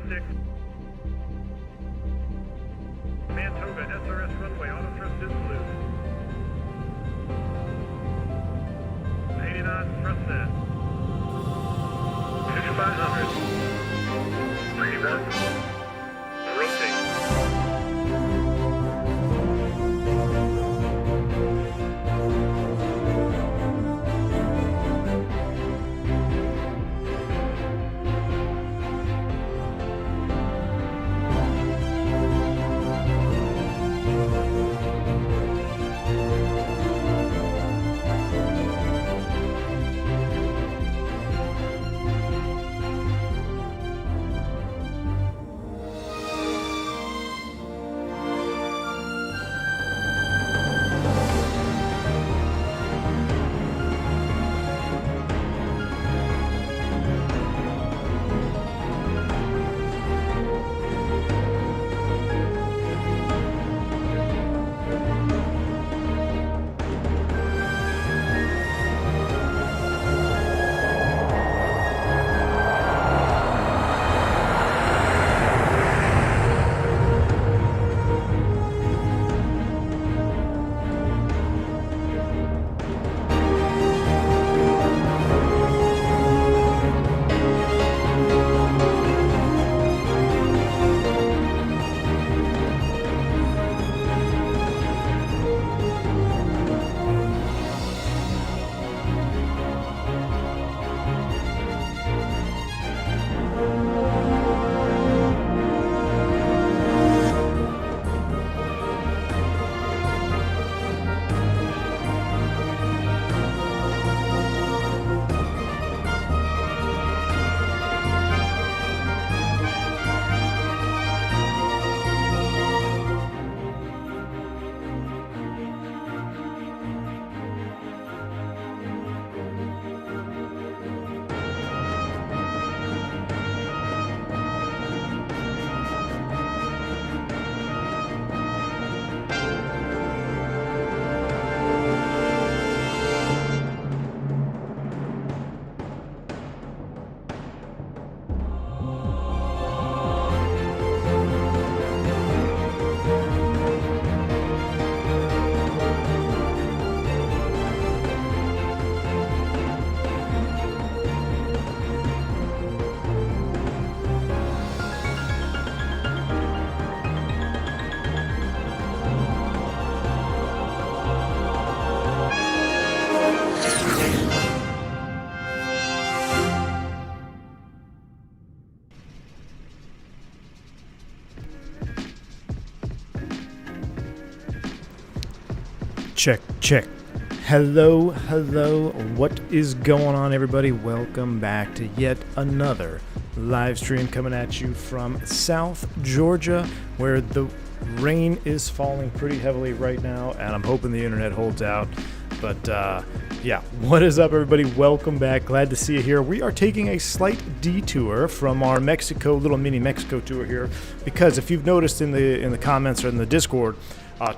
6. Command Toga, SRS runway, auto thrust is loose. 80 knots, thrust set. 5500. 31. Rotate. Check, check. Hello, hello. What is going on, everybody? Welcome back to yet another live stream coming at you from South Georgia, where the rain is falling pretty heavily right now, and I'm hoping the internet holds out. But yeah, what is up, everybody? Welcome back. Glad to see you here. We are taking a slight detour from our little mini Mexico tour here, because if you've noticed in the comments or in the Discord,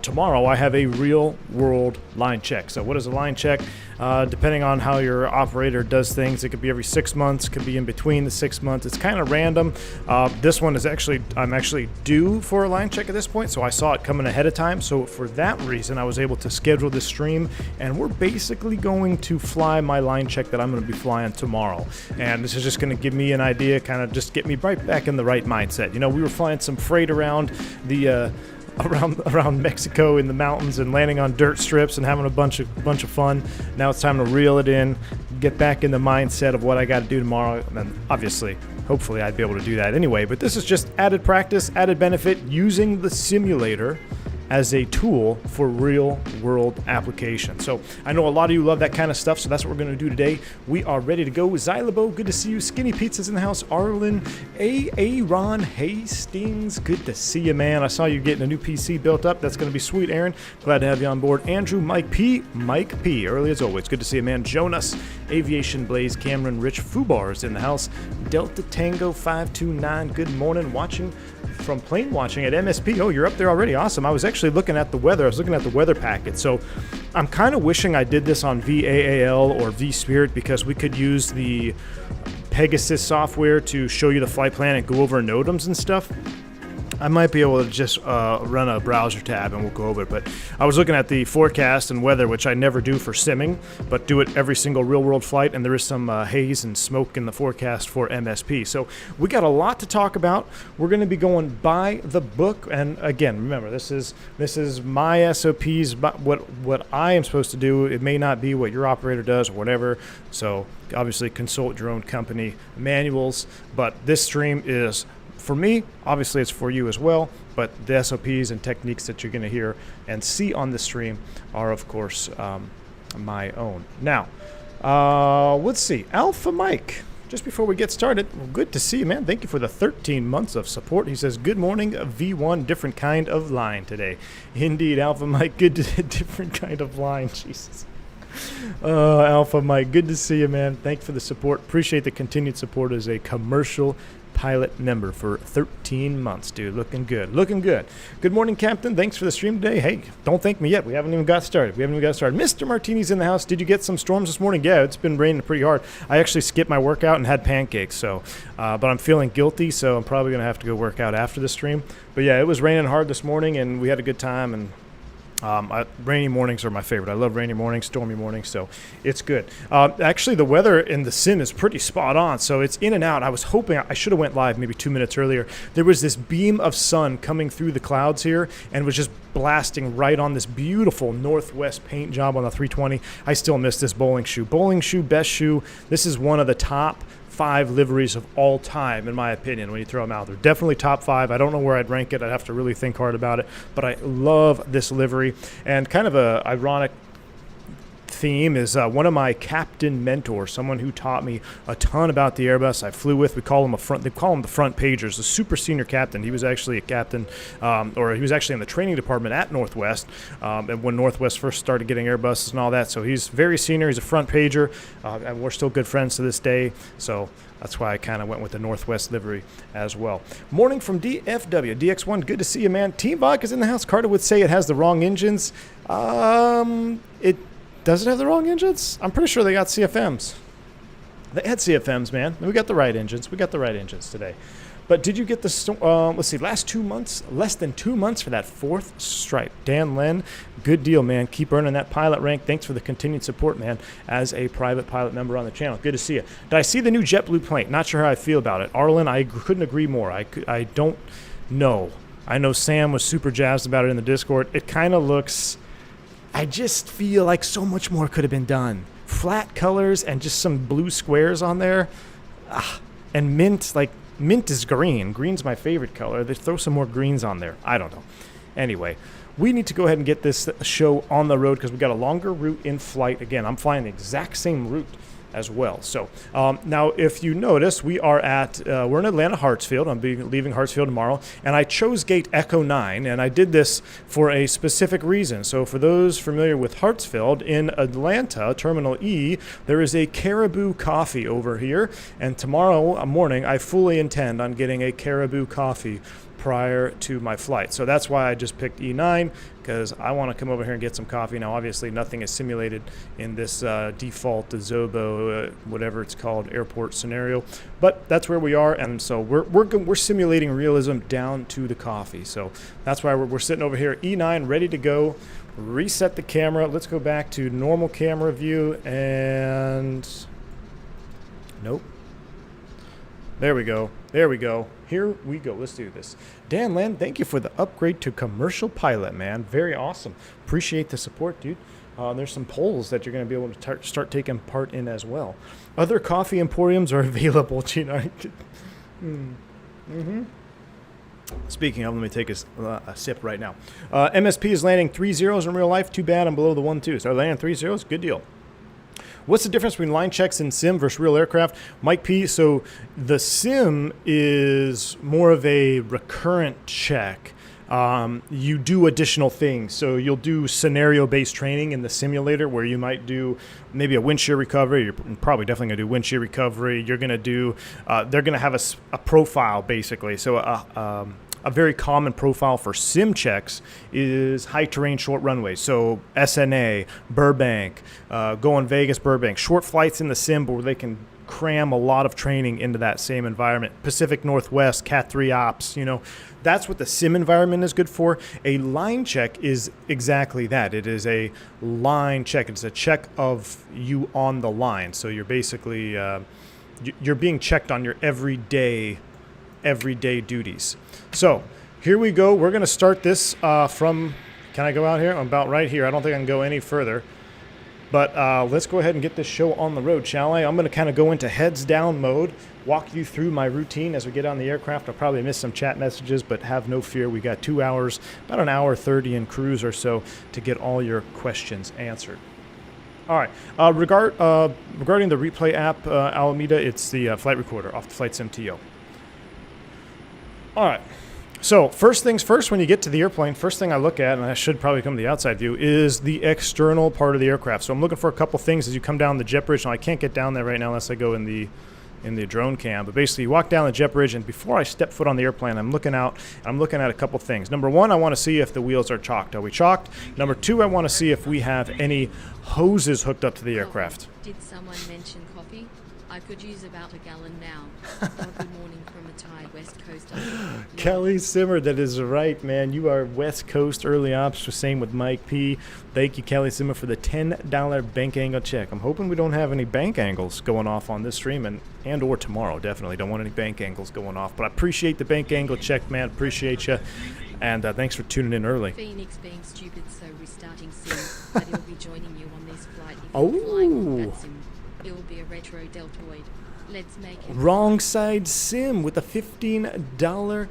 tomorrow I have a real world line check. So what is a line check? Depending on how your operator does things, it could be every 6 months, could be in between the 6 months. It's kind of random. This one is I'm actually due for a line check at this point, so I saw it coming ahead of time. So for that reason, I was able to schedule this stream, and we're basically going to fly my line check that I'm going to be flying tomorrow. And this is just going to give me an idea, kind of just get me right back in the right mindset. You know, we were flying some freight around the around Mexico in the mountains and landing on dirt strips and having a bunch of fun. Now it's time to reel it in, get back in the mindset of what I got to do tomorrow. And obviously, hopefully I'd be able to do that anyway. But this is just added practice, added benefit, using the simulator as a tool for real world application. So I know a lot of you love that kind of stuff, so that's what we're going to do today. We are ready to go. Xylabo, good to see you. Skinny Pizza's in the house. Arlen, Aaron Hastings, good to see you, man. I saw you getting a new PC built up. That's going to be sweet, Aaron. Glad to have you on board. Andrew, Mike P, early as always. Good to see you, man. Jonas, Aviation Blaze, Cameron, Rich, Fubar's in the house. Delta Tango 529, good morning. Watching from plane watching at MSP. Oh, you're up there already. Awesome. I was actually looking at the weather. I was looking at the weather packet. So I'm kind of wishing I did this on VAAL or VSpirit, because we could use the Pegasus software to show you the flight plan and go over Notams and stuff, I might be able to just run a browser tab and we'll go over it. But I was looking at the forecast and weather, which I never do for simming, but do it every single real-world flight, and there is some haze and smoke in the forecast for MSP. So we got a lot to talk about. We're going to be going by the book, and again, remember, this is my SOPs, what I am supposed to do. It may not be what your operator does or whatever. So obviously consult your own company manuals, but this stream is for me. Obviously it's for you as well, but the SOPs and techniques that you're going to hear and see on the stream are of course my own. Now let's see, Alpha Mike, just before we get started, well, good to see you, man. Thank you for the 13 months of support. He says, good morning, V1, different kind of line today. Indeed, Alpha Mike, good to different kind of line. Jesus. Alpha Mike, good to see you, man. Thanks for the support. Appreciate the continued support as a commercial pilot member for 13 months, dude. Looking good. Looking good. Good morning, Captain. Thanks for the stream today. Hey, don't thank me yet. We haven't even got started. Mr. Martini's in the house. Did you get some storms this morning? Yeah, it's been raining pretty hard. I actually skipped my workout and had pancakes, so but I'm feeling guilty, so I'm probably going to have to go work out after the stream. But yeah, it was raining hard this morning, and we had a good time, and rainy mornings are my favorite. I love rainy mornings, stormy mornings, so it's good. Actually, the weather in the sim is pretty spot on, so it's in and out. I was hoping I should have went live maybe 2 minutes earlier. There was this beam of sun coming through the clouds here and was just blasting right on this beautiful Northwest paint job on the 320. I still miss this bowling shoe. Bowling shoe, best shoe. This is one of the top 5 liveries of all time, in my opinion, when you throw them out. They're definitely top 5. I don't know where I'd rank it. I'd have to really think hard about it, but I love this livery. And kind of a ironic theme is one of my captain mentors, someone who taught me a ton about the Airbus I flew with. They call him the front pagers, the super senior captain. He was actually a captain, or he was actually in the training department at Northwest, and when Northwest first started getting Airbuses and all that. So he's very senior. He's a front pager, and we're still good friends to this day. So that's why I kind of went with the Northwest livery as well. Morning from DFW. DX1, good to see you, man. Team Vodka's in the house. Carter would say it has the wrong engines. Does it have the wrong engines? I'm pretty sure they got CFMs. They had CFMs, man. We got the right engines. We got the right engines today. But did you get the, let's see, last 2 months, less than 2 months for that 4th stripe. Dan Len, good deal, man. Keep earning that pilot rank. Thanks for the continued support, man, as a private pilot member on the channel. Good to see you. Did I see the new JetBlue plane? Not sure how I feel about it. Arlen, I couldn't agree more. I don't know. I know Sam was super jazzed about it in the Discord. It kind of looks, I just feel like so much more could have been done. Flat colors and just some blue squares on there. And mint, like, mint is green. Green's my favorite color. They throw some more greens on there. I don't know. Anyway, we need to go ahead and get this show on the road because we got a longer route in flight. Again, I'm flying the exact same route as well. So now if you notice, we are at, we're in Atlanta Hartsfield. I'm leaving Hartsfield tomorrow, and I chose gate Echo 9, and I did this for a specific reason. So for those familiar with Hartsfield, in Atlanta, Terminal E, there is a Caribou Coffee over here, and tomorrow morning, I fully intend on getting a Caribou Coffee prior to my flight. So that's why I just picked E9, because I want to come over here and get some coffee. Now, obviously, nothing is simulated in this default Zobo, whatever it's called, airport scenario. But that's where we are, and so we're simulating realism down to the coffee. So that's why we're sitting over here, E9, ready to go. Reset the camera. Let's go back to normal camera view, and nope. There we go. There we go. Here we go. Let's do this. Dan Land, thank you for the upgrade to commercial pilot, man. Very awesome. Appreciate the support, dude. There's some polls that you're going to be able to start taking part in as well. Other coffee emporiums are available, Gina. Speaking of, let me take a sip right now. MSP is landing 3 zeros in real life. Too bad I'm below the 1-2. So landing 3 zeros, good deal. What's the difference between line checks in sim versus real aircraft? Mike P, so the sim is more of a recurrent check. You do additional things. So you'll do scenario-based training in the simulator where you might do maybe a wind shear recovery. You're probably definitely going to do wind shear recovery. You're going to do, they're going to have a profile, basically. So a very common profile for sim checks is high terrain short runways. So SNA, Burbank, going Vegas, Burbank, short flights in the sim where they can cram a lot of training into that same environment. Pacific Northwest, Cat 3 Ops, that's what the sim environment is good for. A line check is exactly that. It is a line check. It's a check of you on the line. So you're basically, you're being checked on your everyday duties. So here we go. We're going to start this from, can I go out here? I'm about right here. I don't think I can go any further. But let's go ahead and get this show on the road, shall I? I'm going to kind of go into heads down mode, walk you through my routine as we get on the aircraft. I'll probably miss some chat messages, but have no fear. We got 2 hours, about an hour 30 in cruise or so to get all your questions answered. All right. Regarding the replay app, Alameda, it's the flight recorder off the Flight Sim TO. All right. So first things first, when you get to the airplane, first thing I look at, and I should probably come to the outside view, is the external part of the aircraft. So I'm looking for a couple things as you come down the jet bridge. Now, I can't get down there right now unless I go in the drone cam. But basically, you walk down the jet bridge, and before I step foot on the airplane, I'm looking out, and I'm looking at a couple things. Number one, I want to see if the wheels are chalked. Are we chalked? Number two, I want to see if we have any hoses hooked up to the aircraft. Did someone mention coffee? I could use about a gallon now. Good morning from a Thai West Coast. Kelly Simmer, that is right, man. You are West Coast early ops. Same with Mike P. Thank you, Kelly Simmer, for the $10 bank angle check. I'm hoping we don't have any bank angles going off on this stream and or tomorrow. Definitely don't want any bank angles going off. But I appreciate the bank angle check, man. Appreciate you. And thanks for tuning in early. Phoenix being stupid, so restarting sim. But he'll be joining you on this flight if you're flying with that sim. It will be a retro deltoid. Let's make it. Wrong side sim with a $15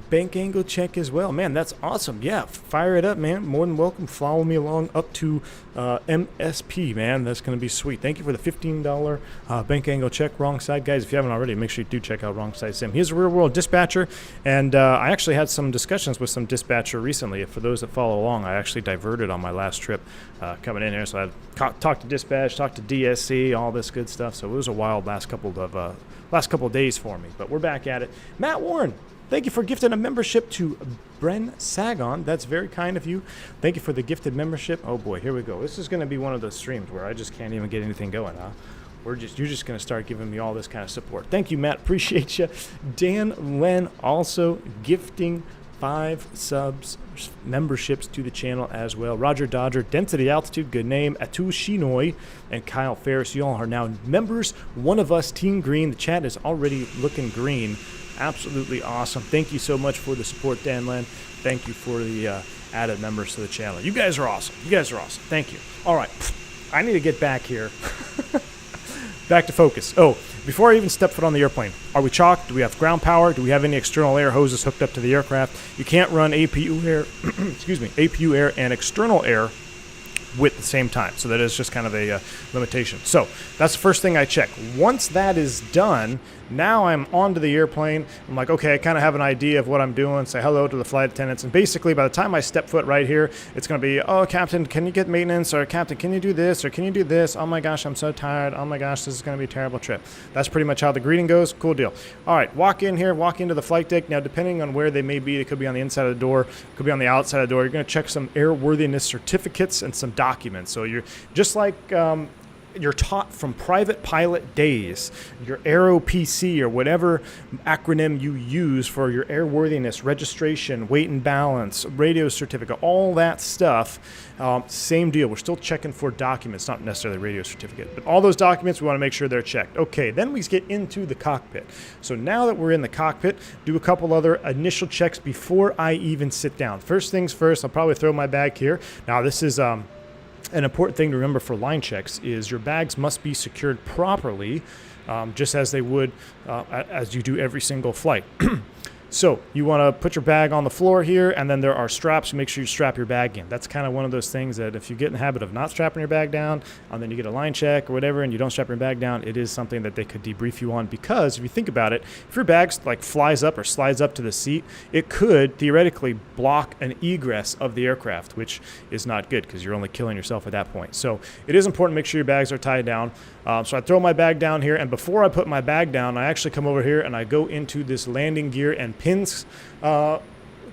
bank angle check as well. Man, that's awesome. Yeah, fire it up, man. More than welcome. Follow me along up to MSP, man. That's going to be sweet. Thank you for the $15 bank angle check. Wrong side, guys. If you haven't already, make sure you do check out Wrong Side Sim. He's a real-world dispatcher, and I actually had some discussions with some dispatcher recently. For those that follow along, I actually diverted on my last trip coming in here, so I talked to dispatch, talked to DSC, all this good stuff. So it was a wild last couple of days for me, but we're back at it. Matt Warren, thank you for gifting a membership to Bren Sagon. That's very kind of you. Thank you for the gifted membership. Oh boy, here we go. This is going to be one of those streams where I just can't even get anything going, huh? You're just going to start giving me all this kind of support. Thank you, Matt. Appreciate you. Dan Len also gifting 5 memberships to the channel as well. Roger Dodger, Density Altitude, good name. Atu Shinoi and Kyle Ferris. You all are now members. One of us, Team Green. The chat is already looking green. Absolutely awesome. Thank you so much for the support, Dan Len. Thank you for the added members to the channel. You guys are awesome. Thank you. All right. I need to get back here. Back to focus. Oh, before I even step foot on the airplane, are we chalked? Do we have ground power? Do we have any external air hoses hooked up to the aircraft? You can't run APU air, APU air and external air with the same time. So that is just kind of a limitation. So that's the first thing I check. Once that is done, now I'm onto the airplane. I'm like, okay, I kind of have an idea of what I'm doing. Say hello to the flight attendants. And basically, by the time I step foot right here, it's going to be, oh, Captain, can you get maintenance? Or Captain, can you do this? Or can you do this? Oh my gosh, I'm so tired. Oh my gosh, this is going to be a terrible trip. That's pretty much how the greeting goes. Cool deal. All right, walk in here, walk into the flight deck. Now, depending on where they may be, it could be on the inside of the door, it could be on the outside of the door. You're going to check some airworthiness certificates and some documents. So you're just like you're taught from private pilot days, your Aero PC or whatever acronym you use for your airworthiness, registration, weight and balance, radio certificate, all that stuff. Same deal. We're still checking for documents, not necessarily radio certificate, but all those documents, we want to make sure they're checked. Okay, then we get into the cockpit. So now that we're in the cockpit, do a couple other initial checks before I even sit down. First things first, I'll probably throw my bag here. Now this is an important thing to remember for line checks is your bags must be secured properly, just as they would as you do every single flight. So you want to put your bag on the floor here, and then there are straps. Make sure you strap your bag in. That's kind of one of those things that if you get in the habit of not strapping your bag down, and then you get a line check or whatever, and you don't strap your bag down, it is something that they could debrief you on. Because if you think about it, if your bag like flies up or slides up to the seat, it could theoretically block an egress of the aircraft, which is not good because you're only killing yourself at that point. So it is important to make sure your bags are tied down. So I throw my bag down here, and before I put my bag down, I actually come over here and I go into this landing gear and pins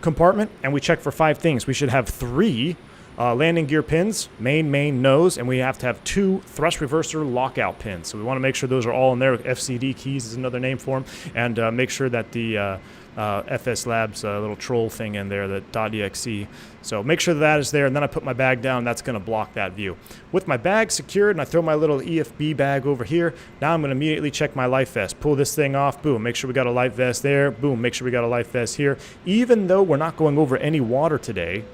compartment, and we check for 5 things. We should have 3 landing gear pins, main, nose, and we have to have 2 thrust reverser lockout pins. So we want to make sure those are all in there. FCD keys is another name for them. And make sure that the FS Labs little troll thing in there, the .exe. So make sure that is there, and then I put my bag down. That's going to block that view. With my bag secured, and I throw my little EFB bag over here, now I'm going to immediately check my life vest. Pull this thing off, boom, make sure we got a life vest there, boom, make sure we got a life vest here. Even though we're not going over any water today,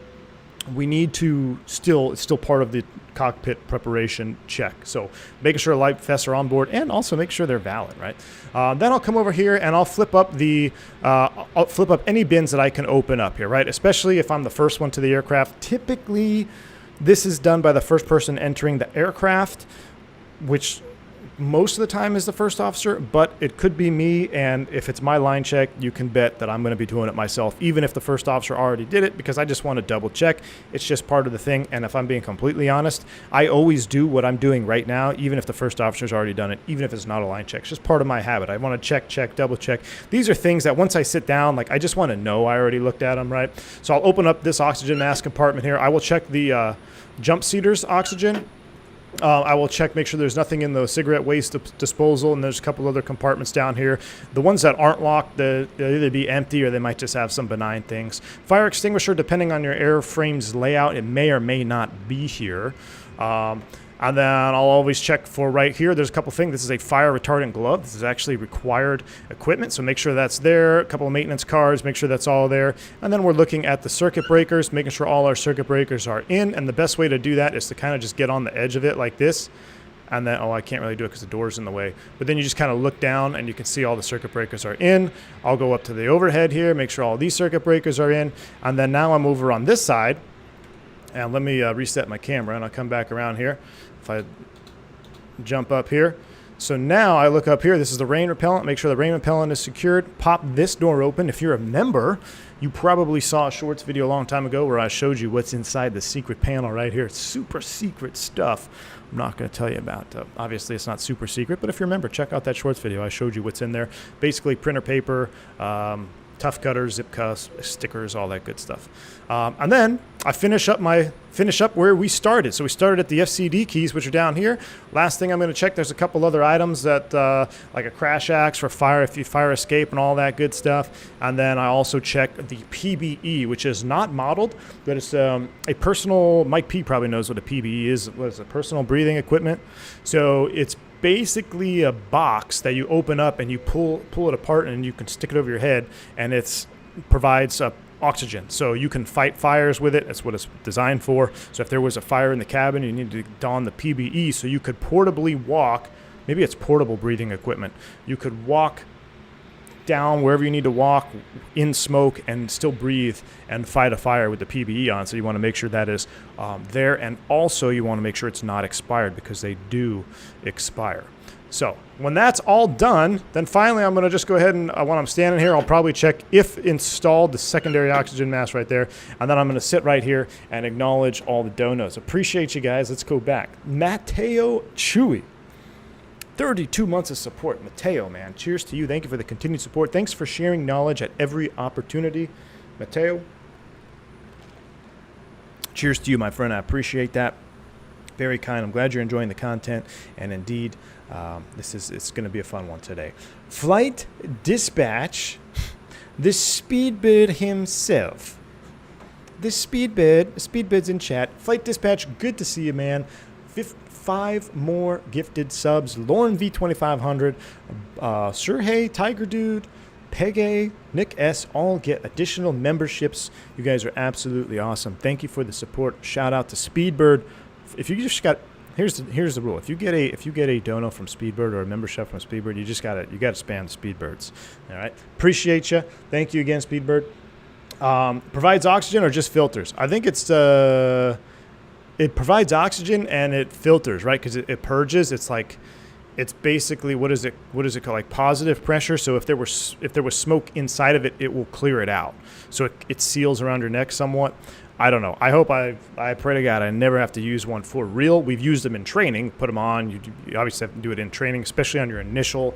we need to it's still part of the cockpit preparation check. So making sure life vests are on board, and also make sure they're valid, right? Then I'll come over here and I'll flip up any bins that I can open up here, right? Especially if I'm the first one to the aircraft. Typically, this is done by the first person entering the aircraft, which most of the time is the first officer, but it could be me, and if it's my line check, you can bet that I'm going to be doing it myself, even if the first officer already did it, because I just want to double check. It's just part of the thing, and if I'm being completely honest, I always do what I'm doing right now, even if the first officer's already done it, even if it's not a line check. It's just part of my habit. I want to check, double check. These are things that once I sit down, like I just want to know I already looked at them, right? So I'll open up this oxygen mask compartment here. I will check the jump seaters oxygen. I will check, make sure there's nothing in the cigarette waste disposal, and there's a couple other compartments down here. The ones that aren't locked, they'll either be empty or they might just have some benign things. Fire extinguisher, depending on your airframe's layout, it may or may not be here. And then I'll always check for right here. There's a couple things. This is a fire retardant glove. This is actually required equipment, so make sure that's there. A couple of maintenance cards, make sure that's all there. And then we're looking at the circuit breakers, making sure all our circuit breakers are in. And the best way to do that is to kind of just get on the edge of it like this. And then, I can't really do it because the door's in the way. But then you just kind of look down and you can see all the circuit breakers are in. I'll go up to the overhead here, make sure all these circuit breakers are in. And then now I'm over on this side. And let me reset my camera, and I'll come back around here. If I jump up here. So now I look up here. This is the rain repellent. Make sure the rain repellent is secured. Pop this door open. If you're a member, you probably saw a shorts video a long time ago where I showed you what's inside the secret panel right here. It's super secret stuff. I'm not going to tell you about. Obviously, it's not super secret, but if you're a member, check out that shorts video. I showed you what's in there. Basically, printer paper, tough cutters, zip cuffs, stickers, all that good stuff. And then I finish up where we started. So we started at the FCD keys, which are down here. Last thing I'm going to check, there's a couple other items that like a crash axe for fire escape and all that good stuff. And then I also check the PBE, which is not modeled, but it's a personal, Mike P probably knows what a PBE is. What is it? Personal breathing equipment. So it's basically a box that you open up and you pull it apart, and you can stick it over your head, and it provides oxygen, so you can fight fires with it. That's what it's designed for. So if there was a fire in the cabin, you need to don the PBE so you could portably walk. Maybe it's portable breathing equipment. You could walk down wherever you need to walk in smoke and still breathe and fight a fire with the PBE on. So you want to make sure that is there, and also you want to make sure it's not expired, because they do expire. So when that's all done, then finally I'm going to just go ahead and when I'm standing here, I'll probably check if installed the secondary oxygen mask right there. And then I'm going to sit right here and acknowledge all the donos. Appreciate you guys. Let's go back. Mateo Chewy. 32 months of support. Mateo, man. Cheers to you. Thank you for the continued support. Thanks for sharing knowledge at every opportunity. Mateo. Cheers to you, my friend. I appreciate that. Very kind. I'm glad you're enjoying the content. And indeed, it's going to be a fun one today. Flight Dispatch, the Speedbird himself. The Speedbird's in chat. Flight Dispatch, good to see you, man. 5 more gifted subs. Lauren V2500, Sergey, Tiger Dude, Pege, Nick S, all get additional memberships. You guys are absolutely awesome. Thank you for the support. Shout out to Speedbird. If you just got, here's the rule. If you get a dono from Speedbird or a membership from Speedbird, you gotta spam the Speedbirds. All right. Appreciate you. Thank you again, Speedbird. Provides oxygen or just filters? I think it's it provides oxygen and it filters, right? Because it purges. It's basically what is it called? Like positive pressure. So if there was smoke inside of it, it will clear it out. So it seals around your neck somewhat. I don't know. I hope I pray to God I never have to use one for real. We've used them in training. Put them on. You obviously have to do it in training, especially on your initial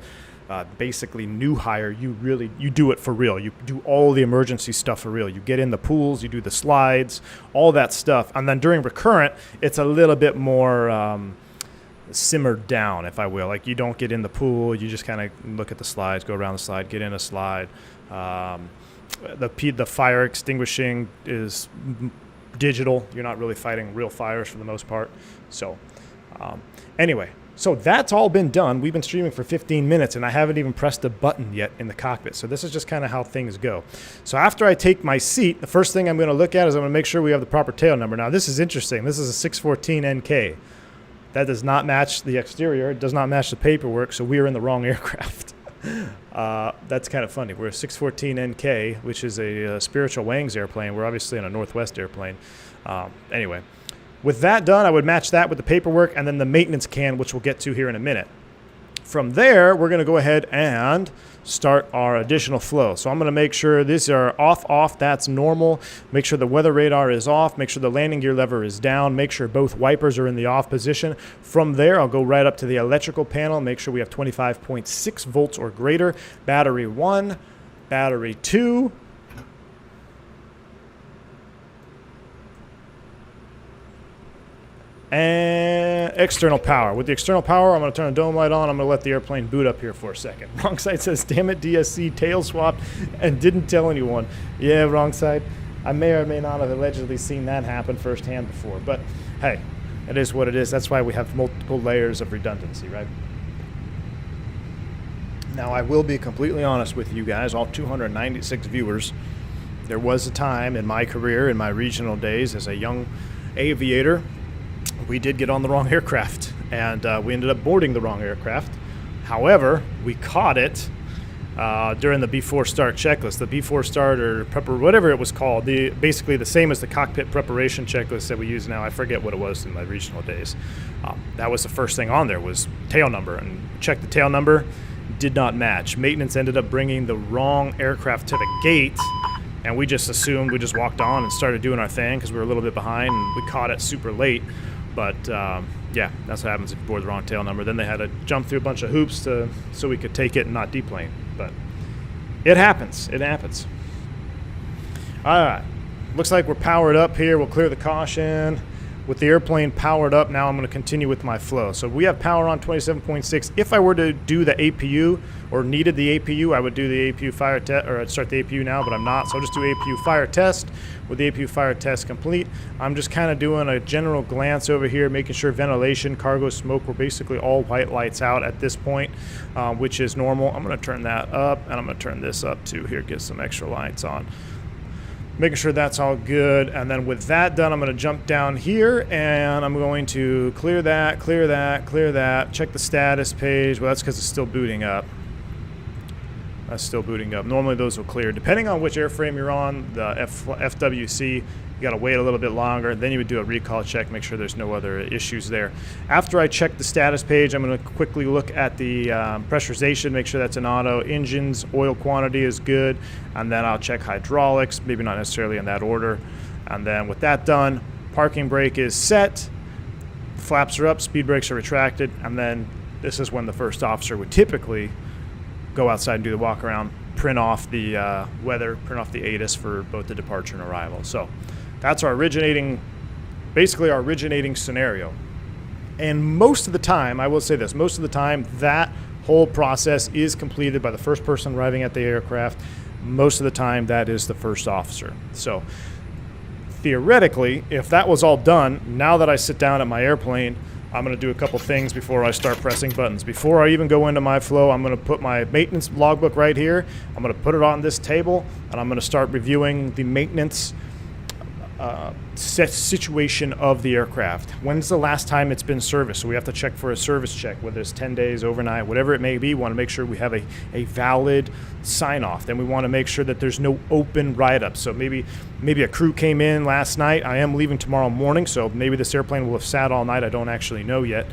basically new hire, you do it for real. You do all the emergency stuff for real. You get in the pools, you do the slides, all that stuff. And then during recurrent, it's a little bit more simmered down, if I will. Like, you don't get in the pool, you just kind of look at the slides, go around the slide, get in a slide. The fire extinguishing is digital. You're not really fighting real fires for the most part. So anyway, so that's all been done. We've been streaming for 15 minutes and I haven't even pressed a button yet in the cockpit. So this is just kind of how things go. So after I take my seat, the first thing I'm going to look at is I'm going to make sure we have the proper tail number. Now this is interesting. This is a 614 NK. That does not match the exterior. It does not match the paperwork. So we are in the wrong aircraft. That's kind of funny. We're a 614 NK, which is a Spiritual Wings airplane. We're obviously in a Northwest airplane. Anyway, with that done, I would match that with the paperwork and then the maintenance can, which we'll get to here in a minute. From there, we're going to go ahead and start our additional flow. So I'm going to make sure these are off, that's normal. Make sure the weather radar is off. Make sure the landing gear lever is down. Make sure both wipers are in the off position. From there, I'll go right up to the electrical panel. Make sure we have 25.6 volts or greater. Battery 1, battery 2. And external power. With the external power, I'm going to turn the dome light on. I'm going to let the airplane boot up here for a second. Wrong side says, damn it, DSC, tail swapped and didn't tell anyone. Yeah, wrong side. I may or may not have allegedly seen that happen firsthand before. But, hey, it is what it is. That's why we have multiple layers of redundancy, right? Now, I will be completely honest with you guys, all 296 viewers. There was a time in my career, in my regional days as a young aviator, we did get on the wrong aircraft, and we ended up boarding the wrong aircraft. However, we caught it during the before start checklist, the before start or whatever it was called, basically the same as the cockpit preparation checklist that we use now. I forget what it was in my regional days. That was the first thing on there was tail number, and checked the tail number, did not match. Maintenance ended up bringing the wrong aircraft to the gate, and we just assumed, we just walked on and started doing our thing because we were a little bit behind and we caught it super late. But yeah, that's what happens if you board the wrong tail number. Then they had to jump through a bunch of hoops so we could take it and not deplane. But it happens. It happens. All right. Looks like we're powered up here. We'll clear the caution. With the airplane powered up, now I'm going to continue with my flow. So we have power on 27.6. If I were to do the APU or needed the APU, I would do the APU fire test, or I'd start the APU now, but I'm not. So I'll just do APU fire test. With the APU fire test complete, I'm just kind of doing a general glance over here, making sure ventilation, cargo smoke, we're basically all white lights out at this point, which is normal. I'm going to turn that up, and I'm going to turn this up too here, get some extra lights on. Making sure that's all good, and then with that done, I'm going to jump down here and I'm going to clear that, check the status page. Well, that's because it's still booting up. That's still booting up. Normally those will clear. Depending on which airframe you're on, the FWC, you got to wait a little bit longer. Then you would do a recall check, make sure there's no other issues there. After I check the status page, I'm going to quickly look at the pressurization, make sure that's in auto. Engines, oil quantity is good. And then I'll check hydraulics, maybe not necessarily in that order. And then with that done, parking brake is set. Flaps are up, speed brakes are retracted. And then this is when the first officer would typically go outside and do the walk around, print off the weather, print off the ATIS for both the departure and arrival. So that's our basically our originating scenario. And most of the time, I will say this, most of the time that whole process is completed by the first person arriving at the aircraft. Most of the time that is the first officer. So theoretically, if that was all done, now that I sit down at my airplane, I'm going to do a couple things before I start pressing buttons. Before I even go into my flow, I'm going to put my maintenance logbook right here. I'm going to put it on this table, and I'm going to start reviewing the maintenance situation of the aircraft. When's the last time it's been serviced? So we have to check for a service check, whether it's 10 days, overnight, whatever it may be. We want to make sure we have a valid sign-off. Then we want to make sure that there's no open write-up. So maybe a crew came in last night. I am leaving tomorrow morning, so maybe this airplane will have sat all night. I don't actually know yet.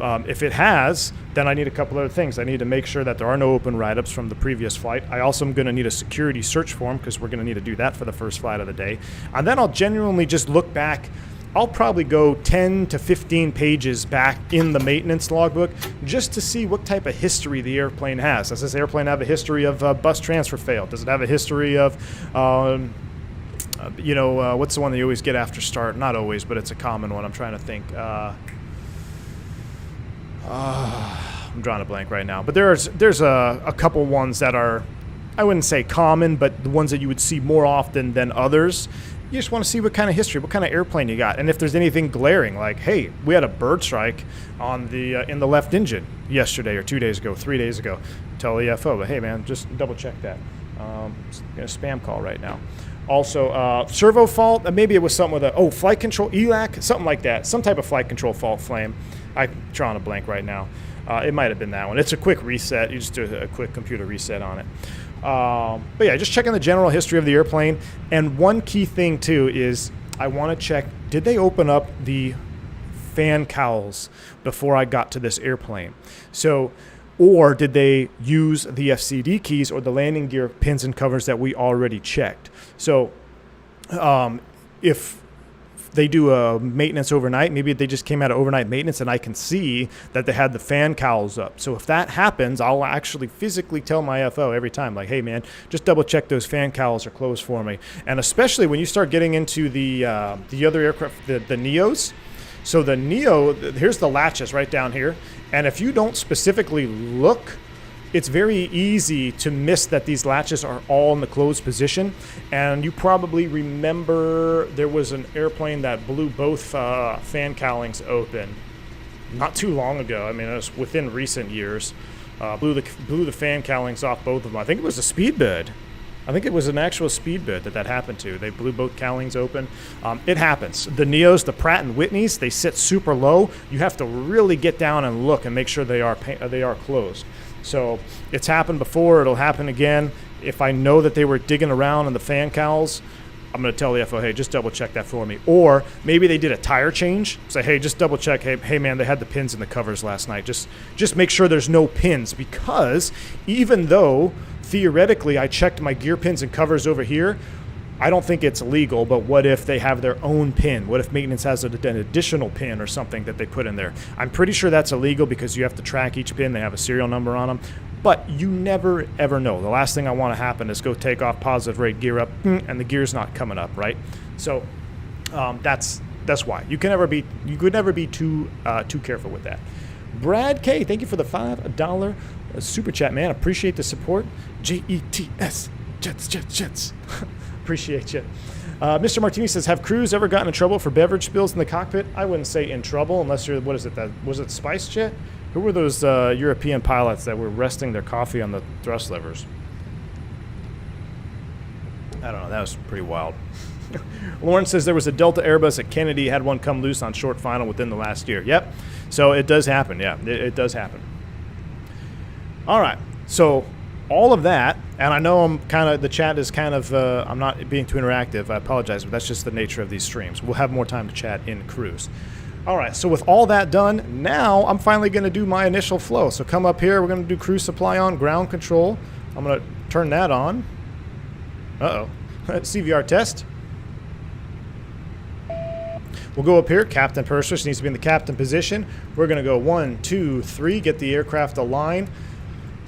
If it has, then I need a couple other things. I need to make sure that there are no open write-ups from the previous flight. I also am going to need a security search form because we're going to need to do that for the first flight of the day. And then I'll genuinely just look back I'll probably go 10 to 15 pages back in the maintenance logbook just to see what type of history the airplane has. Does this airplane have a history of bus transfer fail? Does it have a history of, what's the one that you always get after start? Not always, but it's a common one. I'm trying to think. I'm drawing a blank right now. But there's a couple ones that are, I wouldn't say common, but the ones that you would see more often than others. You just want to see what kind of history, what kind of airplane you got, and if there's anything glaring, like, hey, we had a bird strike on the in the left engine yesterday or 2 days ago, 3 days ago. Tell the FO, but hey, man, just double check that. It's a spam call right now. Also, servo fault. Maybe it was something with flight control ELAC, something like that. Some type of flight control fault flame. I'm drawing a blank right now. It might have been that one. It's a quick reset. You just do a quick computer reset on it. But yeah, just checking the general history of the airplane. And one key thing too is I want to check, did they open up the fan cowls before I got to this airplane? So, or did they use the FCD keys or the landing gear pins and covers that we already checked? So if they do a maintenance overnight, maybe they just came out of overnight maintenance and I can see that they had the fan cowls up. So if that happens, I'll actually physically tell my FO every time, like, hey man, just double check those fan cowls are closed for me. And especially when you start getting into the other aircraft, the Neos. So the Neo, here's the latches right down here. And if you don't specifically look, it's very easy to miss that these latches are all in the closed position. And you probably remember there was an airplane that blew both fan cowlings open not too long ago. I mean, it was within recent years. Blew the fan cowlings off both of them. I think it was a speedbird. I think it was an actual speedbird that happened to. They blew both cowlings open. It happens. The Neos, the Pratt and Whitneys, they sit super low. You have to really get down and look and make sure they are closed. So it's happened before. It'll happen again. If I know that they were digging around in the fan cowls, I'm going to tell the FO, hey, just double check that for me. Or maybe they did a tire change. Say, hey, just double check. Hey man, they had the pins in the covers last night. Just make sure there's no pins, because even though theoretically I checked my gear pins and covers over here, I don't think it's legal. But what if they have their own pin? What if maintenance has an additional pin or something that they put in there? I'm pretty sure that's illegal because you have to track each pin. They have a serial number on them. But you never, ever know. The last thing I want to happen is go take off, positive rate, gear up, and the gear's not coming up, right? So that's why. You could never be too careful with that. Brad K, thank you for the $5 super chat, man. Appreciate the support. JETS, Jets. Appreciate you. Mr. Martini says, have crews ever gotten in trouble for beverage spills in the cockpit? I wouldn't say in trouble unless you're, was it SpiceJet? Who were those European pilots that were resting their coffee on the thrust levers? I don't know. That was pretty wild. Lauren says there was a Delta Airbus at Kennedy, had one come loose on short final within the last year. Yep. So it does happen. Yeah, it does happen. All right. So all of that, and I know the chat is kind of, I'm not being too interactive. I apologize, but that's just the nature of these streams. We'll have more time to chat in cruise. All right, so with all that done, now I'm finally going to do my initial flow. So come up here, we're going to do cruise supply on, ground control. I'm going to turn that on. Uh-oh. CVR test. We'll go up here, captain purser needs to be in the captain position. We're going to go 1, 2, 3, get the aircraft aligned.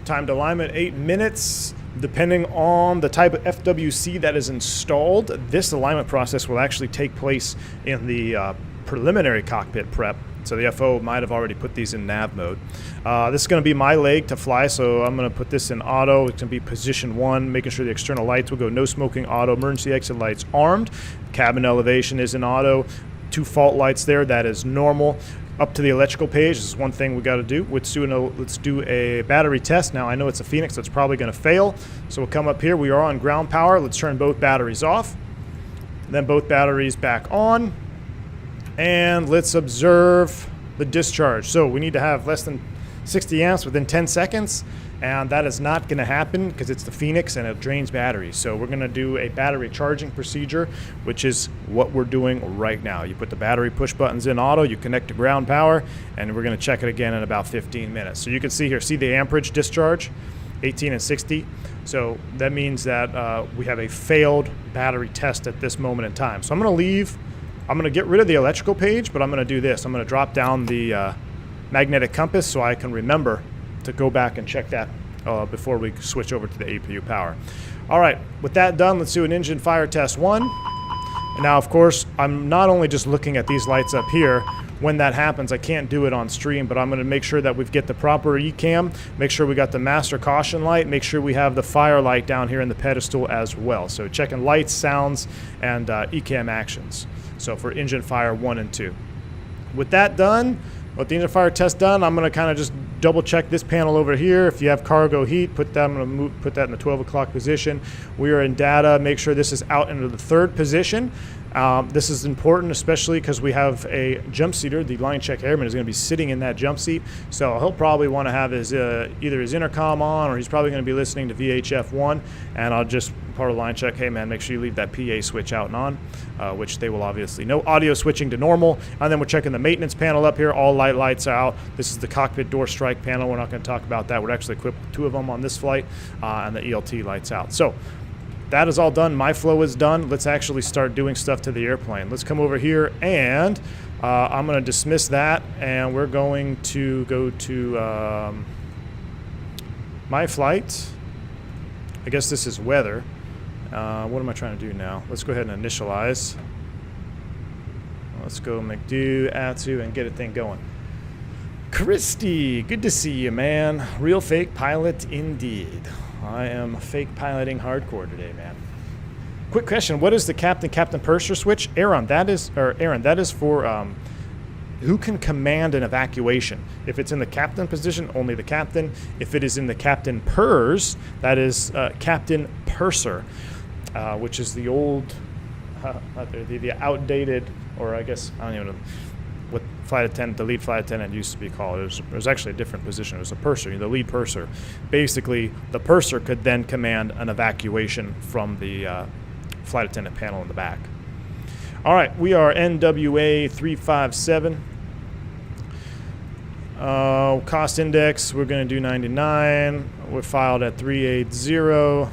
Time to alignment, 8 minutes. Depending on the type of FWC that is installed, this alignment process will actually take place in the preliminary cockpit prep. So the FO might have already put these in nav mode. This is going to be my leg to fly, so I'm going to put this in auto. It's going to be position 1, making sure the external lights will go no smoking auto, emergency exit lights armed. Cabin elevation is in auto. 2 fault lights there, that is normal. Up to the electrical page, this is one thing we got to do. Let's do a battery test. Now I know it's a Fenix, so it's probably going to fail. So we'll come up here. We are on ground power. Let's turn both batteries off. Then both batteries back on. And let's observe the discharge. So we need to have less than 60 amps within 10 seconds. And that is not going to happen because it's the Fenix and it drains batteries. So we're going to do a battery charging procedure, which is what we're doing right now. You put the battery push buttons in auto, you connect to ground power, and we're going to check it again in about 15 minutes. So you can see here, see the amperage discharge, 18 and 60. So that means that we have a failed battery test at this moment in time. So I'm going to leave I'm going to get rid of the electrical page, but I'm going to do this. I'm going to drop down the magnetic compass so I can remember to go back and check that before we switch over to the APU power. All right, with that done, let's do an engine fire test 1. And now, of course, I'm not only just looking at these lights up here. When that happens, I can't do it on stream, but I'm going to make sure that we get the proper ECAM, make sure we got the master caution light, make sure we have the fire light down here in the pedestal as well. So checking lights, sounds, and ECAM actions. So for engine fire 1 and 2. With that done, with the engine fire test done, I'm going to kind of just double check this panel over here. If you have cargo heat, put that, I'm going to put that in the 12 o'clock position. We are in data. Make sure this is out into the 3rd position. This is important, especially because we have a jump seater. The line check airman is going to be sitting in that jump seat. So he'll probably want to have his either his intercom on, or he's probably going to be listening to VHF 1. And I'll just, part of line check, hey man, make sure you leave that PA switch out and on, which they will obviously know. Audio switching to normal. And then we're checking the maintenance panel up here. All lights are out. This is the cockpit door strike panel. We're not going to talk about that. We're actually equipped with 2 of them on this flight, and the ELT lights out. So that is all done. My flow is done. Let's actually start doing stuff to the airplane. Let's come over here, and I'm going to dismiss that, and we're going to go to my flight. I guess this is weather. What am I trying to do now? Let's go ahead and initialize. Let's go McDo, Atsu, and get a thing going. Christy, good to see you, man. Real fake pilot indeed. I am fake piloting hardcore today, man. Quick question: what is the captain purser switch? Aaron, that is for who can command an evacuation. If it's in the captain position, only the captain. If it is in the captain pers, that is captain purser, which is the old, the outdated, or I guess I don't even know what flight attendant, the lead flight attendant used to be called. It was actually a different position. It was a purser, the lead purser. Basically, the purser could then command an evacuation from the flight attendant panel in the back. All right, we are NWA 357. Cost index, we're going to do 99. We're filed at 380.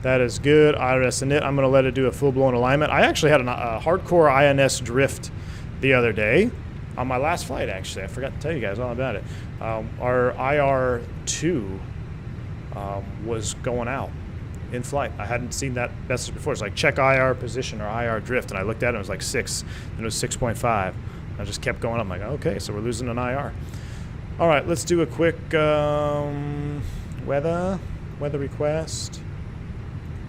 That is good. IRS init, I'm going to let it do a full-blown alignment. I actually had a hardcore INS drift the other day on my last flight, actually. I forgot to tell you guys all about it. Our IR2 was going out in flight. I hadn't seen that message before. It's like check IR position or IR drift, and I looked at it, it was like 6, and it was 6.5. I just kept going up. I'm like, okay, so we're losing an IR. All right, let's do a quick weather request.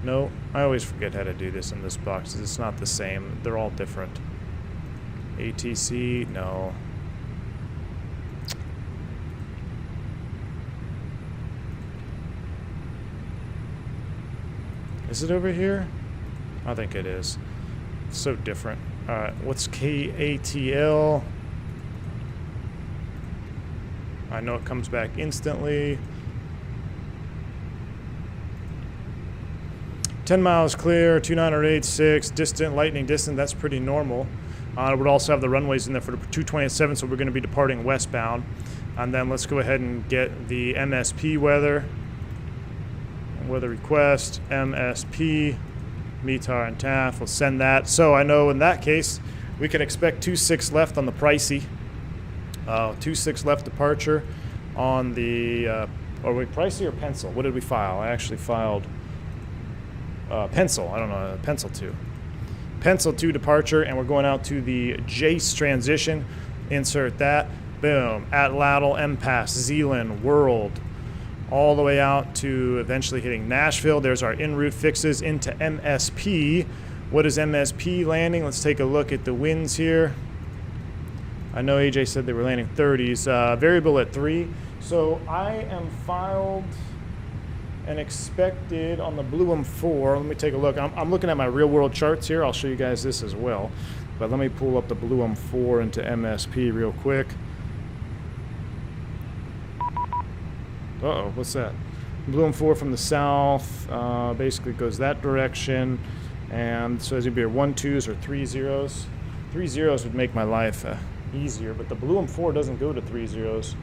No, I always forget how to do this in this box. It's not the same. They're all different. ATC, no. Is it over here? I think it is. It's so different. All right, what's KATL? I know it comes back instantly. 10 miles clear, 2986, distant, lightning distant, that's pretty normal. It would also have the runways in there for the 227, so we're going to be departing westbound. And then let's go ahead and get the MSP weather. Weather request, MSP, METAR and TAF. We'll send that. So I know in that case, we can expect 26 left on the pricey. 26 left departure on the, are we pricey or pencil? What did we file? I actually filed pencil. I don't know, pencil 2. Pencil 2 departure, and we're going out to the Jace transition. Insert that. Boom. Atlatl, MPAS, Zealand, World, all the way out to eventually hitting Nashville. There's our en route fixes into MSP. What is MSP landing? Let's take a look at the winds here. I know AJ said they were landing 30s. Variable at 3. So I am filed and expected on the Blue M4. Let me take a look. I'm looking at my real world charts here. I'll show you guys this as well. But let me pull up the Blue M4 into MSP real quick. Uh-oh, what's that? Blue M4 from the south basically goes that direction. And so as you be 1 2s or 3 0s. 3 0s would make my life easier, but the Blue M4 doesn't go to 3 0s.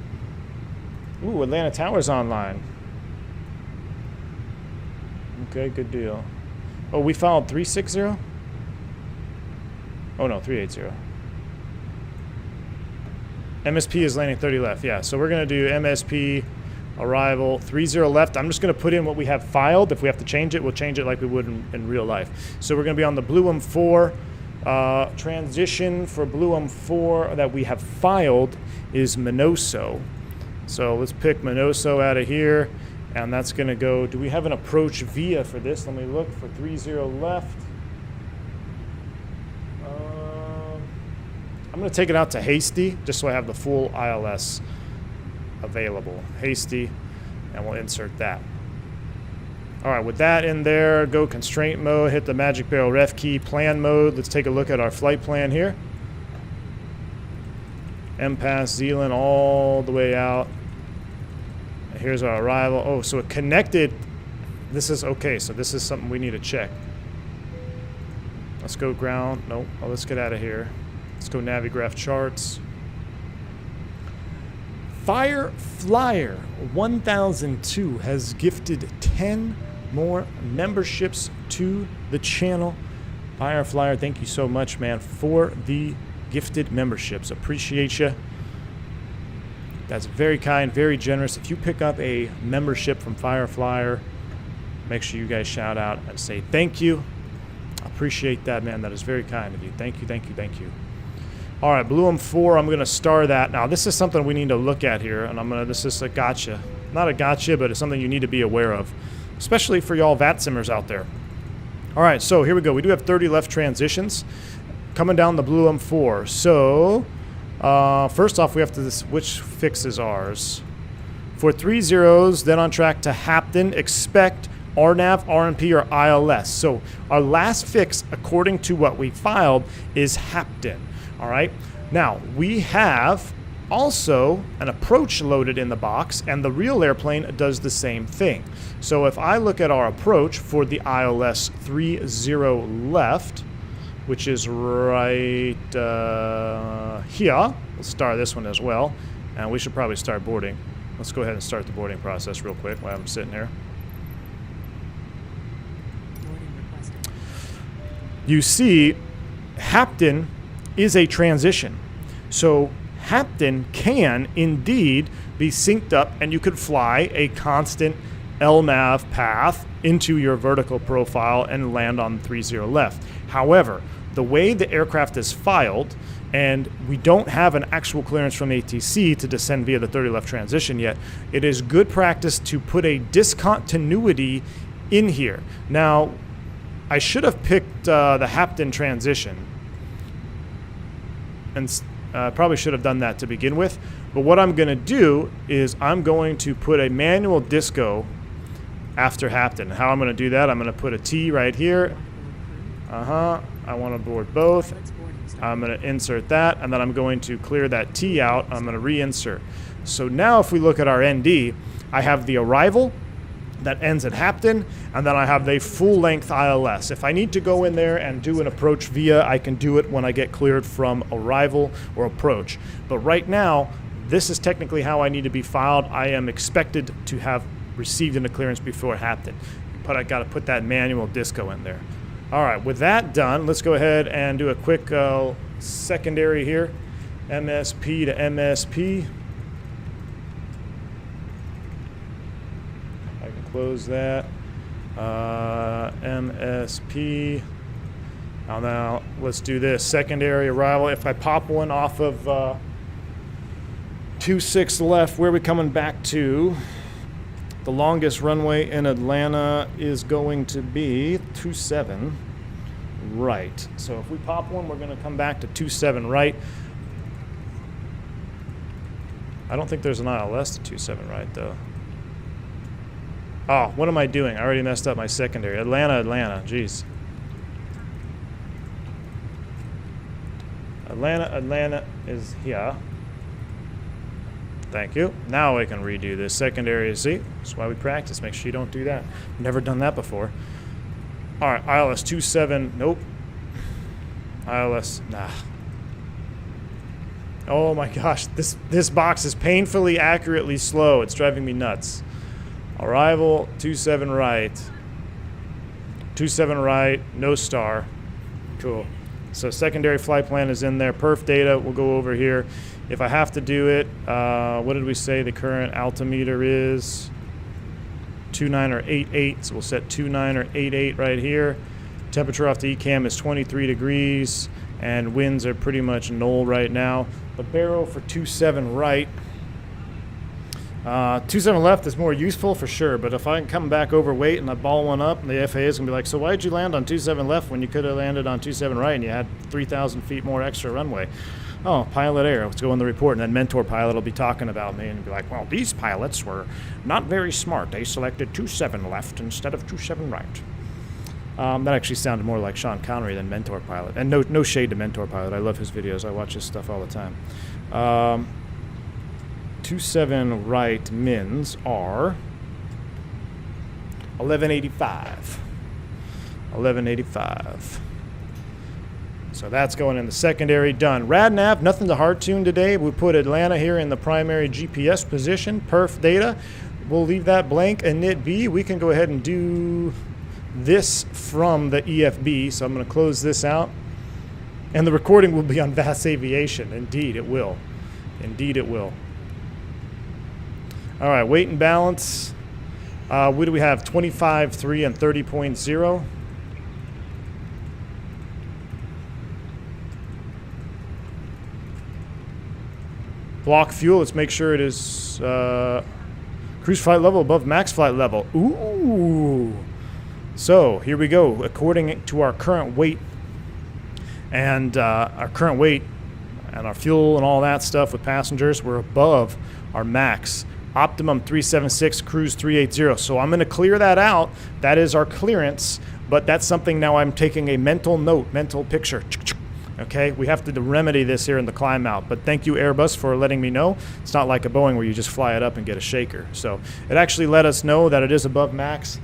Ooh, Atlanta Tower's online. Okay, good deal. Oh, we filed 360? Oh no, 380. MSP is landing 30 left. Yeah, so we're going to do MSP arrival 30 left. I'm just going to put in what we have filed. If we have to change it, we'll change it like we would in real life. So we're going to be on the Blue 4. Transition for Blue 4 that we have filed is Minoso. So let's pick Minoso out of here, and that's going to go. Do we have an approach via for this? Let me look for 30 left. I'm going to take it out to Hasty just so I have the full ILS available. Hasty, and we'll insert that. All right, with that in there, go constraint mode, hit the magic barrel ref key, plan mode. Let's take a look at our flight plan here. MPass Zealand all the way out. Here's our arrival. Oh, so it connected. This is okay, so this is something we need to check. Let's go ground. Nope. Oh, let's get out of here. Let's go Navigraph charts. Fireflyer 1002 has gifted 10 more memberships to the channel. Fireflyer, thank you so much, man, for the gifted memberships. Appreciate you. That's very kind, very generous. If you pick up a membership from Fireflyer, make sure you guys shout out and say thank you. Appreciate that, man. That is very kind of you. Thank you, thank you, thank you. All right, Blue 4, I'm going to star that. Now, this is something we need to look at here, and this is a gotcha. Not a gotcha, but it's something you need to be aware of, especially for y'all VATSIMers out there. All right, so here we go. We do have 30 left transitions coming down the Blue 4. So, first off, we have to, which fix is ours? For 3 zeros, then on track to Hapton, expect RNAV, RNP, or ILS. So, our last fix, according to what we filed, is Hapton. All right. Now, we have also an approach loaded in the box, and the real airplane does the same thing. So if I look at our approach for the ILS 30 left, which is right here, we'll start this one as well, and we should probably start boarding. Let's go ahead and start the boarding process real quick while I'm sitting here. You see, Hapton is a transition. So Hapton can indeed be synced up, and you could fly a constant LNAV path into your vertical profile and land on 30 left. However, the way the aircraft is filed, and we don't have an actual clearance from ATC to descend via the 30 left transition yet, it is good practice to put a discontinuity in here. Now, I should have picked the Hapton transition, and probably should have done that to begin with. But what I'm going to do is I'm going to put a manual disco after Hapton. How I'm going to do that, I'm going to put a T right here. I want to board both. I'm going to insert that, and then I'm going to clear that T out. I'm going to reinsert. So now if we look at our ND, I have the arrival that ends at Hapton, and then I have the full-length ILS. If I need to go in there and do an approach via, I can do it when I get cleared from arrival or approach. But right now, this is technically how I need to be filed. I am expected to have received in a clearance before Hapton, but I got to put that manual disco in there. All right, with that done, let's go ahead and do a quick secondary here. MSP to MSP. Close that. MSP. Now let's do this. Secondary arrival. If I pop one off of 26 left, where are we coming back to? The longest runway in Atlanta is going to be 27 right. So if we pop one, we're going to come back to 27 right. I don't think there's an ILS to 27 right, though. Oh, what am I doing? I already messed up my secondary. Atlanta, jeez. Atlanta is here. Thank you. Now I can redo this secondary. See, that's why we practice. Make sure you don't do that. Never done that before. All right, ILS 27. Nope. ILS, nah. Oh my gosh, this box is painfully accurately slow. It's driving me nuts. Arrival 27 right. 27 right, no star. Cool. So secondary flight plan is in there. Perf data, we'll go over here. If I have to do it, what did we say the current altimeter is? 29 or 88, so we'll set 29 or 88 right here. Temperature off the ECAM is 23 degrees, and winds are pretty much null right now. The barrel for 27 right. 27 left is more useful for sure, but if I can come back overweight and I ball one up, the FAA is going to be like, so why'd you land on 27 left when you could have landed on 27 right and you had 3,000 feet more extra runway? Oh, pilot error. Let's go in the report, and then mentor pilot will be talking about me and be like, well, these pilots were not very smart. They selected 27 left instead of 27 right. That actually sounded more like Sean Connery than mentor pilot. And no shade to mentor pilot. I love his videos. I watch his stuff all the time. 27 right mins are 1185. 1185. So that's going in the secondary. Done. RadNav, nothing to hard tune today. We put Atlanta here in the primary GPS position. Perf data. We'll leave that blank. Init B. We can go ahead and do this from the EFB. So I'm going to close this out. And the recording will be on VAS Aviation. Indeed, it will. Indeed, it will. All right, weight and balance. What do we have? 25.3 and 30.0. Block fuel, let's make sure it is cruise flight level above max flight level. Ooh. So here we go. According to our current weight and our fuel and all that stuff with passengers, we're above our max. Optimum 376, cruise 380. So I'm going to clear that out. That is our clearance, but that's something now I'm taking a mental note, mental picture. Okay, we have to remedy this here in the climb out. But thank you, Airbus, for letting me know. It's not like a Boeing where you just fly it up and get a shaker. So it actually let us know that it is above max.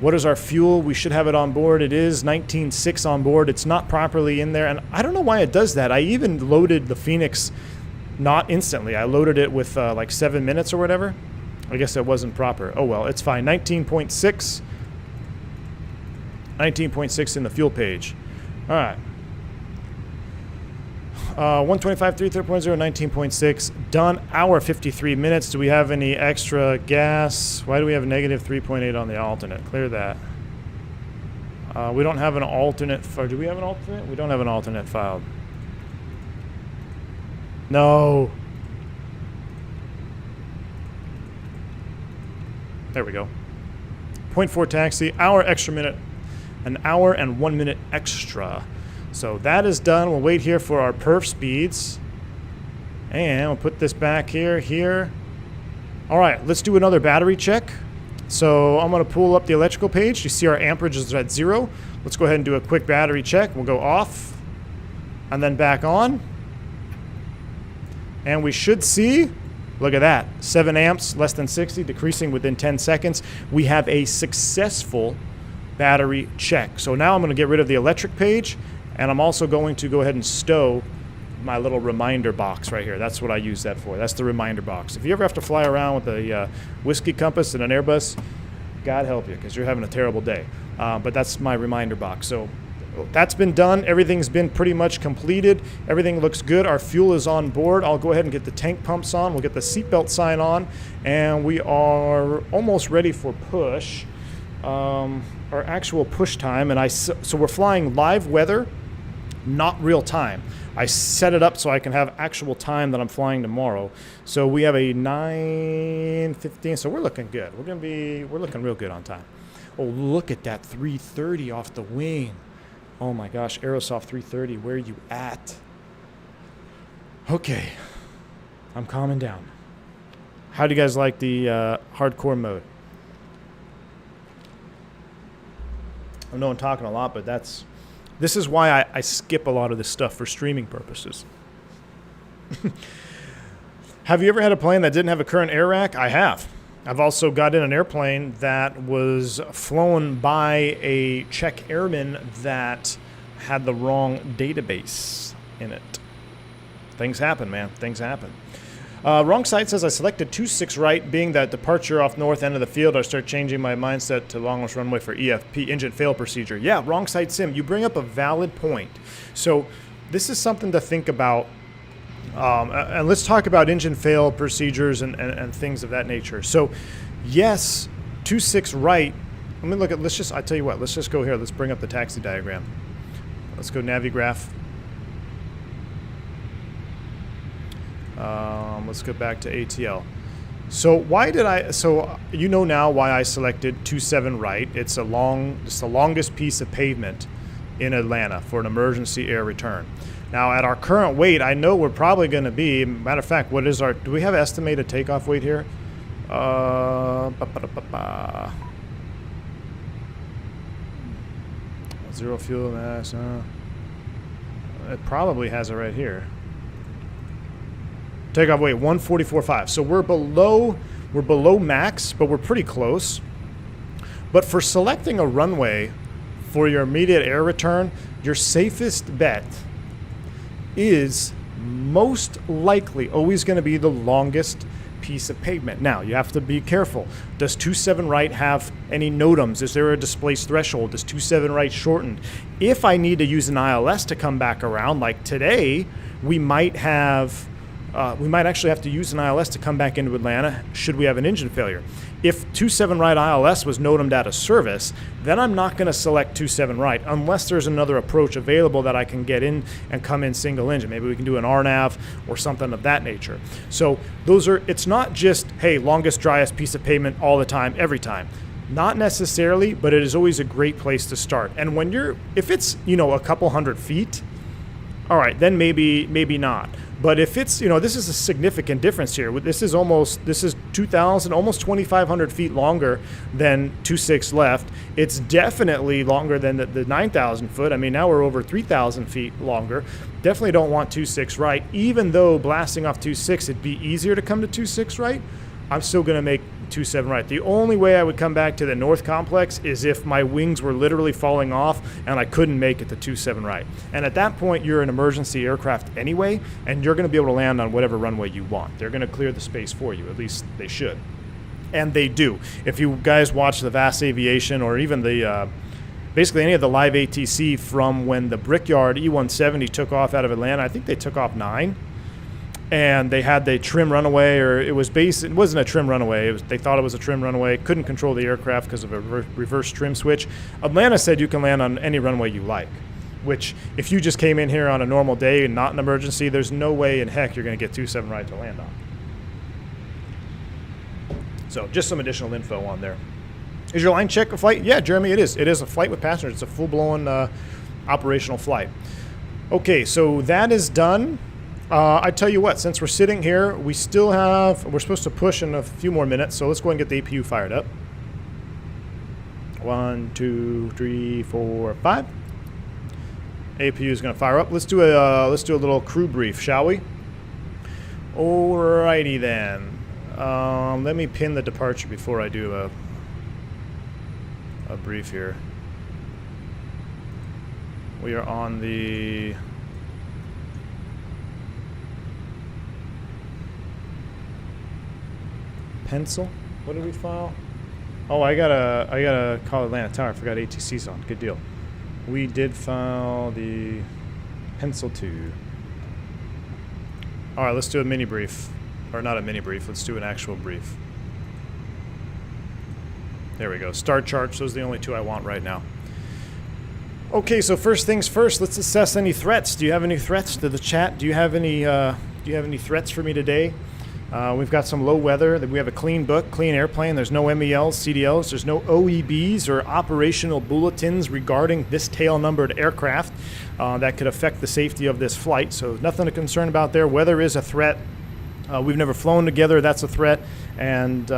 What is our fuel? We should have it on board. It is 19.6 on board. It's not properly in there. And I don't know why it does that. I even loaded the Fenix not instantly. I loaded it with like 7 minutes or whatever. I guess it wasn't proper. Oh, well, it's fine. 19.6. 19.6 in the fuel page. All right. 125, 3.0, 19.6. Done. Hour 53 minutes. Do we have any extra gas? Why do we have negative 3.8 on the alternate? Clear that. We don't have an alternate. Or do we have an alternate? We don't have an alternate filed. No. There we go. 0.4 taxi. Hour extra minute. An hour and 1 minute extra. So that is done. We'll wait here for our perf speeds. And we'll put this back here. All right, let's do another battery check. So I'm going to pull up the electrical page. You see our amperage is at 0. Let's go ahead and do a quick battery check. We'll go off and then back on. And we should see, look at that, 7 amps, less than 60, decreasing within 10 seconds. We have a successful battery check. So now I'm going to get rid of the electric page. And I'm also going to go ahead and stow my little reminder box right here. That's what I use that for. That's the reminder box. If you ever have to fly around with a whiskey compass and an Airbus, God help you, because you're having a terrible day. But that's my reminder box. So that's been done. Everything's been pretty much completed. Everything looks good. Our fuel is on board. I'll go ahead and get the tank pumps on. We'll get the seatbelt sign on. And we are almost ready for push. Our actual push time. And so we're flying live weather, not real time. I set it up so I can have actual time that I'm flying tomorrow. So we have a 9:15. So we're looking good. We're looking real good on time. Oh, look at that 330 off the wing. Oh my gosh, Aerosoft 330, where are you at? Okay, I'm calming down. How do you guys like the hardcore mode? I know I'm talking a lot, but this is why I skip a lot of this stuff for streaming purposes. Have you ever had a plane that didn't have a current air rack? I have. I've also got in an airplane that was flown by a Czech airman that had the wrong database in it. Things happen, man. Things happen. Wrong side says I selected 26 right, being that departure off north end of the field. I start changing my mindset to longest runway for EFP, engine fail procedure. Yeah, wrong side sim. You bring up a valid point. So this is something to think about. And let's talk about engine fail procedures and things of that nature. So yes, 26 right. Let me look at, I tell you what, let's just go here. Let's bring up the taxi diagram. Let's go Navigraph. Let's go back to ATL. So you know now why I selected 27 right. It's the longest piece of pavement in Atlanta for an emergency air return. Now at our current weight, I know we're probably going to be, matter of fact, do we have estimated takeoff weight here? Zero fuel mass, it probably has it right here. Takeoff weight 144.5. So we're below max, but we're pretty close. But for selecting a runway for your immediate air return, your safest bet is most likely always going to be the longest piece of pavement. Now, you have to be careful. Does 27 right have any Notams? Is there a displaced threshold? Is 27 right shortened? If I need to use an ILS to come back around, like today, we might actually have to use an ILS to come back into Atlanta should we have an engine failure. If 27 right ILS was Notamed out of service, then I'm not going to select 27 right unless there's another approach available that I can get in and come in single engine. Maybe we can do an RNAV or something of that nature. So it's not just, hey, longest, driest piece of pavement all the time, every time. Not necessarily, but it is always a great place to start. And if it's, a couple hundred feet, all right, then maybe not. But if it's, this is a significant difference here. This is 2,000, almost 2,500 feet longer than 26 left. It's definitely longer than the 9,000 foot. I mean, now we're over 3,000 feet longer. Definitely don't want 26 right. Even though blasting off 26, it'd be easier to come to 26 right, I'm still going to make 27 right. The only way I would come back to the north complex is if my wings were literally falling off and I couldn't make it to 27 right. And at that point, you're an emergency aircraft anyway, and you're going to be able to land on whatever runway you want. They're going to clear the space for you. At least they should. And they do. If you guys watch the Vast Aviation or even the basically any of the live ATC from when the Brickyard E-170 took off out of Atlanta, I think they took off 9. And they had the trim runaway, or it wasn't a trim runaway. They thought it was a trim runaway. Couldn't control the aircraft because of a reverse trim switch. Atlanta said you can land on any runway you like, which if you just came in here on a normal day and not an emergency, there's no way in heck you're going to get 27 right to land on. So just some additional info on there. Is your line check a flight? Yeah, Jeremy, it is. It is a flight with passengers. It's a full-blown operational flight. Okay, so that is done. I tell you what, since we're sitting here, we're supposed to push in a few more minutes, so let's go ahead and get the APU fired up. 1, 2, 3, 4, 5. APU is going to fire up. Let's do a little crew brief, shall we? Alrighty then. Let me pin the departure before I do a brief here. We are on the pencil. What did we file? Oh, I gotta call Atlanta Tower. I forgot ATC's on. Good deal. We did file the pencil 2. All right, let's do a mini brief, or not a mini brief. Let's do an actual brief. There we go. Start chart. Those are the only 2 I want right now. Okay, so first things first. Let's assess any threats. Do you have any threats to the chat? Do you have any threats for me today? We've got some low weather. We have a clean book, clean airplane. There's no MELs, CDLs. There's no OEBs or operational bulletins regarding this tail-numbered aircraft that could affect the safety of this flight. So nothing to concern about there. Weather is a threat. We've never flown together. That's a threat. And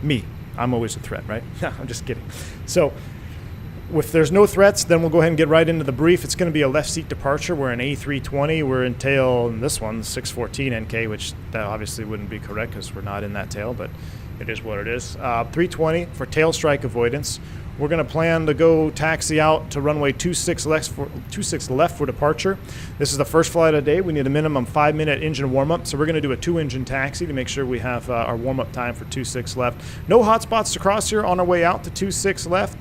me, I'm always a threat, right? I'm just kidding. So if there's no threats, then we'll go ahead and get right into the brief. It's going to be a left seat departure. We're in A320. We're in tail, this one, 614 NK, which that obviously wouldn't be correct because we're not in that tail, but It is what it is. 320 for tail strike avoidance. We're going to plan to go taxi out to runway 26 left for departure. This is the first flight of the day. We need a minimum 5-minute engine warm-up, so we're going to do a 2-engine taxi to make sure we have our warm-up time for 26 left. No hotspots to cross here on our way out to 26 left.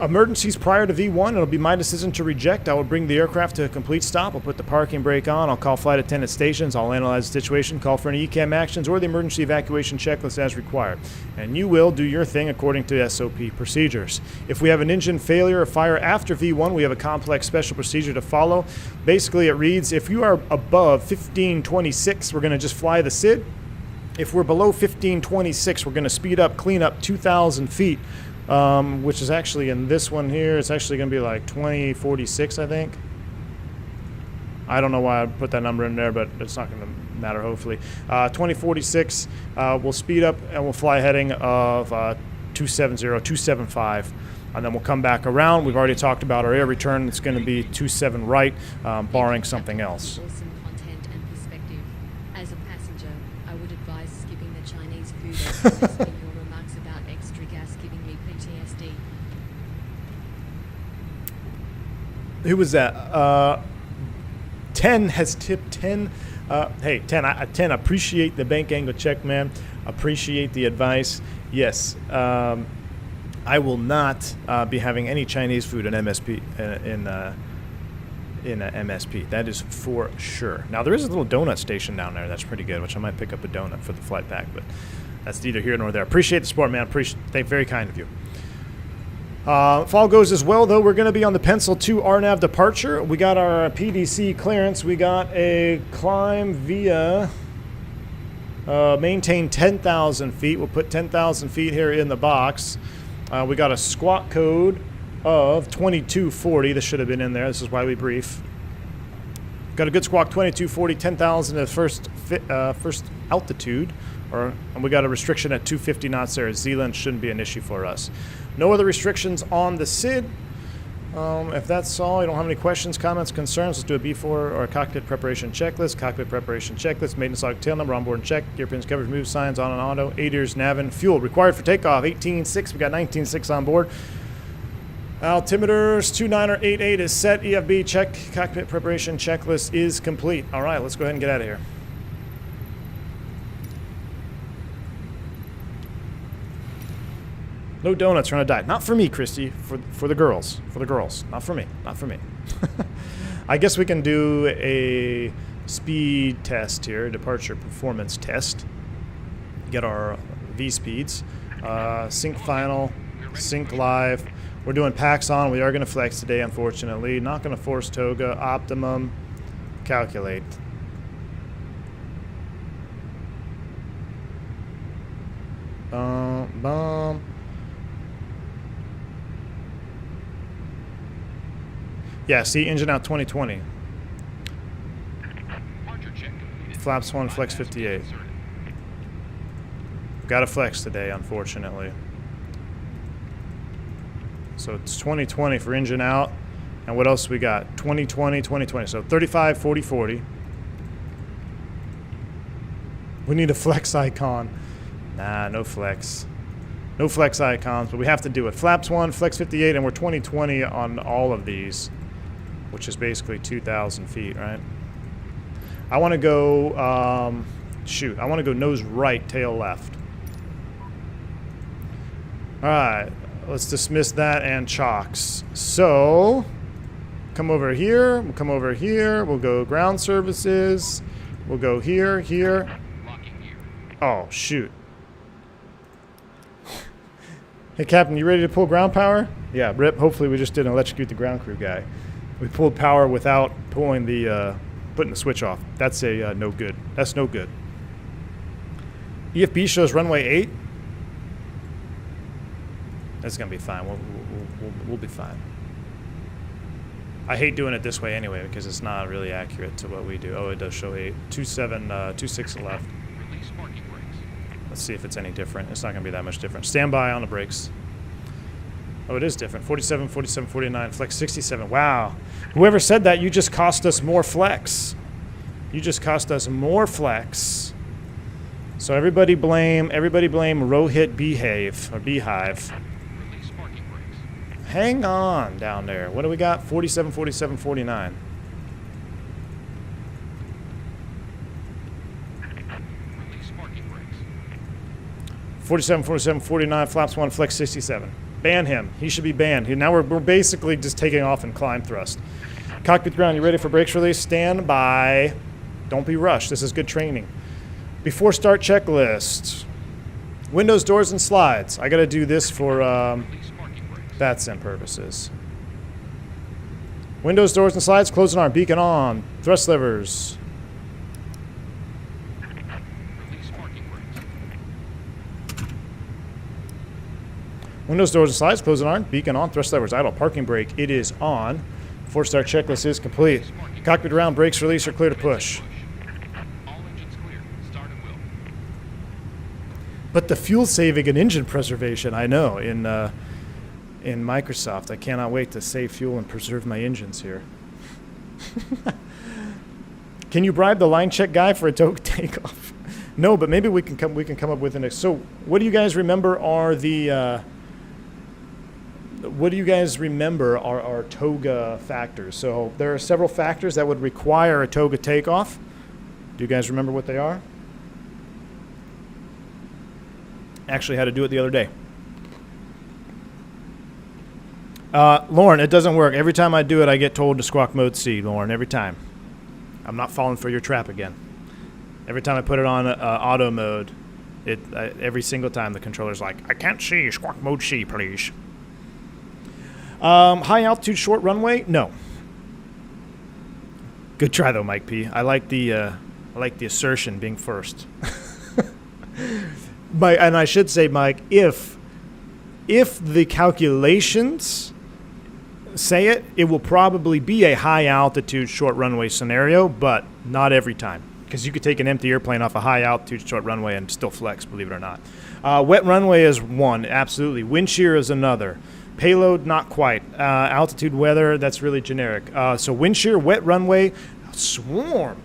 Emergencies prior to V1, it'll be my decision to reject. I will bring the aircraft to a complete stop. I'll put the parking brake on. I'll call flight attendant stations. I'll analyze the situation, call for any ECAM actions or the emergency evacuation checklist as required. And you will do your thing according to SOP procedures. If we have an engine failure or fire after V1, we have a complex special procedure to follow. Basically, it reads, if you are above 1526, we're going to just fly the SID. If we're below 1526, we're going to speed up, clean up 2,000 feet. Which is actually in this one here, it's actually going to be like 2046, I think. I don't know why I put that number in there, but it's not going to matter, hopefully. 2046, we'll speed up and we'll fly heading of 270, 275. And then we'll come back around. We've already talked about our air return. It's going to be 27 right, barring something else. Awesome content and perspective. As a passenger, I would advise skipping the Chinese food as well as your remarks about extra gas giving me PTSD. Who was that? 10 has tipped 10. Hey, 10, 10, appreciate the bank angle check, man. Appreciate the advice. Yes, I will not be having any Chinese food in MSP, in a MSP. That is for sure. Now, there is a little donut station down there that's pretty good, which I might pick up a donut for the flight pack, but that's neither here nor there. Appreciate the support, man. Very kind of you. If all goes as well, though, we're going to be on the Pencil 2 RNAV departure. We got our PDC clearance. We got a climb via maintain 10,000 feet. We'll put 10,000 feet here in the box. We got a squawk code of 2240. This should have been in there. This is why we brief. Got a good squawk, 2240, 10,000 at first altitude. And we got a restriction at 250 knots there. Zealand shouldn't be an issue for us. No other restrictions on the SID. If that's all, you don't have any questions, comments, concerns, let's do a B4 or a cockpit preparation checklist. Cockpit preparation checklist, maintenance log, tail number, onboard check, gear pins, coverage, move signs, on and auto, ADIRS, navin, fuel. Required for takeoff, 18.6. We got 19.6 on board. Altimeters 2988 is set. EFB check. Cockpit preparation checklist is complete. All right, let's go ahead and get out of here. No donuts are on a diet. Not for me, Christy. For the girls. For the girls. Not for me. Not for me. I guess we can do a speed test here. Departure performance test. Get our V speeds. Sync final. Sync live. We're doing packs on. We are going to flex today, unfortunately. Not going to force Toga. Optimum. Calculate. Bum. Yeah, see, engine out 2020. Flaps 1, flex 58. Got to flex today, unfortunately. So it's 2020 for engine out. And what else we got? 2020, 2020. So 35, 40, 40. We need a flex icon. Nah, no flex. No flex icons, but we have to do it. Flaps 1, flex 58, and we're 2020 on all of these, which is basically 2,000 feet, right? I want to go, I want to go nose right, tail left. All right, let's dismiss that and chocks. So, come over here, we'll come over here, we'll go ground services, we'll go here, here. Oh, shoot. Hey, Captain, you ready to pull ground power? Yeah, rip. Hopefully we just didn't electrocute the ground crew guy. We pulled power without pulling the, putting the switch off. That's a no good. That's no good. EFB shows runway 8. That's going to be fine. We'll be fine. I hate doing it this way anyway because it's not really accurate to what we do. Oh, it does show 8. 26 left. Let's see if it's any different. It's not going to be that much different. Stand by on the brakes. Oh, it is different. 47, 47, 49, flex 67. Wow. Whoever said that, you just cost us more flex. You just cost us more flex. So everybody blame Rohit Behave or Beehive. Release parking brakes. Hang on down there. What do we got? 47, 47, 49. Release parking brakes. 47, 47, 49, flaps 1, flex 67. Ban him. He should be banned. Now we're basically just taking off in climb thrust. Cockpit ground, you ready for brakes release? Stand by. Don't be rushed. This is good training. Before start checklist. Windows, doors, and slides. I got to do this for Release parking brakes. VATSIM purposes. Windows, doors, and slides. Close and arm. Beacon on. Thrust levers. Release parking brakes. Windows, doors, and slides. Close and arm. Beacon on. Thrust levers. Idle. Parking brake. It is on. Before start checklist is complete. Cockpit ground. Brakes release are clear to push. All engines clear. Start at will. But the fuel saving and engine preservation, I know, in Microsoft. I cannot wait to save fuel and preserve my engines here. Can you bribe the line check guy for a Toga takeoff? No, but maybe we can come up with an. So, what do you guys remember are the? What do you guys remember are our Toga factors? So there are several factors that would require a Toga takeoff. Do you guys remember what they are? Actually had to do it the other day. Lauren, it doesn't work. Every time I do it, I get told to squawk mode C, Lauren, every time. I'm not falling for your trap again. Every time I put it on auto mode, every single time the controller's like, I can't see, squawk mode C, please. High altitude, short runway? No. Good try though, Mike P. I like the assertion being first. And I should say, Mike, if the calculations say it, it will probably be a high altitude, short runway scenario, but not every time. Because you could take an empty airplane off a high altitude, short runway and still flex, believe it or not. Wet runway is one, absolutely. Wind shear is another. Payload, not quite. Altitude weather, that's really generic. So wind shear, wet runway, swarm.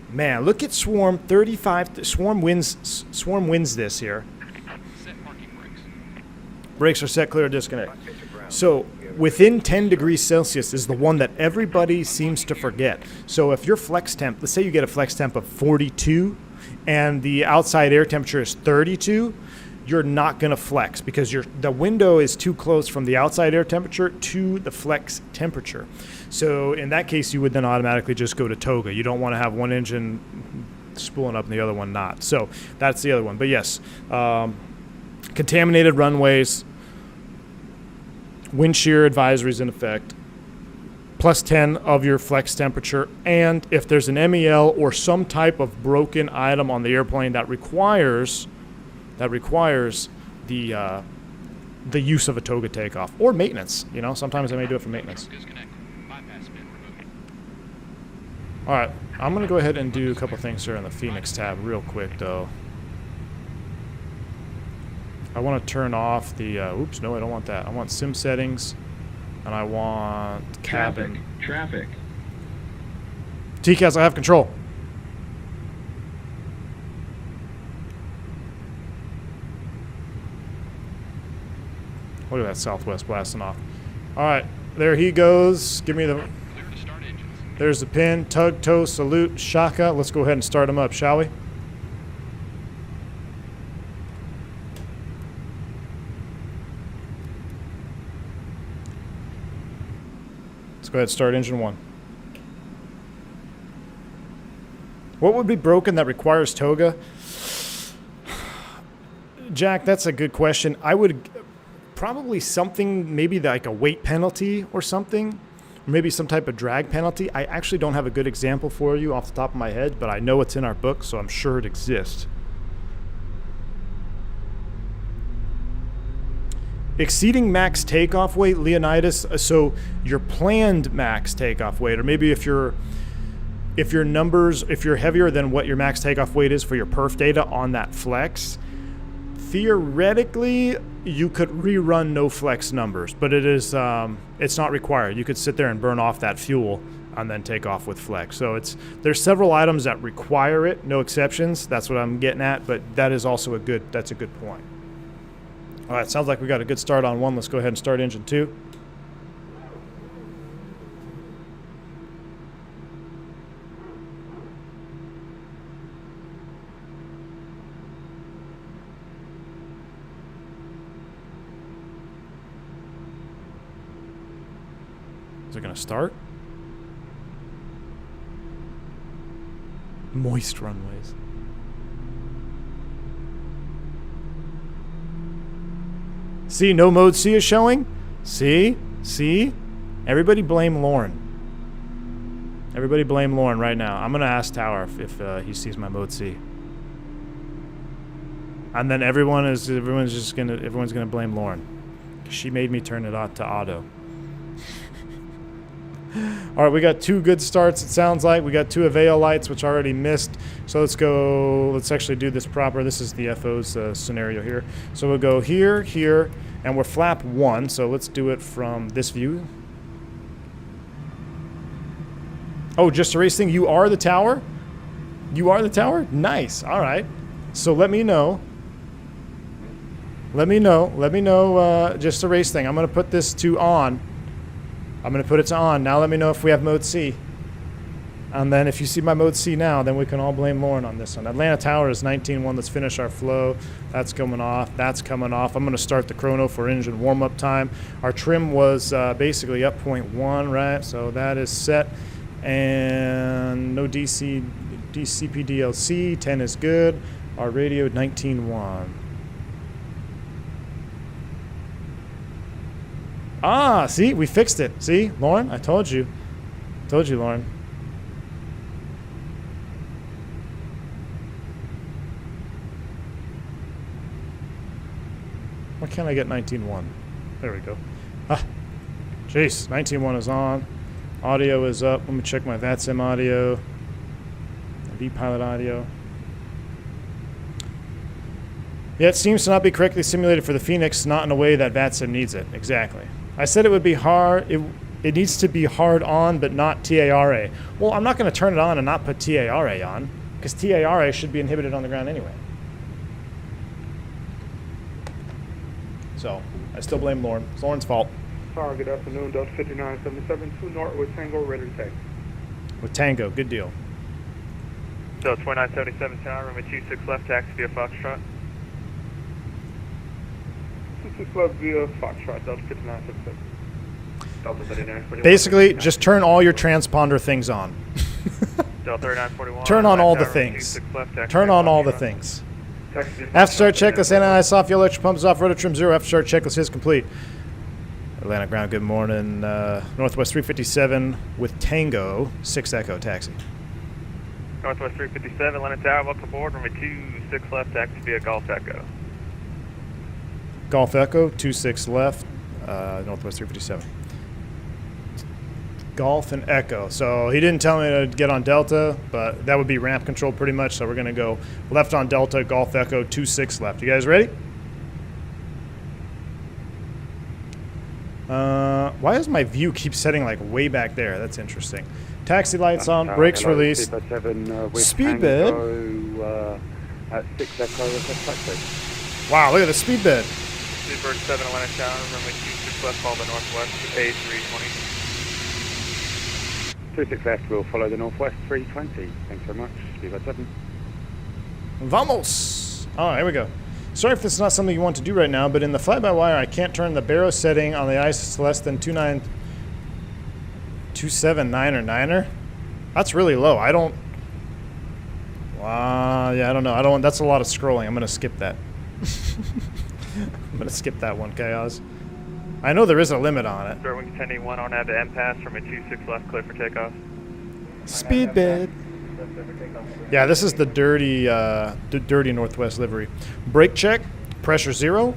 Man, look at swarm 35. Swarm wins this here. Set parking brakes. Brakes are set, clear, disconnect. So within 10 degrees Celsius is the one that everybody seems to forget. So if your flex temp, let's say you get a flex temp of 42 and the outside air temperature is 32, you're not going to flex because the window is too close from the outside air temperature to the flex temperature. So in that case, you would then automatically just go to Toga. You don't want to have one engine spooling up and the other one not. So that's the other one. But yes, contaminated runways, wind shear advisories in effect, plus 10 of your flex temperature, and if there's an MEL or some type of broken item on the airplane that requires the use of a Toga takeoff or maintenance. You know, sometimes I may do it for maintenance. Disconnect. Bypass bin removed. All right, I'm gonna go ahead and do a couple things here on the Fenix tab real quick though. I want to turn off the. Oops, no, I don't want that. I want sim settings, and I want cabin. Traffic. TCAS, I have control. Look at that Southwest blasting off. All right, there he goes. Give me the. Clear to start engines. There's the pin. Tug, tow, salute, shaka. Let's go ahead and start them up, shall we? Let's go ahead and start engine one. What would be broken that requires Toga? Jack, that's a good question. I would probably something, maybe like a weight penalty or something, or maybe some type of drag penalty. I actually don't have a good example for you off the top of my head, but I know it's in our book, so I'm sure it exists. Exceeding max takeoff weight, Leonidas. So your planned max takeoff weight, or maybe if you're heavier than what your max takeoff weight is for your perf data on that flex, theoretically you could rerun no flex numbers, but it is it's not required. You could sit there and burn off that fuel and then take off with flex. So there's several items that require it, no exceptions. That's what I'm getting at, but that is also that's a good point. All right, sounds like we got a good start on 1. Let's go ahead and start engine 2. Is it going to start? Moist runways. See, no mode C is showing. See? Everybody blame Lauren. Everybody blame Lauren right now. I'm going to ask Tower if he sees my mode C. And then everyone's going to blame Lauren. She made me turn it to auto. All right, we got 2 good starts, it sounds like. We got 2 Avail lights, which I already missed. So let's actually do this proper. This is the FO's scenario here. So we'll go here, and we're flap 1. So let's do it from this view. Oh, just a race thing. You are the tower? You are the tower? Nice. All right. So let me know. Just a race thing. I'm going to put this to on. I'm going to put it to on. Now let me know if we have mode C. And then if you see my mode C now, then we can all blame Lauren on this one. Atlanta Tower is 19-1. Let's finish our flow. That's coming off. That's coming off. I'm going to start the chrono for engine warm-up time. Our trim was basically up 0.1, right? So that is set. And no DCP DLC. 10 is good. Our radio 19-1. Ah, see, we fixed it. See, Lauren, I told you. Told you, Lauren. Why can't I get 19.1? There we go. Ah, jeez, 19.1 is on. Audio is up. Let me check my VATSIM audio. V-Pilot audio. Yeah, it seems to not be correctly simulated for the Fenix, not in a way that VATSIM needs it. Exactly. I said it would be hard. It needs to be hard on, but not TARA. Well, I'm not going to turn it on and not put TARA on, because TARA should be inhibited on the ground anyway. So, I still blame Lauren. It's Lauren's fault. Sorry, good afternoon, Delta 5977, 2 North with Tango, ready to take. With Tango, good deal. Delta 2977, Tower, runway 26 left, taxi via Foxtrot. 26 left via Foxtrot, Delta 5977. Delta 3941. Basically, just turn all your transponder things on. Delta 3941. Turn on all the things. Turn on all the things. After start checklist, analyze soft fuel, electric pumps off, rotor trim 0. After start checklist is complete. Atlanta ground, good morning. Northwest 357 with Tango, 6 Echo, taxi. Northwest 357, Atlanta Tower, welcome aboard, runway 26 left, taxi via Golf Echo. Golf Echo, 26 left, Northwest 357. Golf and Echo. So he didn't tell me to get on Delta, but that would be ramp control pretty much. So we're going to go left on Delta, Golf Echo, 26 left. You guys ready? Why does my view keep setting like way back there? That's interesting. Taxi lights on, brakes released. Speed bed. At 6 Echo, wow, look at the speed bed. Super 7 Atlanta Tower, runway 26 left, follow the northwest, A320. 26 left, we'll follow the northwest, 320. Thanks very much. Speedbird 7. Vamos! Oh, here we go. Sorry if this is not something you want to do right now, but in the fly-by-wire, I can't turn the baro setting on the ice less than 279 or 9er. That's really low. I don't... yeah, I don't know. I don't. That's a lot of scrolling. I'm going to skip that. I'm going to skip that one, Chaos. I know there is a limit on it. Start wing 1081 on out to M pass from a 26 left, clear for takeoff. Speed bed. Yeah, this is the dirty Northwest livery. Brake check, pressure 0.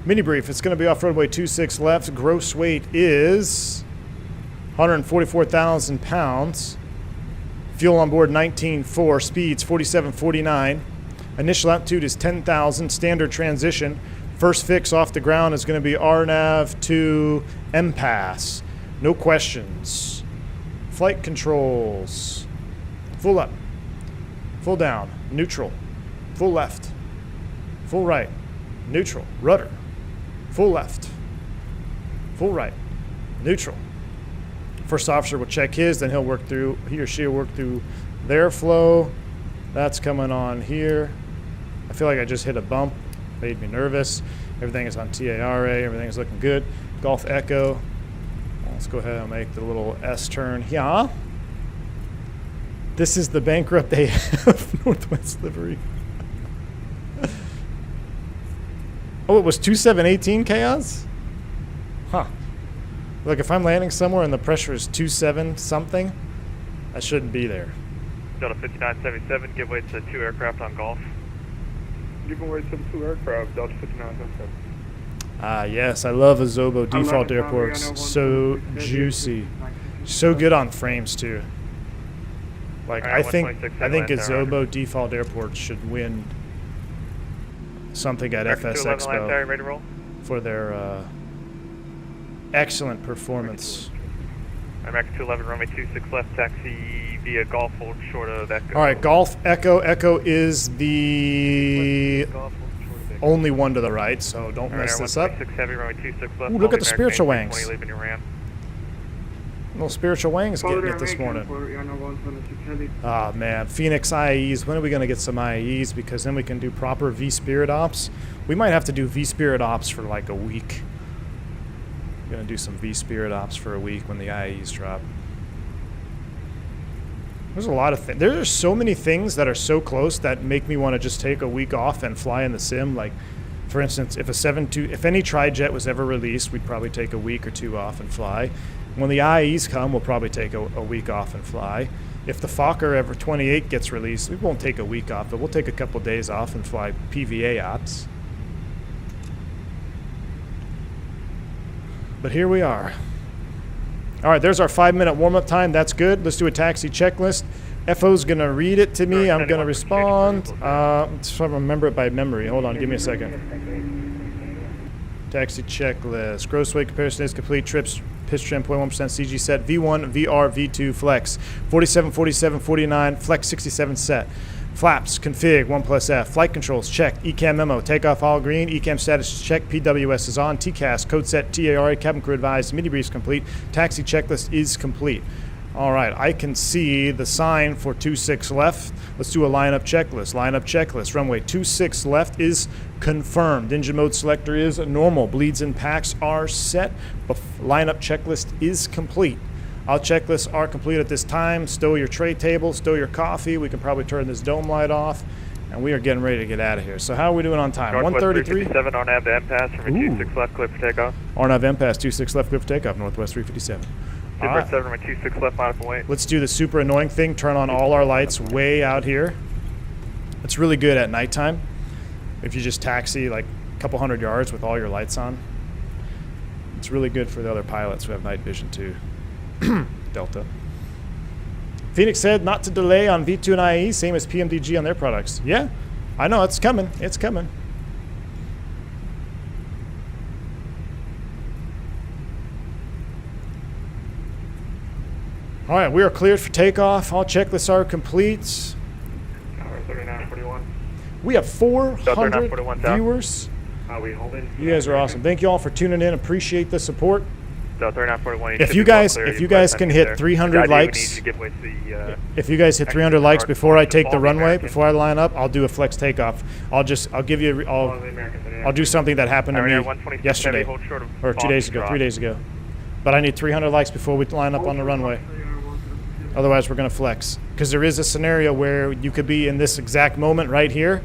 Mini brief, it's going to be off roadway 26 left. Gross weight is 144,000 pounds. Fuel on board 19.4, speeds 47.49. Initial altitude is 10,000, standard transition. First fix off the ground is going to be RNAV to MPass. No questions. Flight controls. Full up. Full down. Neutral. Full left. Full right. Neutral. Rudder. Full left. Full right. Neutral. First officer will check his, then he or she will work through their flow. That's coming on here. I feel like I just hit a bump. Made me nervous. Everything is on TARA. Everything is looking good. Golf Echo. Let's go ahead and make the little S turn here. This is the bankrupt AF Northwest livery. Oh, it was 2718 chaos? Huh. Look, if I'm landing somewhere and the pressure is 27 something, I shouldn't be there. Delta 5977, give way to 2 aircraft on Golf. Give away to the 2 aircraft, Delta 5977. Ah, yes, I love Azobo default airports. So juicy. So good on frames, too. Like, Alright, I think 126, Azobo default airports should win something at FS Expo ready to roll? for their excellent performance. American 211, runway 26 left, taxi via Golf, hold short of Echo. All right, Golf Echo. Echo is the Golf, hold short of Echo. only one to the right, so don't Alright, mess this up. 126 heavy, runway 26 left. Ooh, look at the American spiritual 20 wings. leaving your ramp. Little spiritual wings getting it this morning. Ah, man. Phoenix IAEs. When are we going to get some IAEs? Because then we can do proper V-Spirit ops. We might have to do V-Spirit ops for like a week. We're going to do some V-Spirit ops for a week when the IAEs drop. There's a lot of things. There are so many things that are so close that make me want to just take a week off and fly in the sim. Like, for instance, if any tri-jet was ever released, we'd probably take a week or 2 off and fly. When the IAEs come, we'll probably take a week off and fly. If the Fokker ever 28 gets released, we won't take a week off, but we'll take a couple days off and fly PVA ops. But here we are. All right, there's our 5-minute warm-up time. That's good. Let's do a taxi checklist. FO's going to read it to me. I'm going to respond. Let's try to remember it by memory. Hold on, give me a second. Taxi checklist. Gross weight comparison is complete. Trips, pitch trim, 0.1%, CG set, V1, VR, V2, flex, 47, 47, 49, flex 67 set. Flaps, config, 1+F. Flight controls, check. ECAM memo, takeoff all green. ECAM status is check. PWS is on. TCAS, code set, TARA, cabin crew advised. Mini briefs complete. Taxi checklist is complete. All right, I can see the sign for 26 left. Let's do a lineup checklist. Lineup checklist. Runway 26 left is confirmed. Engine mode selector is normal. Bleeds and packs are set. Lineup checklist is complete. All checklists are complete at this time. Stow your tray table, stow your coffee. We can probably turn this dome light off, and we are getting ready to get out of here. So how are we doing on time? 1:33. 357 on Nav to MPass, runway 26 left, clear for takeoff. RNAV MPass, 26 left, clear for takeoff, Northwest 357. Super 7, runway 26 left, line up and wait. Let's do the super annoying thing, turn on all our lights way out here. It's really good at nighttime. If you just taxi like a couple hundred yards with all your lights on. It's really good for the other pilots who have night vision too. Delta. Phoenix said not to delay on V2 and IE, same as PMDG on their products. Yeah, I know, it's coming. It's coming. All right, we are cleared for takeoff. All checklists are complete. Tower 3941. We have 400 3941 down. viewers. Are we holding? You guys are awesome. Thank you all for tuning in. Appreciate the support. Delta 3941. If you guys can hit 300 likes, if you guys hit 300 likes before I take the runway, before I line up, I'll do a flex takeoff. I'll do something that happened to me yesterday or 2 days ago, 3 days ago. But I need 300 likes before we line up on the runway. Otherwise, we're going to flex. Because there is a scenario where you could be in this exact moment right here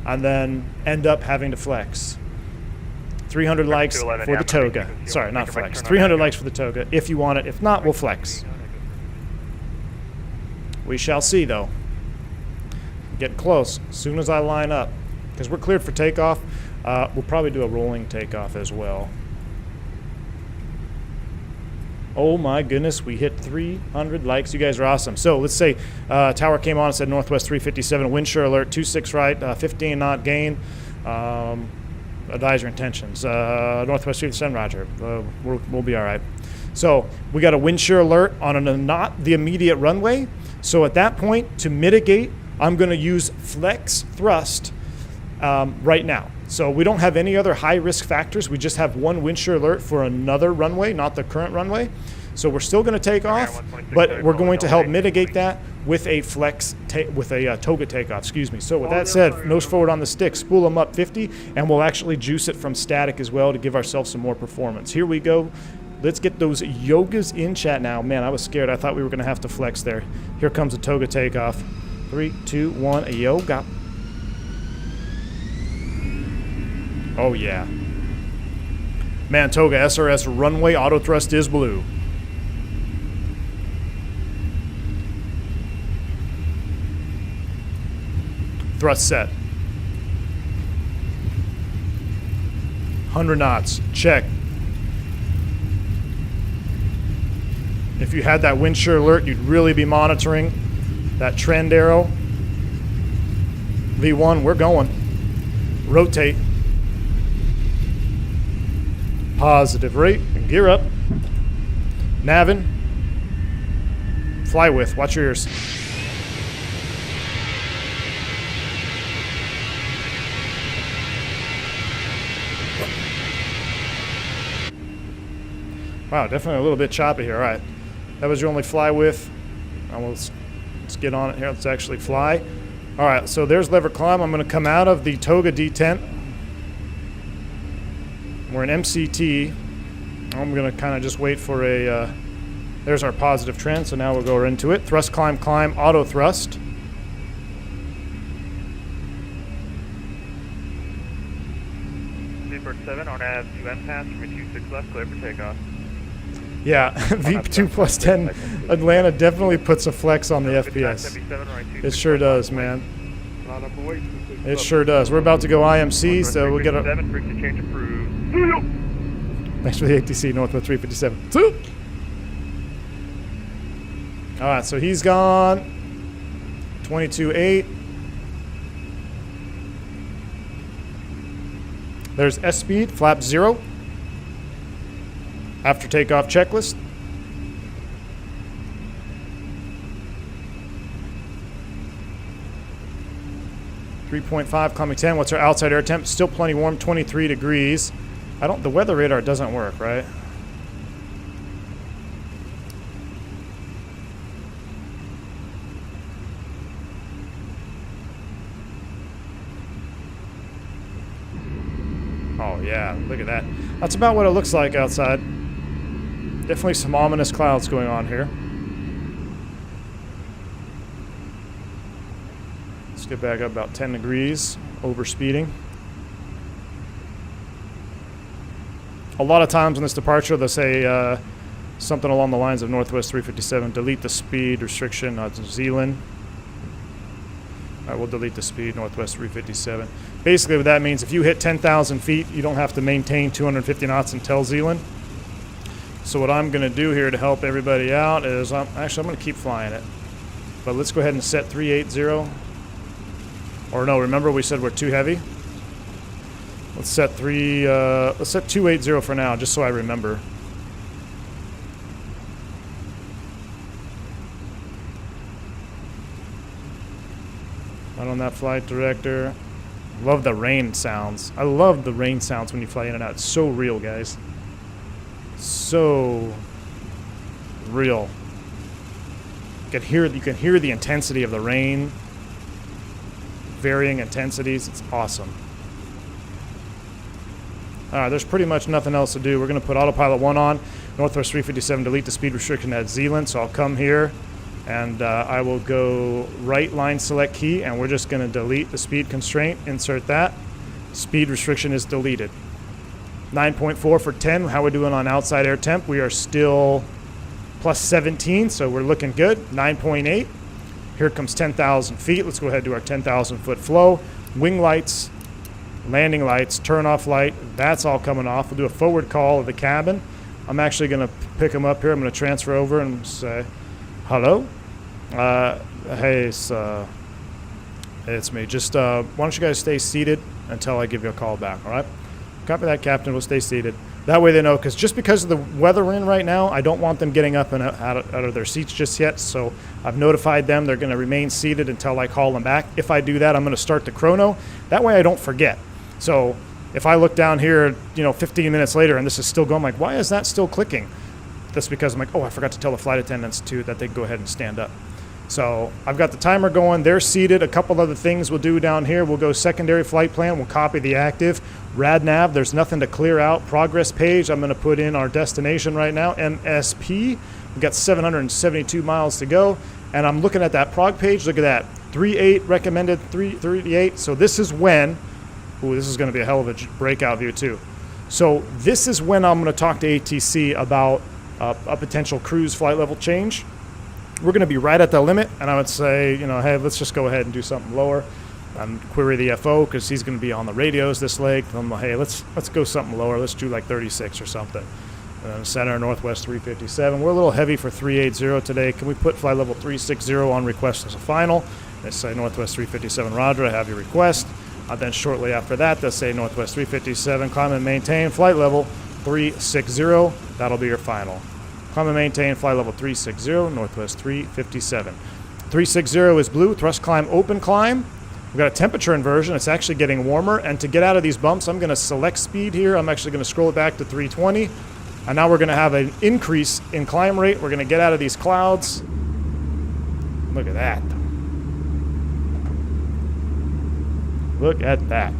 and then end up having to flex. 300 likes for the Toga. Sorry, not flex. 300 likes for the Toga if you want it. If not, we'll flex. We shall see, though. Get close as soon as I line up. Because we're cleared for takeoff. We'll probably do a rolling takeoff as well. Oh my goodness, we hit 300 likes. You guys are awesome. So let's say tower came on and said Northwest 357, wind shear alert, 26 right, 15 knot gain. Advise your intentions. Northwest 357, roger. We'll be all right. So we got a wind shear alert on not the immediate runway. So at that point, to mitigate, I'm going to use flex thrust right now. So we don't have any other high risk factors. We just have one wind shear alert for another runway, not the current runway. So we're still going to take off, but we're going to help mitigate that with a Toga takeoff, excuse me. So with that said, nose forward on the stick, spool them up 50, and we'll actually juice it from static as well to give ourselves some more performance. Here we go. Let's get those yogas in chat now. Man, I was scared. I thought we were going to have to flex there. Here comes a Toga takeoff. 3, 2, 1, a yoga. Oh, yeah. Man, Toga SRS runway auto thrust is blue. Thrust set. 100 knots. Check. If you had that wind shear alert, you'd really be monitoring that trend arrow. V1, we're going. Rotate. Positive rate. Gear up. Navin. Fly with. Watch your ears. Wow, definitely a little bit choppy here. All right. That was your only fly with. Let's get on it here. Let's actually fly. All right, so there's lever climb. I'm going to come out of the Toga detent. We're in MCT. I'm going to kind of just wait for a... there's our positive trend, so now we'll go into it. Thrust, climb, climb, auto thrust. Seabird 7 on nav 2M pass from 26 left, clear for takeoff. Yeah, V2 plus 10 Atlanta definitely puts a flex on the FPS. It sure does, man. It sure does. We're about to go IMC, so we'll get a... Thanks for the ATC, Northwest 357. All right, so he's gone. 22.8. There's S speed, flap 0. After takeoff checklist. .5, climbing 10. What's our outside air temp? Still plenty warm, 23 degrees. The weather radar doesn't work, right? Oh yeah, look at that. That's about what it looks like outside. Definitely some ominous clouds going on here. Let's get back up about 10 degrees, over speeding. A lot of times on this departure, they'll say something along the lines of Northwest 357, delete the speed restriction on Zealand. All right, we'll delete the speed, Northwest 357. Basically what that means, if you hit 10,000 feet, you don't have to maintain 250 knots until Zealand. So what I'm going to do here to help everybody out is, I'm going to keep flying it. But let's go ahead and set 380. Or no, remember we said we're too heavy? Let's set 280 for now, just so I remember. Right on that flight director. Love the rain sounds. I love the rain sounds when you fly in and out. It's so real, guys. So real. You can hear the intensity of the rain. Varying intensities. It's awesome. Alright, there's pretty much nothing else to do. We're going to put autopilot 1 on. Northwest 357, delete the speed restriction at Zealand. So I'll come here and I will go right line select key, and we're just going to delete the speed constraint. Insert that. Speed restriction is deleted. 9.4 for 10. How we're doing on outside air temp? We are still plus 17, so we're looking good. 9.8. Here comes 10,000 feet. Let's go ahead and do our 10,000 foot flow. Wing lights, landing lights, turn off light. That's all coming off. We'll do a forward call of the cabin. I'm actually going to pick them up here. I'm going to transfer over and say, hello? Hey, it's me. Just why don't you guys stay seated until I give you a call back, all right? Copy that, Captain. We'll stay seated. That way they know, because just because of the weather we're in right now, I don't want them getting up and out of their seats just yet. So I've notified them they're going to remain seated until I call them back. If I do that, I'm going to start the chrono. That way I don't forget. So if I look down here, 15 minutes later and this is still going, I'm like, why is that still clicking? That's because I'm like, oh, I forgot to tell the flight attendants too that they can go ahead and stand up. So I've got the timer going. They're seated. A couple other things we'll do down here. We'll go secondary flight plan. We'll copy the active. Rad nav, there's nothing to clear out. Progress page, I'm going to put in our destination right now, MSP. We've got 772 miles to go. And I'm looking at that prog page. Look at that. 3.8 recommended, 3.38. So this is when, this is going to be a hell of a breakout view too. So this is when I'm going to talk to ATC about a potential cruise flight level change. We're going to be right at the limit, and I would say, hey, let's just go ahead and do something lower. Query the FO because he's going to be on the radios this leg. I'm like, hey, let's go something lower. Let's do like 36 or something. Center Northwest 357. We're a little heavy for 380 today. Can we put flight level 360 on request as a final? They say Northwest 357, Roger, I have your request. Then shortly after that, they'll say Northwest 357, climb and maintain flight level 360. That'll be your final. Climb and maintain flight level 360, Northwest 357. 360 is blue, thrust climb, open climb. We've got a temperature inversion. It's actually getting warmer. And to get out of these bumps, I'm going to select speed here. I'm actually going to scroll it back to 320. And now we're going to have an increase in climb rate. We're going to get out of these clouds. Look at that. Look at that.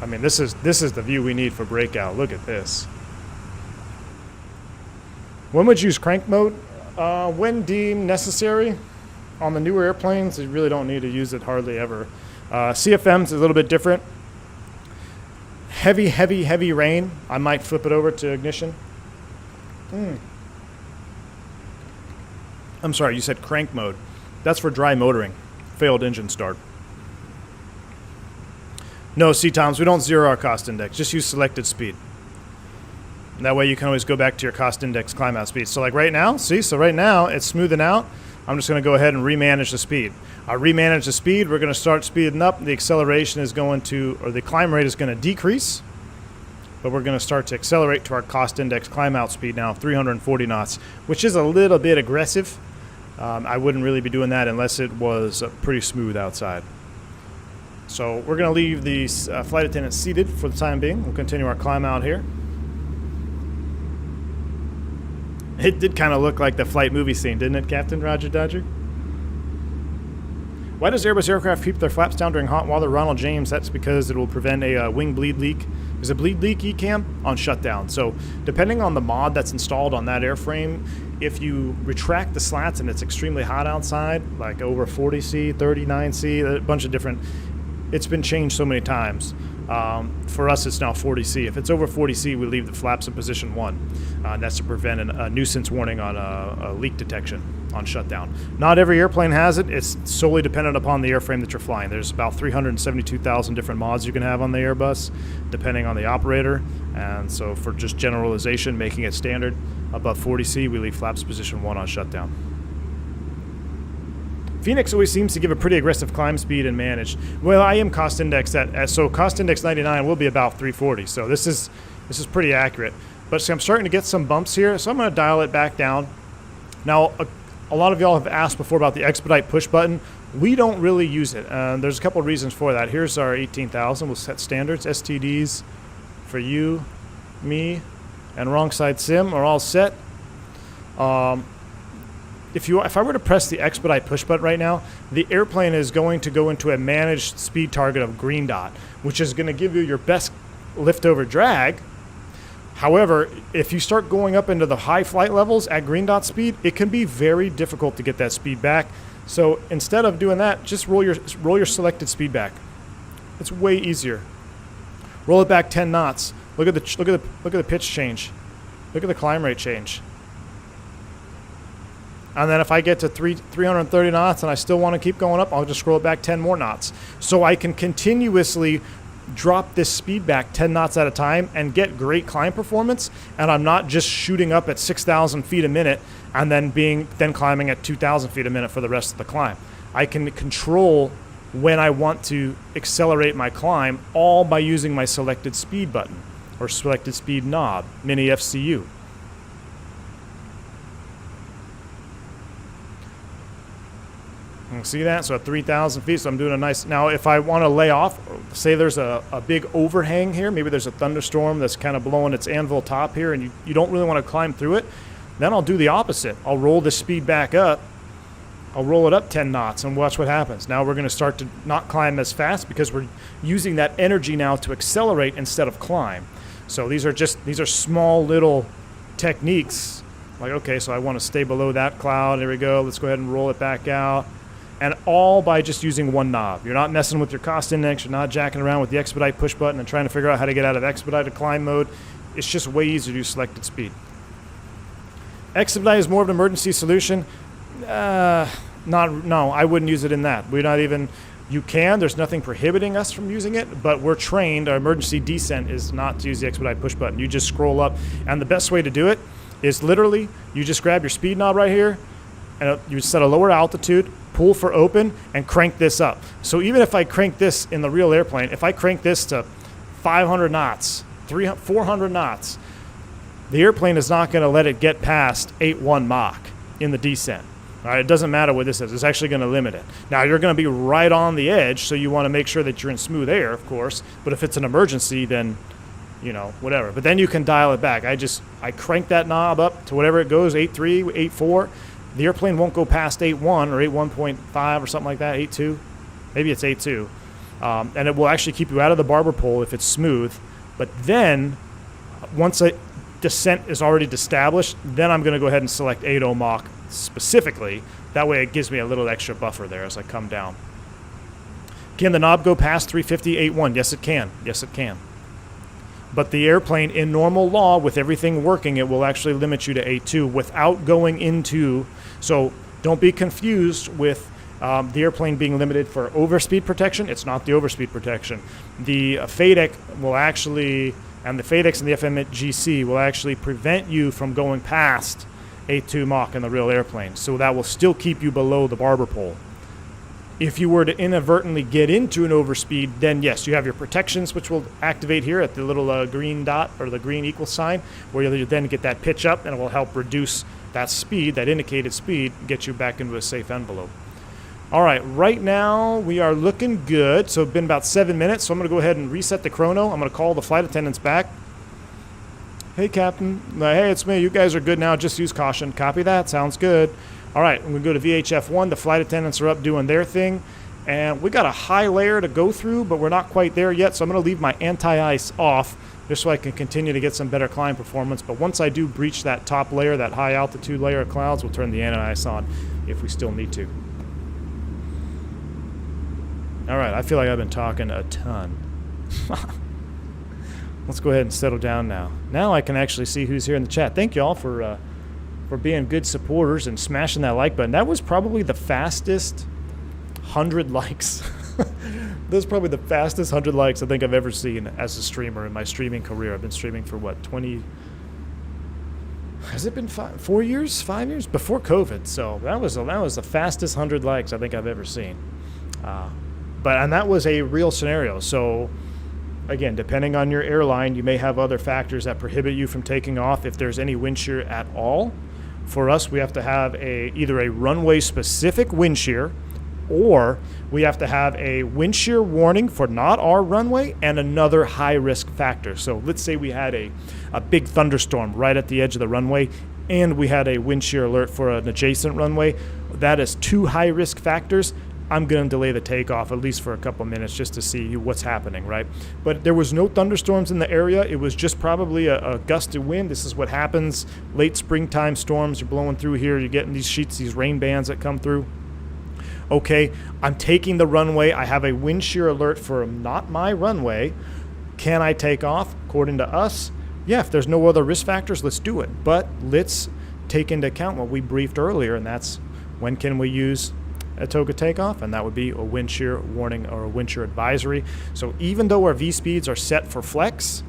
I mean, this is the view we need for breakout. Look at this. When would you use crank mode? When deemed necessary. On the newer airplanes, you really don't need to use it hardly ever. CFM's a little bit different. Heavy rain. I might flip it over to ignition. I'm sorry, you said crank mode. That's for dry motoring. Failed engine start. No, CTOMs, we don't zero our cost index. Just use selected speed. That way you can always go back to your cost index climb out speed. So like right now, so right now it's smoothing out. I'm just going to go ahead and remanage the speed. I remanage the speed. We're going to start speeding up. The acceleration is going to, or the climb rate is going to decrease. But we're going to start to accelerate to our cost index climb out speed now of 340 knots, which is a little bit aggressive. I wouldn't really be doing that unless it was pretty smooth outside. So we're going to leave the flight attendants seated for the time being. We'll continue our climb out here. It did kind of look like the flight movie scene, didn't it, Captain Roger Dodger? Why does Airbus aircraft keep their flaps down during hot weather? Ronald James, that's because it will prevent a wing bleed leak. Is a bleed leak ECAM on shutdown. So depending on the mod that's installed on that airframe, if you retract the slats and it's extremely hot outside, like over 40C, 39C, a bunch of different, it's been changed so many times. For us, it's now 40C. If it's over 40C, we leave the flaps in position 1. That's to prevent a nuisance warning on a leak detection on shutdown. Not every airplane has it. It's solely dependent upon the airframe that you're flying. There's about 372,000 different mods you can have on the Airbus, depending on the operator. And so for just generalization, making it standard, above 40C, we leave flaps position 1 on shutdown. Fenix always seems to give a pretty aggressive climb speed and manage. Well, I am cost indexed so cost index 99 will be about 340. So this is pretty accurate. But see, I'm starting to get some bumps here, so I'm going to dial it back down. Now, a lot of y'all have asked before about the expedite push button. We don't really use it. There's a couple of reasons for that. Here's our 18,000. We'll set standards. STDs for you, me, and wrong side sim are all set. If I were to press the expedite push button right now, the airplane is going to go into a managed speed target of green dot, which is going to give you your best lift over drag. However, if you start going up into the high flight levels at green dot speed, it can be very difficult to get that speed back. So instead of doing that, just roll your selected speed back. It's way easier. Roll it back 10 knots. Look at the pitch change. Look at the climb rate change. And then if I get to 330 knots and I still want to keep going up, I'll just scroll it back 10 more knots. So I can continuously drop this speed back 10 knots at a time and get great climb performance. And I'm not just shooting up at 6,000 feet a minute and then climbing at 2,000 feet a minute for the rest of the climb. I can control when I want to accelerate my climb, all by using my selected speed button or selected speed knob, mini FCU. See that? So at 3,000 feet, so I'm doing a nice... Now, if I want to lay off, say there's a big overhang here, maybe there's a thunderstorm that's kind of blowing its anvil top here, and you don't really want to climb through it, then I'll do the opposite. I'll roll the speed back up. I'll roll it up 10 knots and watch what happens. Now we're going to start to not climb as fast because we're using that energy now to accelerate instead of climb. So these are small little techniques. Like, okay, so I want to stay below that cloud. There we go. Let's go ahead and roll it back out. And all by just using one knob. You're not messing with your cost index. You're not jacking around with the expedite push button and trying to figure out how to get out of expedited climb mode. It's just way easier to do selected speed. Expedite is more of an emergency solution. No, I wouldn't use it in that. We're not even... You can. There's nothing prohibiting us from using it, but we're trained. Our emergency descent is not to use the expedite push button. You just scroll up, and the best way to do it is literally you just grab your speed knob right here, and you set a lower altitude, pull for open, and crank this up. So even if I crank this in the real airplane, if I crank this to 500 knots, 400 knots, the airplane is not going to let it get past 8.1 Mach in the descent. All right, it doesn't matter what this is. It's actually going to limit it. Now, you're going to be right on the edge, so you want to make sure that you're in smooth air, of course. But if it's an emergency, then, you know, whatever. But then you can dial it back. I crank that knob up to whatever it goes, 8.3, 8.4. The airplane won't go past 8.1 or 8.1.5 or something like that, 8.2. Maybe it's 8.2. And it will actually keep you out of the barber pole if it's smooth. But then, once a descent is already established, then I'm going to go ahead and select 8.0 Mach specifically. That way it gives me a little extra buffer there as I come down. Can the knob go past 350, 8.1? Yes, it can. Yes, it can. But the airplane, in normal law, with everything working, it will actually limit you to 8.2 without going into... So don't be confused with the airplane being limited for overspeed protection. It's not the overspeed protection. The FADEC will actually... And the FADEX and the FMGC will actually prevent you from going past 8.2 Mach in the real airplane. So that will still keep you below the barber pole. If you were to inadvertently get into an overspeed, then yes, you have your protections, which will activate here at the little green dot or the green equal sign, where you'll then get that pitch up, and it will help reduce that speed, that indicated speed, get you back into a safe envelope. All right, right now we are looking good. So it's been about 7 minutes, so I'm going to go ahead and reset the chrono. I'm going to call the flight attendants back. Hey, Captain. Hey, it's me. You guys are good now. Just use caution. Copy that. Sounds good. All right, I'm going to go to VHF1. The flight attendants are up doing their thing. And we got a high layer to go through, but we're not quite there yet. So I'm going to leave my anti-ice off just so I can continue to get some better climb performance. But once I do breach that top layer, that high altitude layer of clouds, we'll turn the anti-ice on if we still need to. All right, I feel like I've been talking a ton. Let's go ahead and settle down now. Now I can actually see who's here in the chat. Thank you all for being good supporters and smashing that like button. That was probably the fastest 100 likes. That's probably the fastest 100 likes I think I've ever seen as a streamer in my streaming career. I've been streaming for what, 20... Has it been 4 years? 5 years? Before COVID. So that was the fastest 100 likes I think I've ever seen. And that was a real scenario. So, again, depending on your airline, you may have other factors that prohibit you from taking off if there's any wind shear at all. For us, we have to have either a runway-specific wind shear, or we have to have a wind shear warning for not our runway and another high-risk factor. So let's say we had a big thunderstorm right at the edge of the runway, and we had a wind shear alert for an adjacent runway. That is two high-risk factors. I'm going to delay the takeoff at least for a couple minutes just to see what's happening, right? But there was no thunderstorms in the area. It was just probably a gust of wind. This is what happens. Late springtime storms are blowing through here. You're getting these sheets, these rain bands that come through. Okay, I'm taking the runway. I have a wind shear alert for not my runway. Can I take off? According to us, yeah, if there's no other risk factors, let's do it. But let's take into account what we briefed earlier, and that's when can we use a Toga takeoff, and that would be a wind shear warning or a wind shear advisory. So even though our V-speeds are set for flex,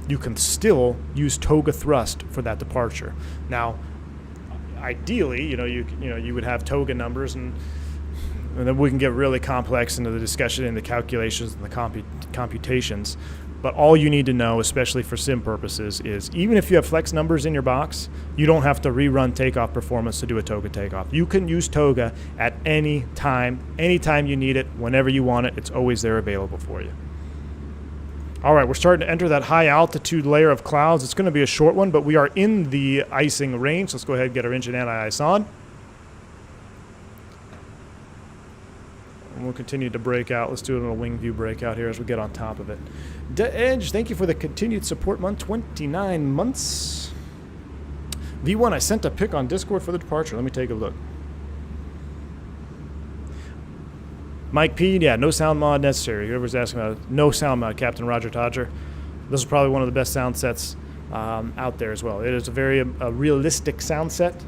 you can still use Toga thrust for that departure. Now, ideally, you would have Toga numbers, and And then we can get really complex into the discussion and the calculations and the computations. But all you need to know, especially for sim purposes, is even if you have flex numbers in your box, you don't have to rerun takeoff performance to do a Toga takeoff. You can use Toga at any time you need it, whenever you want it. It's always there available for you. All right, we're starting to enter that high altitude layer of clouds. It's going to be a short one, but we are in the icing range. Let's go ahead and get our engine anti-ice on. And we'll continue to break out. Let's do a little wing view breakout here as we get on top of it. Edge, thank you for the continued support month, 29 months. V1, I sent a pic on Discord for the departure. Let me take a look. Mike P, yeah, no sound mod necessary. Whoever's asking about it, no sound mod, Captain Roger Todger. This is probably one of the best sound sets out there as well. It is a very realistic sound set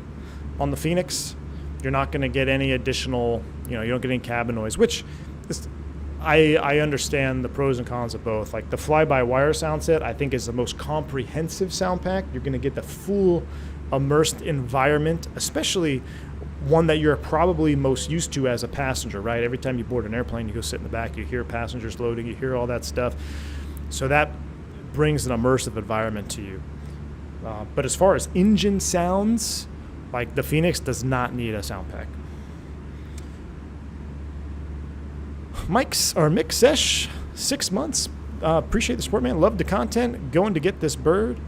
on the Fenix. You're not going to get any additional, you don't get any cabin noise, which is, I understand the pros and cons of both. Like the fly-by-wire sound set, I think is the most comprehensive sound pack. You're going to get the full immersed environment, especially one that you're probably most used to as a passenger, right? Every time you board an airplane, you go sit in the back, you hear passengers loading, you hear all that stuff. So that brings an immersive environment to you. But as far as engine sounds, like the Fenix does not need a sound pack. Mick Sesh, 6 months. Appreciate the support, man. Love the content. Going to get this bird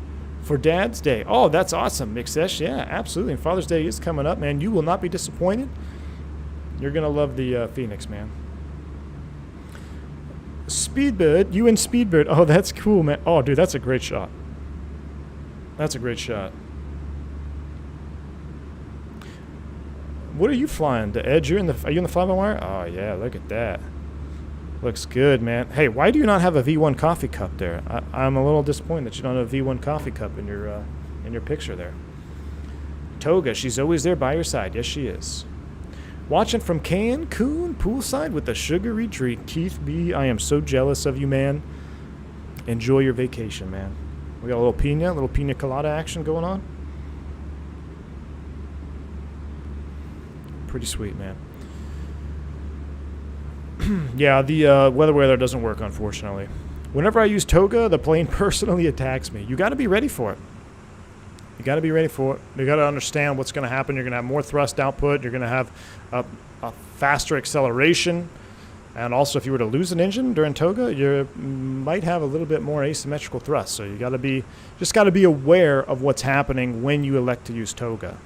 for Dad's Day. Oh, that's awesome, Mick Sesh. Yeah, absolutely. And Father's Day is coming up, man. You will not be disappointed. You're going to love the Fenix, man. Speedbird. You and Speedbird. Oh, that's cool, man. Oh, dude, that's a great shot. That's a great shot. What are you flying? The Edge? Are you in the fly-by-wire? Oh, yeah, look at that. Looks good, man. Hey, why do you not have a V1 coffee cup there? I'm a little disappointed that you don't have a V1 coffee cup in your picture there. Toga, she's always there by your side. Yes, she is. Watching from Cancun, poolside with a sugary treat. Keith B, I am so jealous of you, man. Enjoy your vacation, man. We got a little pina colada action going on. Pretty sweet, man. Yeah, the weather doesn't work, unfortunately. Whenever I use Toga, the plane personally attacks me. You got to be ready for it. You got to be ready for it. You got to understand what's going to happen. You're going to have more thrust output. You're going to have a faster acceleration. And also, if you were to lose an engine during Toga, you might have a little bit more asymmetrical thrust. So you got to be aware of what's happening when you elect to use Toga.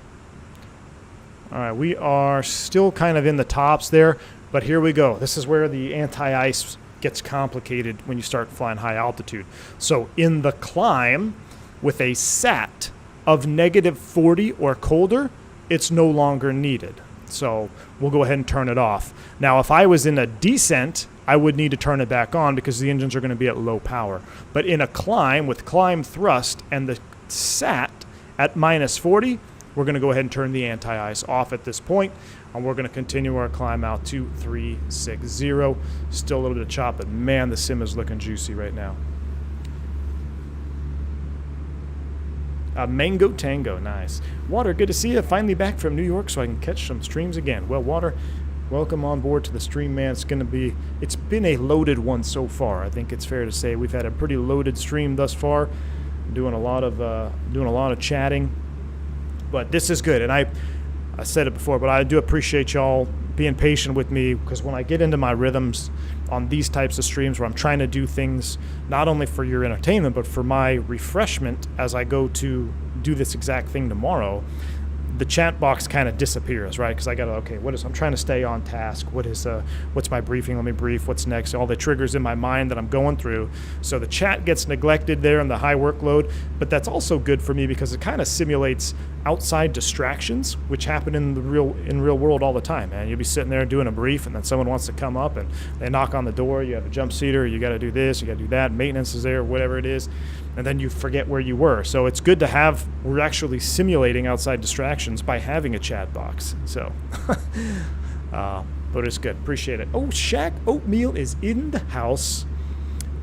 All right, we are still kind of in the tops there, but here we go. This is where the anti-ice gets complicated when you start flying high altitude. So in the climb, with a SAT of -40 or colder, it's no longer needed. So we'll go ahead and turn it off. Now, if I was in a descent, I would need to turn it back on because the engines are going to be at low power. But in a climb with climb thrust and the SAT at -40, we're going to go ahead and turn the anti-ice off at this point, and we're going to continue our climb out to 360. Still a little bit of chop, but man, the sim is looking juicy right now. Mango Tango, nice. Water, good to see you. Finally back from New York so I can catch some streams again. Well, Water, welcome on board to the stream, man. It's been a loaded one so far. I think it's fair to say we've had a pretty loaded stream thus far. Doing a lot of chatting. But this is good, and I said it before, but I do appreciate y'all being patient with me, because when I get into my rhythms on these types of streams where I'm trying to do things not only for your entertainment, but for my refreshment as I go to do this exact thing tomorrow, the chat box kind of disappears, right? Because I gotta, I'm trying to stay on task. What's my briefing? Let me brief. What's next? All the triggers in my mind that I'm going through. So the chat gets neglected there in the high workload, but that's also good for me because it kind of simulates outside distractions, which happen in the real world all the time, man. You'll be sitting there doing a brief, and then someone wants to come up and they knock on the door. You have a jump seater. You got to do this. You got to do that. Maintenance is there, whatever it is. And then you forget where you were. So it's good to we're actually simulating outside distractions by having a chat box. So, but it's good. Appreciate it. Oh, Shaq Oatmeal is in the house.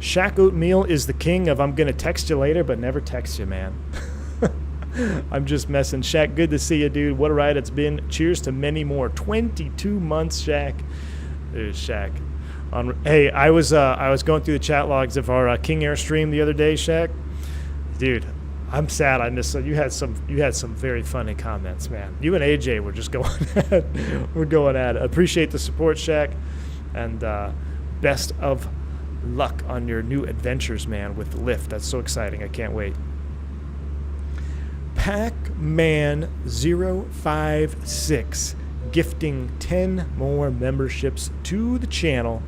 Shaq Oatmeal is the king of I'm going to text you later, but never text you, man. I'm just messing. Shaq, good to see you, dude. What a ride it's been. Cheers to many more. 22 months, Shaq. There's Shaq. Hey, I was going through the chat logs of our King Air stream the other day, Shaq. Dude, I'm sad I missed it. You had some very funny comments, man. You and AJ were just going at it. Appreciate the support, Shaq, and best of luck on your new adventures, man, with Lyft. That's so exciting. I can't wait. Pac-Man056 gifting 10 more memberships to the channel.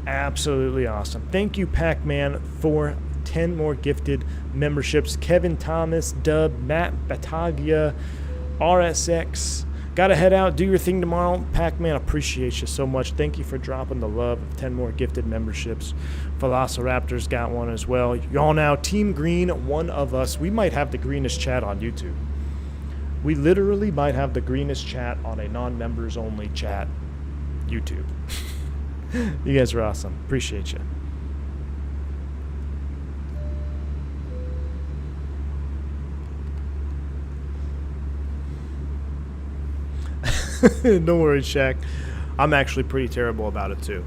Absolutely awesome. Thank you, Pac-Man, for 10 more gifted memberships. Kevin Thomas, Dub, Matt Bataglia, RSX. Gotta head out, do your thing tomorrow. Pac-Man, appreciate you so much. Thank you for dropping the love of 10 more gifted memberships. Velociraptor's got one as well. Y'all now, Team Green, one of us. We might have the greenest chat on YouTube. We literally might have the greenest chat on a non-members only chat YouTube. You guys are awesome. Appreciate you. Don't worry, Shaq. I'm actually pretty terrible about it too.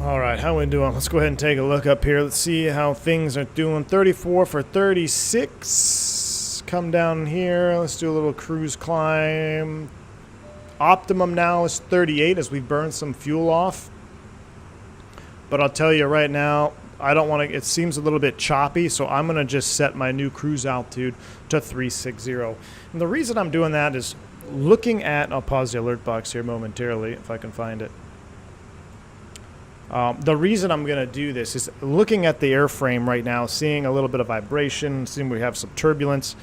All right, how we doing? Let's go ahead and take a look up here. Let's see how things are doing. 34 for 36. Come down here. Let's do a little cruise climb. Optimum now is 38 as we burn some fuel off. But I'll tell you right now, I don't want to, it seems a little bit choppy, so I'm going to just set my new cruise altitude to 360. And the reason I'm doing that is looking at, I'll pause the alert box here momentarily if I can find it. The reason I'm going to do this is looking at the airframe right now, seeing a little bit of vibration, seeing we have some turbulence.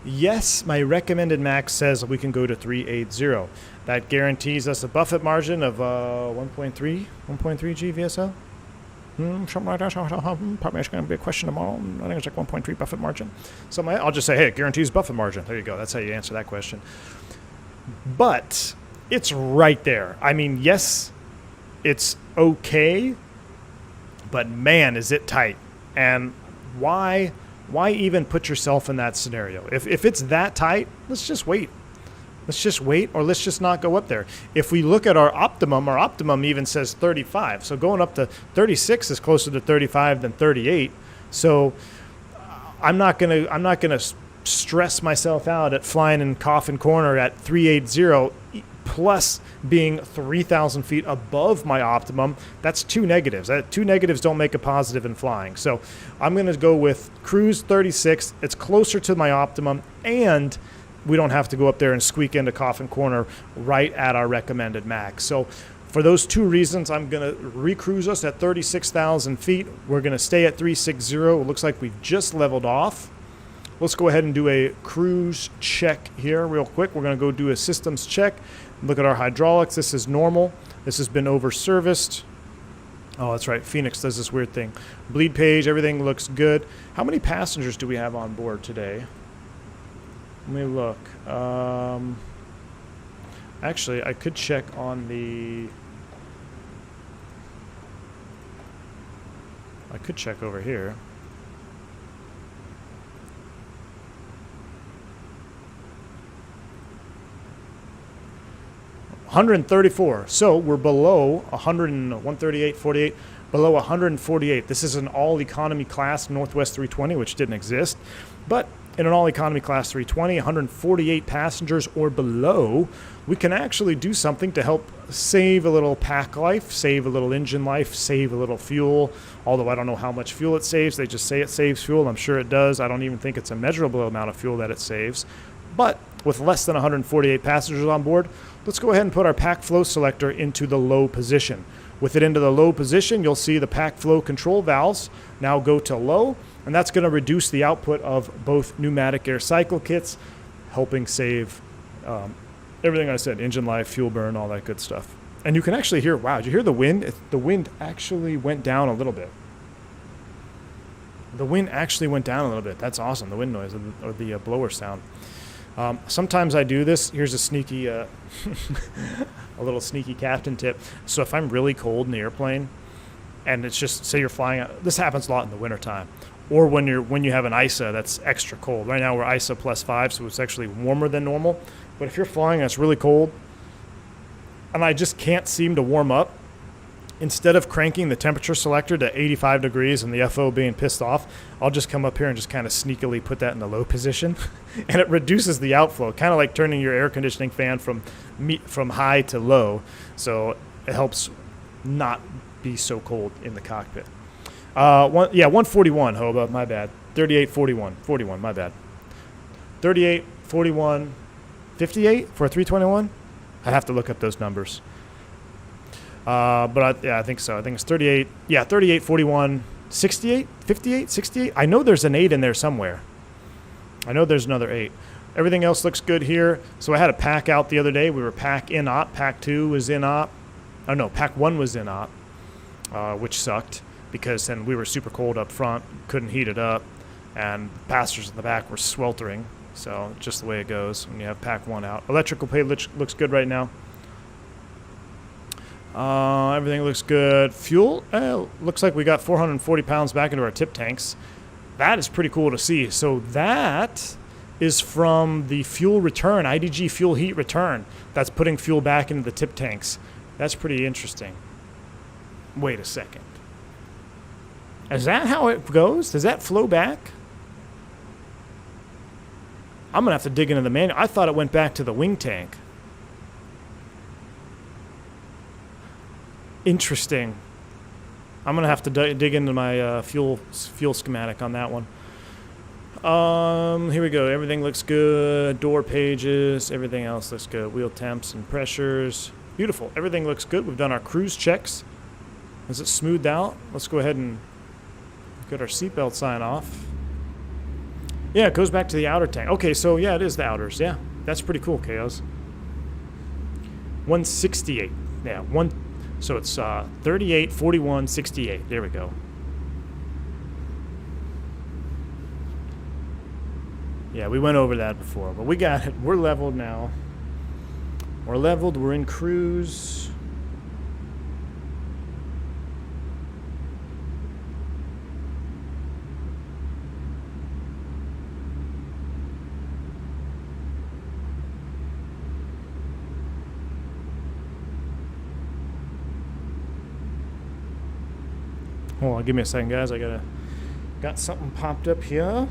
Yes, my recommended max says we can go to 380. That guarantees us a buffet margin of 1.3 G VSL. Something like that. Probably it's going to be a question tomorrow. I think it's like 1.3 buffet margin. So I'll just say, hey, it guarantees buffet margin. There you go. That's how you answer that question. But it's right there. I mean, yes, it's okay, but man, is it tight. And why even put yourself in that scenario? If it's that tight, let's just wait. Or let's just not go up there. If we look at our optimum even says 35. So going up to 36 is closer to 35 than 38. So I'm not gonna stress myself out at flying in Coffin Corner at 380 plus being 3,000 feet above my optimum. That's two negatives. Two negatives don't make a positive in flying. So I'm going to go with cruise 36. It's closer to my optimum, and we don't have to go up there and squeak into Coffin Corner right at our recommended max. So for those two reasons, I'm going to recruise us at 36,000 feet. We're going to stay at 360. It looks like we've just leveled off. Let's go ahead and do a cruise check here real quick. We're going to go do a systems check. Look at our hydraulics. This is normal. This has been over-serviced. Oh, that's right. Fenix does this weird thing. Bleed page, everything looks good. How many passengers do we have on board today? Let me look. Actually, I could check on the... I could check over here. $134. So we're below 138, 48, below 148. This is an all-economy class Northwest 320, which didn't exist. But in an all-economy class 320, 148 passengers or below, we can actually do something to help save a little pack life, save a little engine life, save a little fuel. Although I don't know how much fuel it saves. They just say it saves fuel. I'm sure it does. I don't even think it's a measurable amount of fuel that it saves. But with less than 148 passengers on board, let's go ahead and put our pack flow selector into the low position. With it into the low position, you'll see the pack flow control valves now go to low, and that's going to reduce the output of both pneumatic air cycle kits, helping save everything I said, engine life, fuel burn, all that good stuff. And you can actually hear, wow, did you hear the wind? The wind actually went down a little bit. The wind actually went down a little bit. That's awesome, the wind noise or the blower sound. Sometimes I do this. Here's a sneaky, a little sneaky captain tip. So if I'm really cold in the airplane, and it's just, say you're flying, this happens a lot in the wintertime, or when you have an ISA that's extra cold. Right now we're ISA +5, so it's actually warmer than normal. But if you're flying and it's really cold, and I just can't seem to warm up, instead of cranking the temperature selector to 85 degrees and the FO being pissed off, I'll just come up here and just kind of sneakily put that in the low position, and it reduces the outflow, kind of like turning your air conditioning fan from high to low, so it helps not be so cold in the cockpit. 141, Hoba, my bad. 3841, my bad. 3841, 58 for a 321. I'd have to look up those numbers. I think so. I think it's 38. Yeah, 38, 41, 68, 58, 68. I know there's an 8 in there somewhere. I know there's another 8. Everything else looks good here. So I had a pack out the other day. We were pack in op. Pack 2 was in op. Oh, no, pack 1 was in op, which sucked because then we were super cold up front, couldn't heat it up, and passengers in the back were sweltering. So just the way it goes when you have pack 1 out. Electrical pay looks good right now. Everything looks good. Fuel, looks like we got 440 pounds back into our tip tanks. That is pretty cool to see. So that is from the fuel return, IDG fuel heat return. That's putting fuel back into the tip tanks. That's pretty interesting. Wait a second. Is that how it goes? Does that flow back? I'm going to have to dig into the manual. I thought it went back to the wing tank. Interesting. I'm going to have to dig into my fuel schematic on that one. Here we go. Everything looks good. Door pages. Everything else looks good. Wheel temps and pressures. Beautiful. Everything looks good. We've done our cruise checks. Is it smoothed out? Let's go ahead and get our seatbelt sign off. Yeah, it goes back to the outer tank. Okay, so yeah, it is the outers. Yeah, that's pretty cool, Chaos. 168. Yeah, so it's 38, 41, 68. There we go. Yeah, we went over that before, but we got it. We're leveled now. We're leveled. We're in cruise. Hold on, give me a second, guys. I got something popped up here.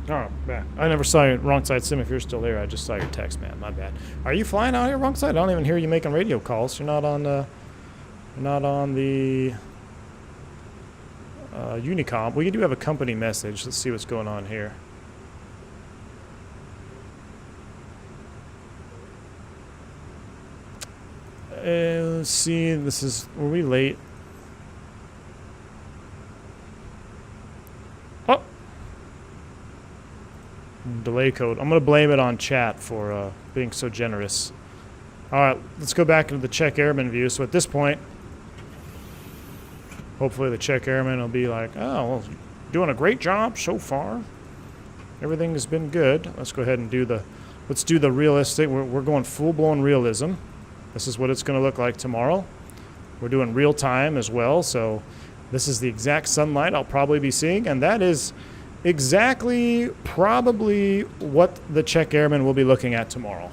Oh, man. I never saw your wrong side sim if you're still there. I just saw your text, man. My bad. Are you flying out here wrong side? I don't even hear you making radio calls. You're not on the Unicom. We do have a company message. Let's see what's going on here. Let's see. Were we late? Oh! Delay code. I'm going to blame it on chat for being so generous. Alright, let's go back into the check airman view. So at this point, hopefully the check airman will be like, oh, well, doing a great job so far. Everything has been good. Let's go ahead and let's do the realistic. We're going full-blown realism. This is what it's going to look like tomorrow. We're doing real time as well, so this is the exact sunlight I'll probably be seeing, and that is exactly probably what the check airman will be looking at tomorrow.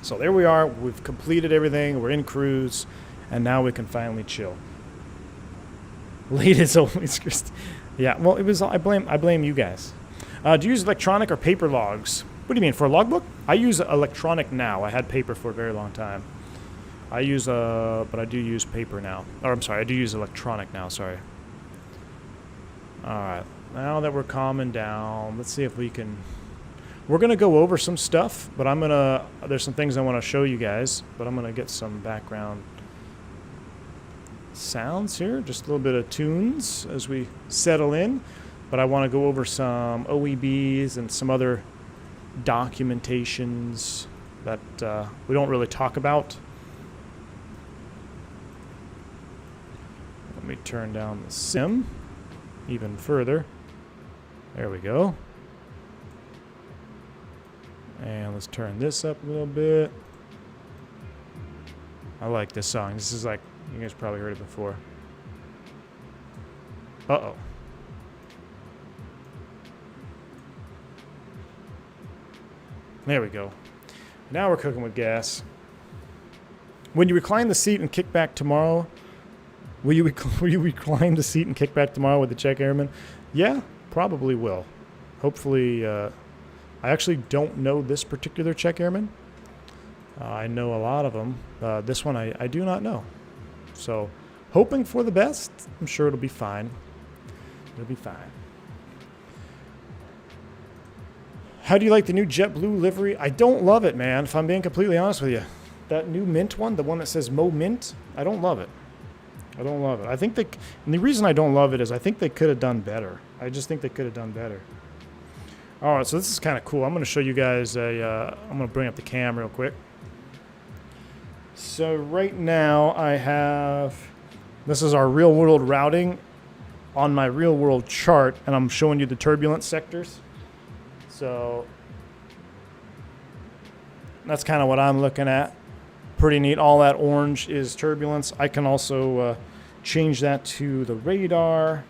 So there we are. We've completed everything. We're in cruise, and now we can finally chill. Late as always, Christy. Yeah, well, it was. I blame you guys. Do you use electronic or paper logs? What do you mean, for a logbook? I use electronic now. I had paper for a very long time. But I do use paper now. Or I'm sorry, I do use electronic now. Sorry. All right. Now that we're calming down, let's see if we can. We're gonna go over some stuff, but there's some things I want to show you guys, but I'm gonna get some background sounds here, just a little bit of tunes as we settle in, but I want to go over some OEBs and some other documentations that we don't really talk about. Let me turn down the sim even further. There we go. And let's turn this up a little bit. I like this song. This is like, you guys probably heard it before. Uh-oh. There we go. Now we're cooking with gas. When you recline the seat and kick back tomorrow, will you recline the seat and kick back tomorrow with the check airman? Yeah, probably will. Hopefully, I actually don't know this particular check airman. I know a lot of them. This one I do not know. So, hoping for the best. I'm sure it'll be fine. It'll be fine. How do you like the new JetBlue livery? I don't love it, man, if I'm being completely honest with you. That new mint one, the one that says Mo Mint, I don't love it. I don't love it. I think and the reason I don't love it is I think they could have done better. I just think they could have done better. All right, so this is kind of cool. I'm going to show you guys I'm going to bring up the cam real quick. So right now I have, this is our real world routing on my real world chart, and I'm showing you the turbulence sectors. So that's kind of what I'm looking at. Pretty neat. All that orange is turbulence. I can also change that to the radar.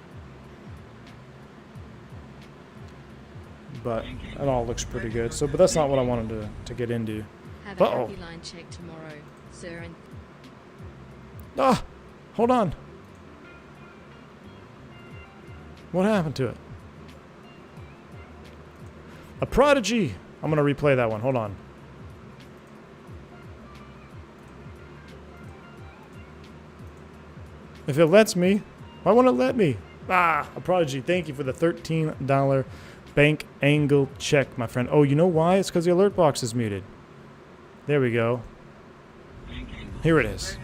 But it all looks pretty good. So, but that's not what I wanted to get into. Have a happy line check tomorrow, sir. And ah, hold on. What happened to it? A prodigy. I'm going to replay that one. Hold on. If it lets me, why won't it let me? Ah, a prodigy. Thank you for the $13 bank angle check, my friend. Oh, you know why? It's because the alert box is muted. There we go. Here it is.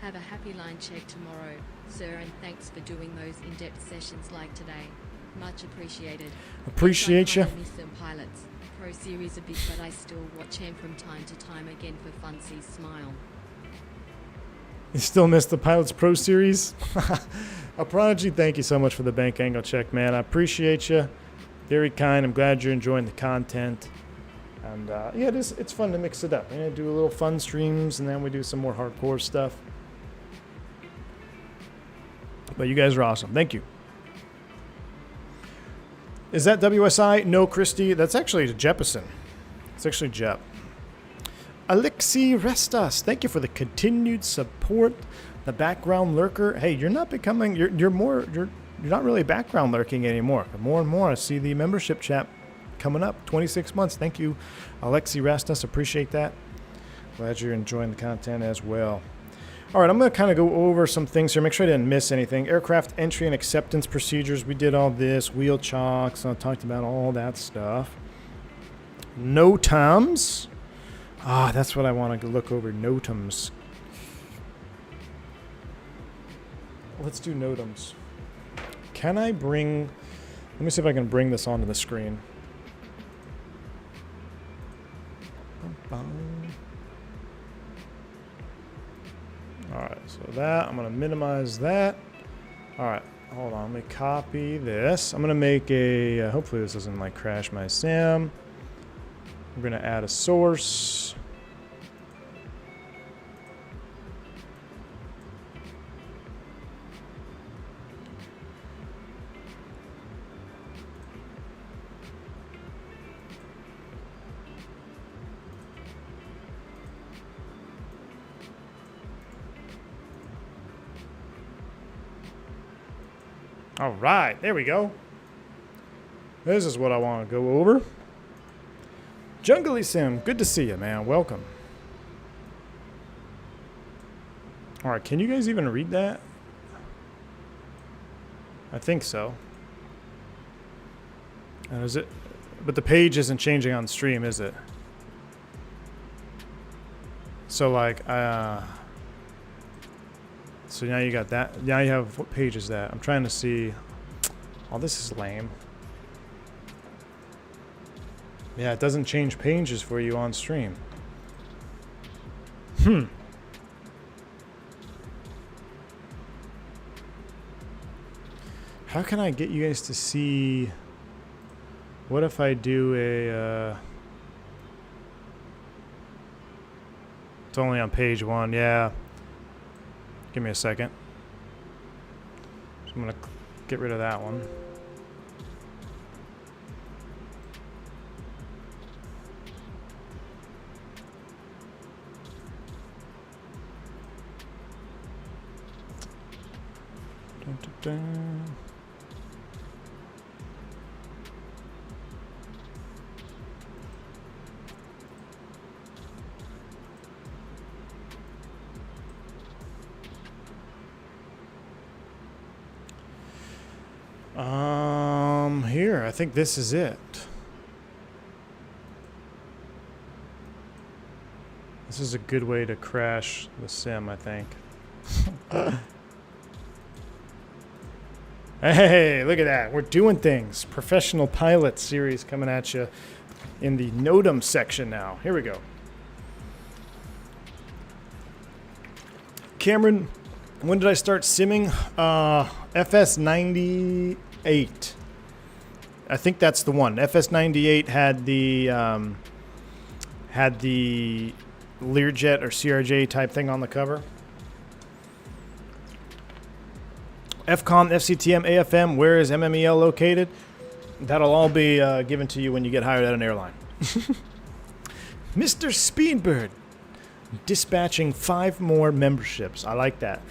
have a happy line check tomorrow, sir, and thanks for doing those in-depth sessions like today. Much appreciated. Appreciate you. I miss them pilots. Pro series a bit, but I still watch him from time to time again for funsies smile. You still miss the Pilots Pro Series? A prodigy, thank you so much for the bank angle check, man. I appreciate you. Very kind. I'm glad you're enjoying the content. And yeah, it's fun to mix it up. You know, do a little fun streams, and then we do some more hardcore stuff. But you guys are awesome. Thank you. Is that WSI? No, Christy. That's actually Jeppesen. It's actually Jep. Alexi Restas, thank you for the continued support. The background lurker. Hey, you're not becoming. You're not really background lurking anymore. But more and more, I see the membership chat coming up. 26 months. Thank you, Alexi Restas. Appreciate that. Glad you're enjoying the content as well. All right, I'm going to kind of go over some things here. Make sure I didn't miss anything. Aircraft entry and acceptance procedures. We did all this. Wheel chocks. I talked about all that stuff. Notams. Ah, that's what I want to look over. Notams. Let's do Notams. Can I bring... Let me see if I can bring this onto the screen. Alright, so that, I'm going to minimize that. Alright, hold on, let me copy this. I'm going to make a, hopefully this doesn't like crash my sim. We're going to add a source. All right, there we go. This is what I want to go over. Jungly Sim, good to see you, man. Welcome. All right, can you guys even read that? I think so. And is it? But the page isn't changing on stream, is it? So like, so now you got that. Now you have, what page is that? I'm trying to see. Oh, this is lame. Yeah, it doesn't change pages for you on stream. How can I get you guys to see? What if I do a... It's only on page 1, yeah. Give me a second. So I'm going to get rid of that one. Dun, dun, dun. Here, I think this is it. This is a good way to crash the sim, I think. Hey, look at that. We're doing things. Professional pilot series coming at you in the Notam section now. Here we go. Cameron, when did I start simming? FS98. I think that's the one. FS98 had the Learjet or CRJ type thing on the cover. FCOM, FCTM, AFM, where is MMEL located? That'll all be given to you when you get hired at an airline. Mr. Speedbird, dispatching 5 more memberships. I like that.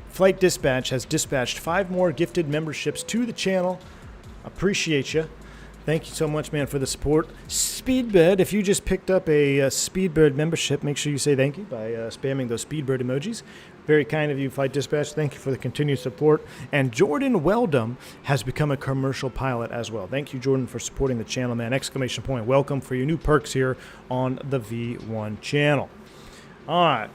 Flight Dispatch has dispatched 5 more gifted memberships to the channel. Appreciate you. Thank you so much, man, for the support. Speedbird, if you just picked up a Speedbird membership, make sure you say thank you by spamming those Speedbird emojis. Very kind of you, Flight Dispatch. Thank you for the continued support. And Jordan Weldum has become a commercial pilot as well. Thank you, Jordan, for supporting the channel, man. Exclamation point. Welcome for your new perks here on the V1 channel. All right.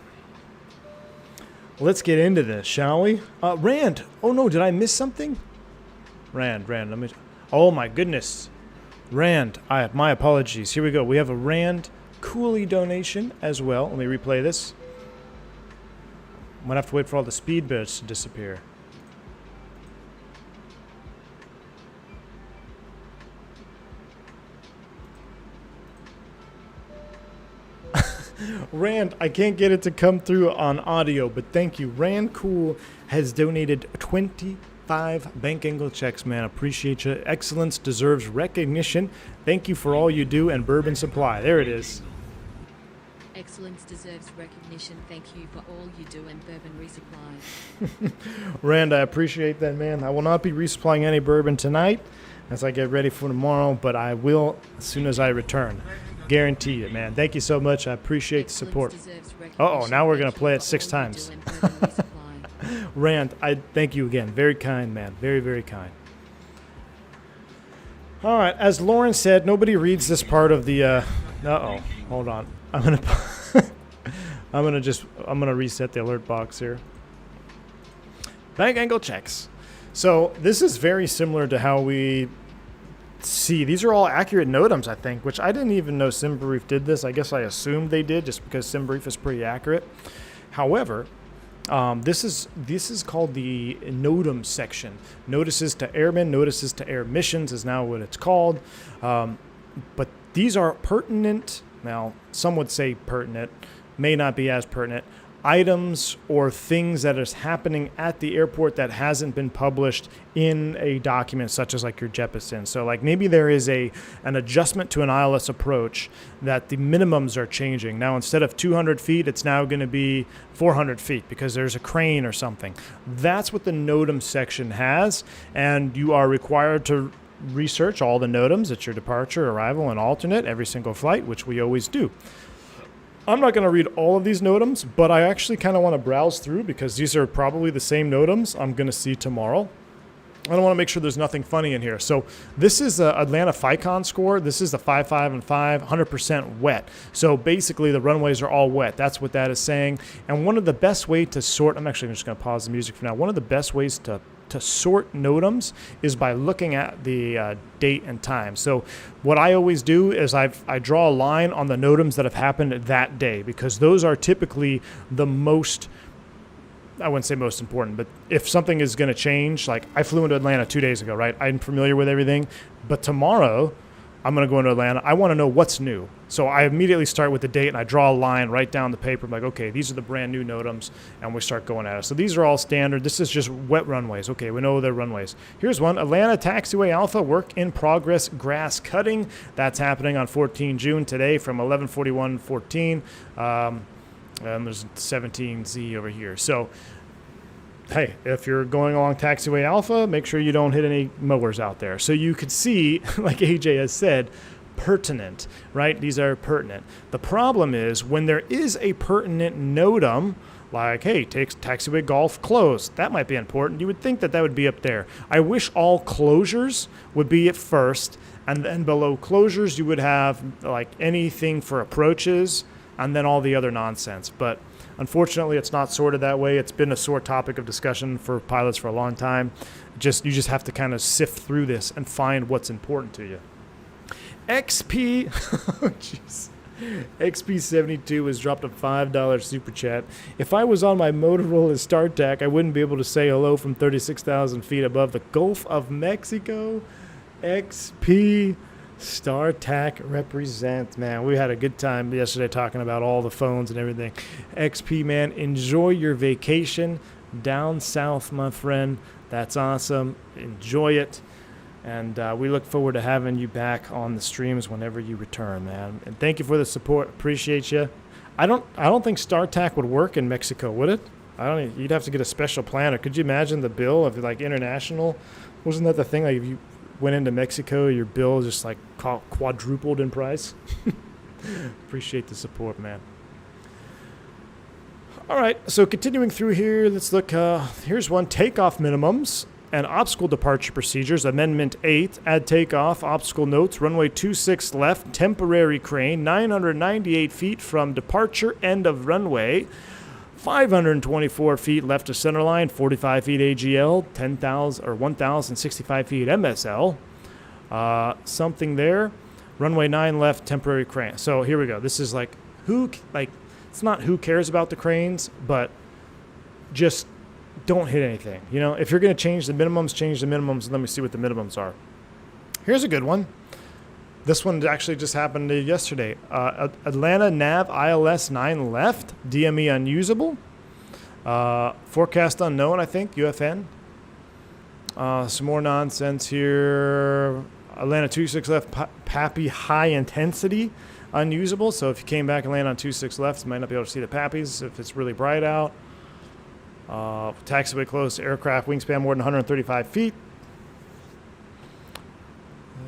Let's get into this, shall we? Rand. Oh, no. Did I miss something? Rand. Let me... Oh, my goodness. Rand. My apologies. Here we go. We have a Rand Cooley donation as well. Let me replay this. I'm going to have to wait for all the Speedbirds to disappear. Rand, I can't get it to come through on audio, but thank you. Rand Cool has donated 25 bank angle checks, man. Appreciate you. Excellence deserves recognition. Thank you for all you do and Bourbon Supply. There it is. Excellence deserves recognition. Thank you for all you do and Bourbon Resupply. Rand, I appreciate that, man. I will not be resupplying any bourbon tonight as I get ready for tomorrow, but I will as soon as I return. Guarantee it, man. Thank you so much. I appreciate the support. Uh-oh, now we're going to play it 6 times. Rand, I thank you again. Very kind, man. Very, very kind. All right, as Lauren said, nobody reads this part of the... Uh-oh, hold on. I'm gonna reset the alert box here. Bank angle checks. So this is very similar to how we see. These are all accurate NOTAMs, I think, which I didn't even know SimBrief did this. I guess I assumed they did just because SimBrief is pretty accurate. However, this is called the NOTAM section. Notices to airmen, notices to air missions is now what it's called. But these are pertinent. Now, some would say pertinent, may not be as pertinent, items or things that is happening at the airport that hasn't been published in a document such as like your Jeppesen. So like maybe there is an adjustment to an ILS approach that the minimums are changing. Now instead of 200 feet, it's now going to be 400 feet because there's a crane or something. That's what the NOTAM section has, and you are required to research all the NOTAMs at your departure, arrival, and alternate every single flight, which we always do. I'm not going to read all of these NOTAMs, but I actually kind of want to browse through because these are probably the same NOTAMs I'm going to see tomorrow. I want to make sure there's nothing funny in here. So this is Atlanta FICON score. This is the 55 and 5, 100% wet. So basically the runways are all wet. That's what that is saying. And one of the best way to sort, I'm actually just going to pause the music for now. One of the best ways to sort NOTAMs is by looking at the date and time. So what I always do is I draw a line on the NOTAMs that have happened that day because those are typically the most I wouldn't say most important, but if something is going to change, like I flew into Atlanta 2 days ago, right? I'm familiar with everything, but tomorrow I'm going to go into Atlanta. I want to know what's new. So I immediately start with the date and I draw a line right down the paper. I'm like, okay, these are the brand new Notams, and we start going at it. So these are all standard. This is just wet runways. Okay, we know they're runways. Here's one, Atlanta Taxiway Alpha, work in progress, grass cutting. That's happening on 14 June today from 11:41:14. And there's 17Z over here. So, hey, if you're going along Taxiway Alpha, make sure you don't hit any mowers out there. So you could see, like AJ has said, pertinent, right? These are pertinent. The problem is when there is a pertinent NOTAM, like, hey, Taxiway Golf closed. That might be important. You would think that that would be up there. I wish all closures would be at first, and then below closures you would have like anything for approaches, and then all the other nonsense. But unfortunately, it's not sorted that way. It's been a sore topic of discussion for pilots for a long time. You just have to kind of sift through this and find what's important to you. XP, oh jeez. XP72 was dropped a $5 super chat. If I was on my Motorola StarTAC, I wouldn't be able to say hello from 36,000 feet above the Gulf of Mexico. XP StarTAC represents, man. We had a good time yesterday talking about all the phones and everything. XP, man, enjoy your vacation down south, my friend. That's awesome. Enjoy it. And we look forward to having you back on the streams whenever you return, man. And thank you for the support. Appreciate you. I don't think StarTAC would work in Mexico, would it? You'd have to get a special plan. Or could you imagine the bill of like international? Wasn't that the thing? Like if you went into Mexico, your bill just like quadrupled in price. Appreciate the support, man. All right, so continuing through here, let's look. Here's one, takeoff minimums and obstacle departure procedures. Amendment 8, add takeoff, obstacle notes, runway 26 left, temporary crane, 998 feet from departure, end of runway. 524 feet left of center line, 45 feet AGL, 10,000 or 1,065 feet MSL. Something there. Runway 9 left, temporary crane. So here we go. This is like it's not who cares about the cranes, but just don't hit anything. You know, if you're going to change the minimums, and let me see what the minimums are. Here's a good one. This one actually just happened yesterday. Atlanta Nav ILS 9 left, DME unusable. Forecast unknown, I think, UFN. Some more nonsense here. Atlanta 26 left, PAPI high intensity, unusable. So if you came back and landed on 26 left, you might not be able to see the PAPIs if it's really bright out. Taxiway closed to aircraft, wingspan more than 135 feet.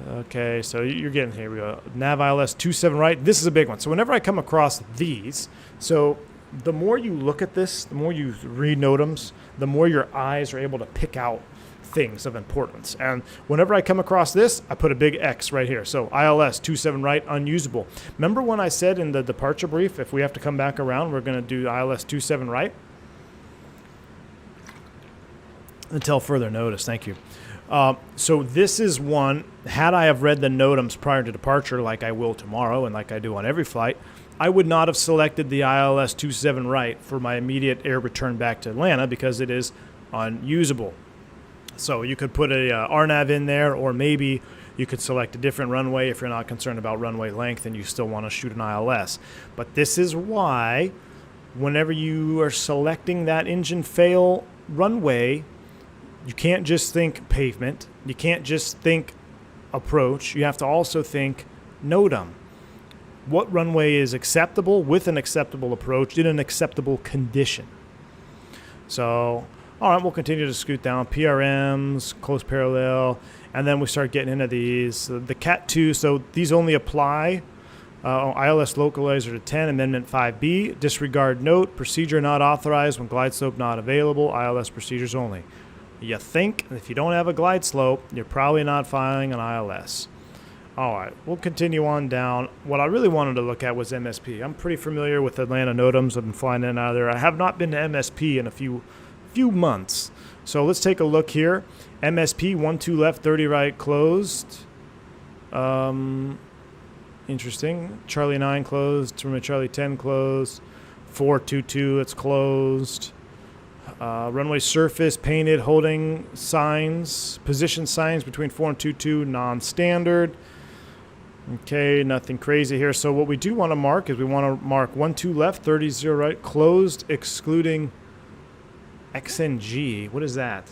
Okay, so you're getting, here we go. Nav ILS 27 right. This is a big one. So whenever I come across these, so the more you look at this, the more you read NOTAMs, the more your eyes are able to pick out things of importance. And whenever I come across this, I put a big X right here. So ILS 27 right, unusable. Remember when I said in the departure brief, if we have to come back around, we're going to do ILS 27 right? Until further notice, thank you. So this is one, had I have read the NOTAMs prior to departure like I will tomorrow and like I do on every flight, I would not have selected the ILS 27 right for my immediate air return back to Atlanta because it is unusable. So you could put a RNAV in there, or maybe you could select a different runway if you're not concerned about runway length and you still want to shoot an ILS. But this is why whenever you are selecting that engine fail runway, you can't just think pavement. You can't just think approach. You have to also think NOTAM. What runway is acceptable with an acceptable approach in an acceptable condition? So, all right, we'll continue to scoot down. PRMs, close parallel, and then we start getting into these. The Cat 2, so these only apply. ILS localizer to 10, Amendment 5B. Disregard note, procedure not authorized when glide slope not available. ILS procedures only. You think if you don't have a glide slope, you're probably not filing an ILS. All right, we'll continue on down. What I really wanted to look at was MSP. I'm pretty familiar with Atlanta NOTAMs. I've been flying in and out of there. I have not been to MSP in a few months. So let's take a look here. MSP 12 left, 30 right, closed. Interesting. Charlie 9 closed. Charlie 10 closed. 422, it's closed. Runway surface painted, holding signs, position signs between 4 and 22, non-standard. Okay, nothing crazy here. So what we do want to mark is we want to mark 12 left, 30 right, closed, excluding XNG. What is that?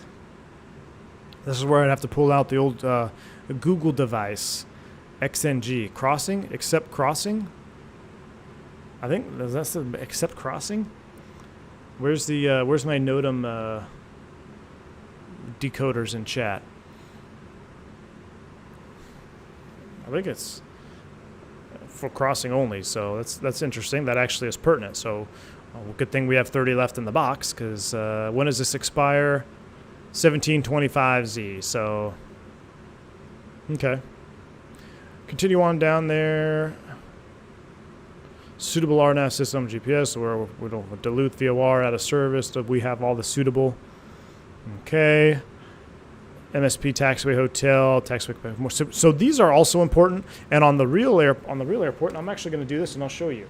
This is where I'd have to pull out the old Google device. XNG. Crossing? Except crossing? I think that's the except crossing. Where's the where's my Notam decoders in chat? I think it's for crossing only, so that's interesting. That actually is pertinent. So, good thing we have 30 left in the box, because when does this expire? 1725Z. So, okay. Continue on down there. Suitable RNAV system GPS, so we don't dilute VOR out of service. So we have all the suitable. Okay. MSP taxiway hotel, taxiway. So these are also important. And on the real airport, and I'm actually going to do this and I'll show you.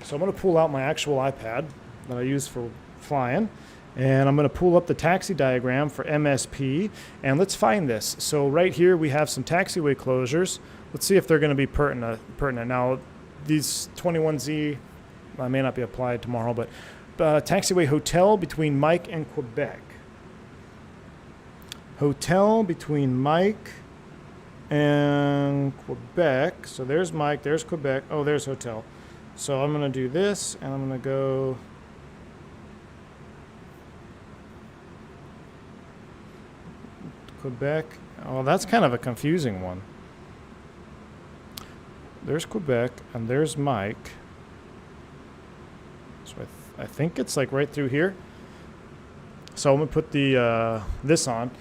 So I'm going to pull out my actual iPad that I use for flying, and I'm going to pull up the taxi diagram for MSP, and let's find this. So right here we have some taxiway closures. Let's see if they're going to be pertinent. Now, these 21Z may not be applied tomorrow, but taxiway hotel between Mike and Quebec. Hotel between Mike and Quebec. So there's Mike, there's Quebec. Oh, there's hotel. So I'm going to do this, and I'm going to go Quebec. Oh, that's kind of a confusing one. There's Quebec, and there's Mike. So I think it's like right through here. So I'm going to put the this on.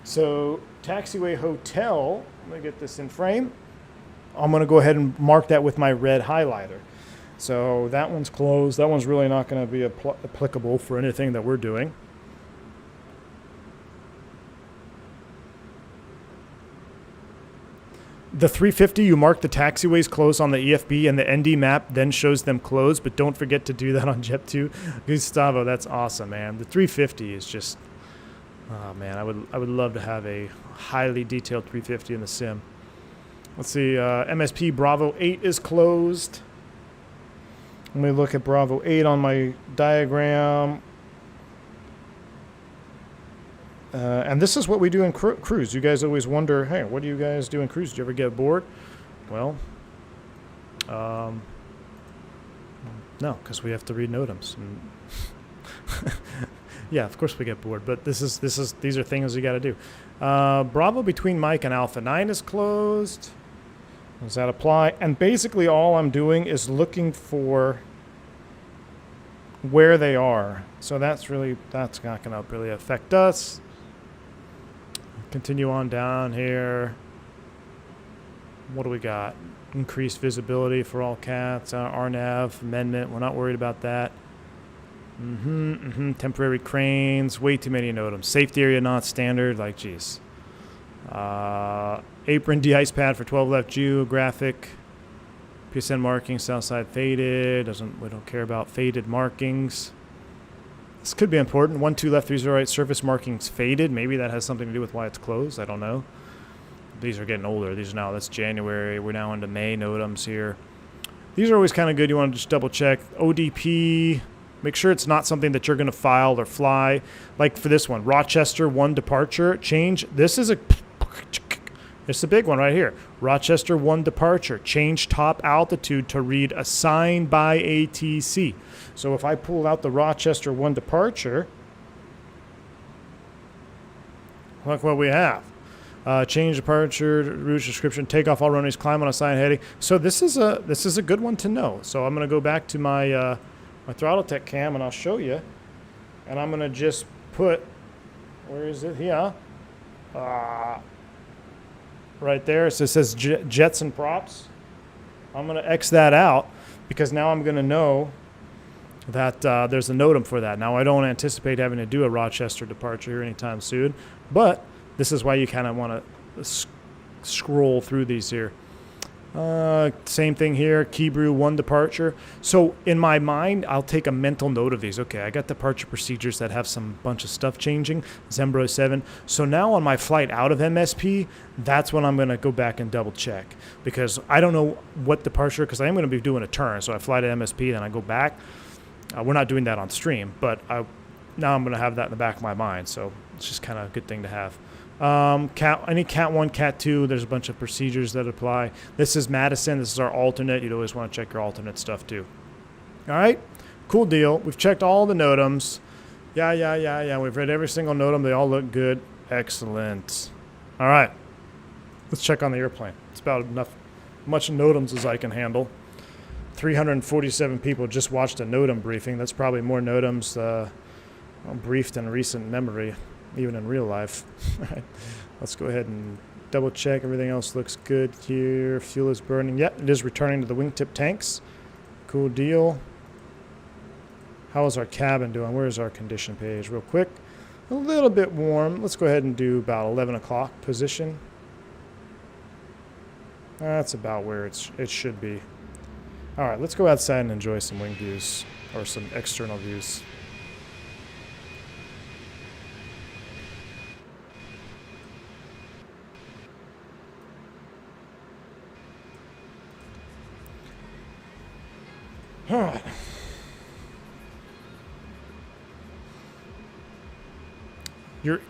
So taxiway hotel, let me get this in frame. I'm going to go ahead and mark that with my red highlighter. So that one's closed. That one's really not going to be applicable for anything that we're doing. The 350, you mark the taxiways closed on the EFB, and the ND map then shows them closed, but don't forget to do that on Jet2. Gustavo, that's awesome, man. The 350 is just, oh man, I would love to have a highly detailed 350 in the sim. Let's see, MSP Bravo 8 is closed. Let me look at Bravo 8 on my diagram. And this is what we do in cruise. You guys always wonder, hey, what do you guys do in cruise? Do you ever get bored? Well, no, because we have to read Notams. Yeah, of course we get bored, but these are things you got to do. Bravo between Mike and Alpha 9 is closed. Does that apply? And basically all I'm doing is looking for where they are. So that's not going to really affect us. Continue on down here. What do we got? Increased visibility for all cats. RNAV amendment. We're not worried about that. Temporary cranes. Way too many Notams. Safety area not standard. Like, geez. Apron de-ice pad for 12 left geographic. PSN markings. South side faded. We don't care about faded markings. This could be important. 12 left, 30 right, surface markings faded. Maybe that has something to do with why it's closed. I don't know. These are getting older. That's January. We're now into May Notams here. These are always kind of good. You want to just double check. ODP. Make sure it's not something that you're going to file or fly. Like for this one, Rochester 1 departure change. This is it's a big one right here. Rochester 1 departure. Change top altitude to read assigned by ATC. So if I pull out the Rochester 1 departure, look what we have. Change departure, route description, takeoff all runways, climb on assigned heading. So this is a good one to know. So I'm going to go back to my my Throttletek cam and I'll show you. And I'm going to just put, where is it? Here. Right there. So it says jets and props. I'm going to X that out because now I'm going to know that there's a Notam for that. Now, I don't anticipate having to do a Rochester departure here anytime soon, but this is why you kind of want to scroll through these here. Same thing here, Kebrew, 1 departure. So in my mind, I'll take a mental note of these. Okay, I got departure procedures that have some bunch of stuff changing, Zembro 7. So now on my flight out of MSP, that's when I'm going to go back and double check. Because I don't know what departure, because I am going to be doing a turn. So I fly to MSP, then I go back. We're not doing that on stream, but now I'm going to have that in the back of my mind. So it's just kind of a good thing to have. Any Cat 1, Cat 2, there's a bunch of procedures that apply. This is Madison. This is our alternate. You'd always want to check your alternate stuff too. All right, cool deal. We've checked all the Notams. Yeah. We've read every single Notam. They all look good. Excellent. All right, let's check on the airplane. It's about much Notams as I can handle. 347 people just watched a Notam briefing. That's probably more Notams briefed in recent memory, even in real life. All right, let's go ahead and double check. Everything else looks good here. Fuel is burning. Yep, it is returning to the wingtip tanks. Cool deal. How is our cabin doing? Where's our condition page? Real quick. A little bit warm. Let's go ahead and do about 11 o'clock position. That's about where it should be. All right, let's go outside and enjoy some wing views or some external views. All right.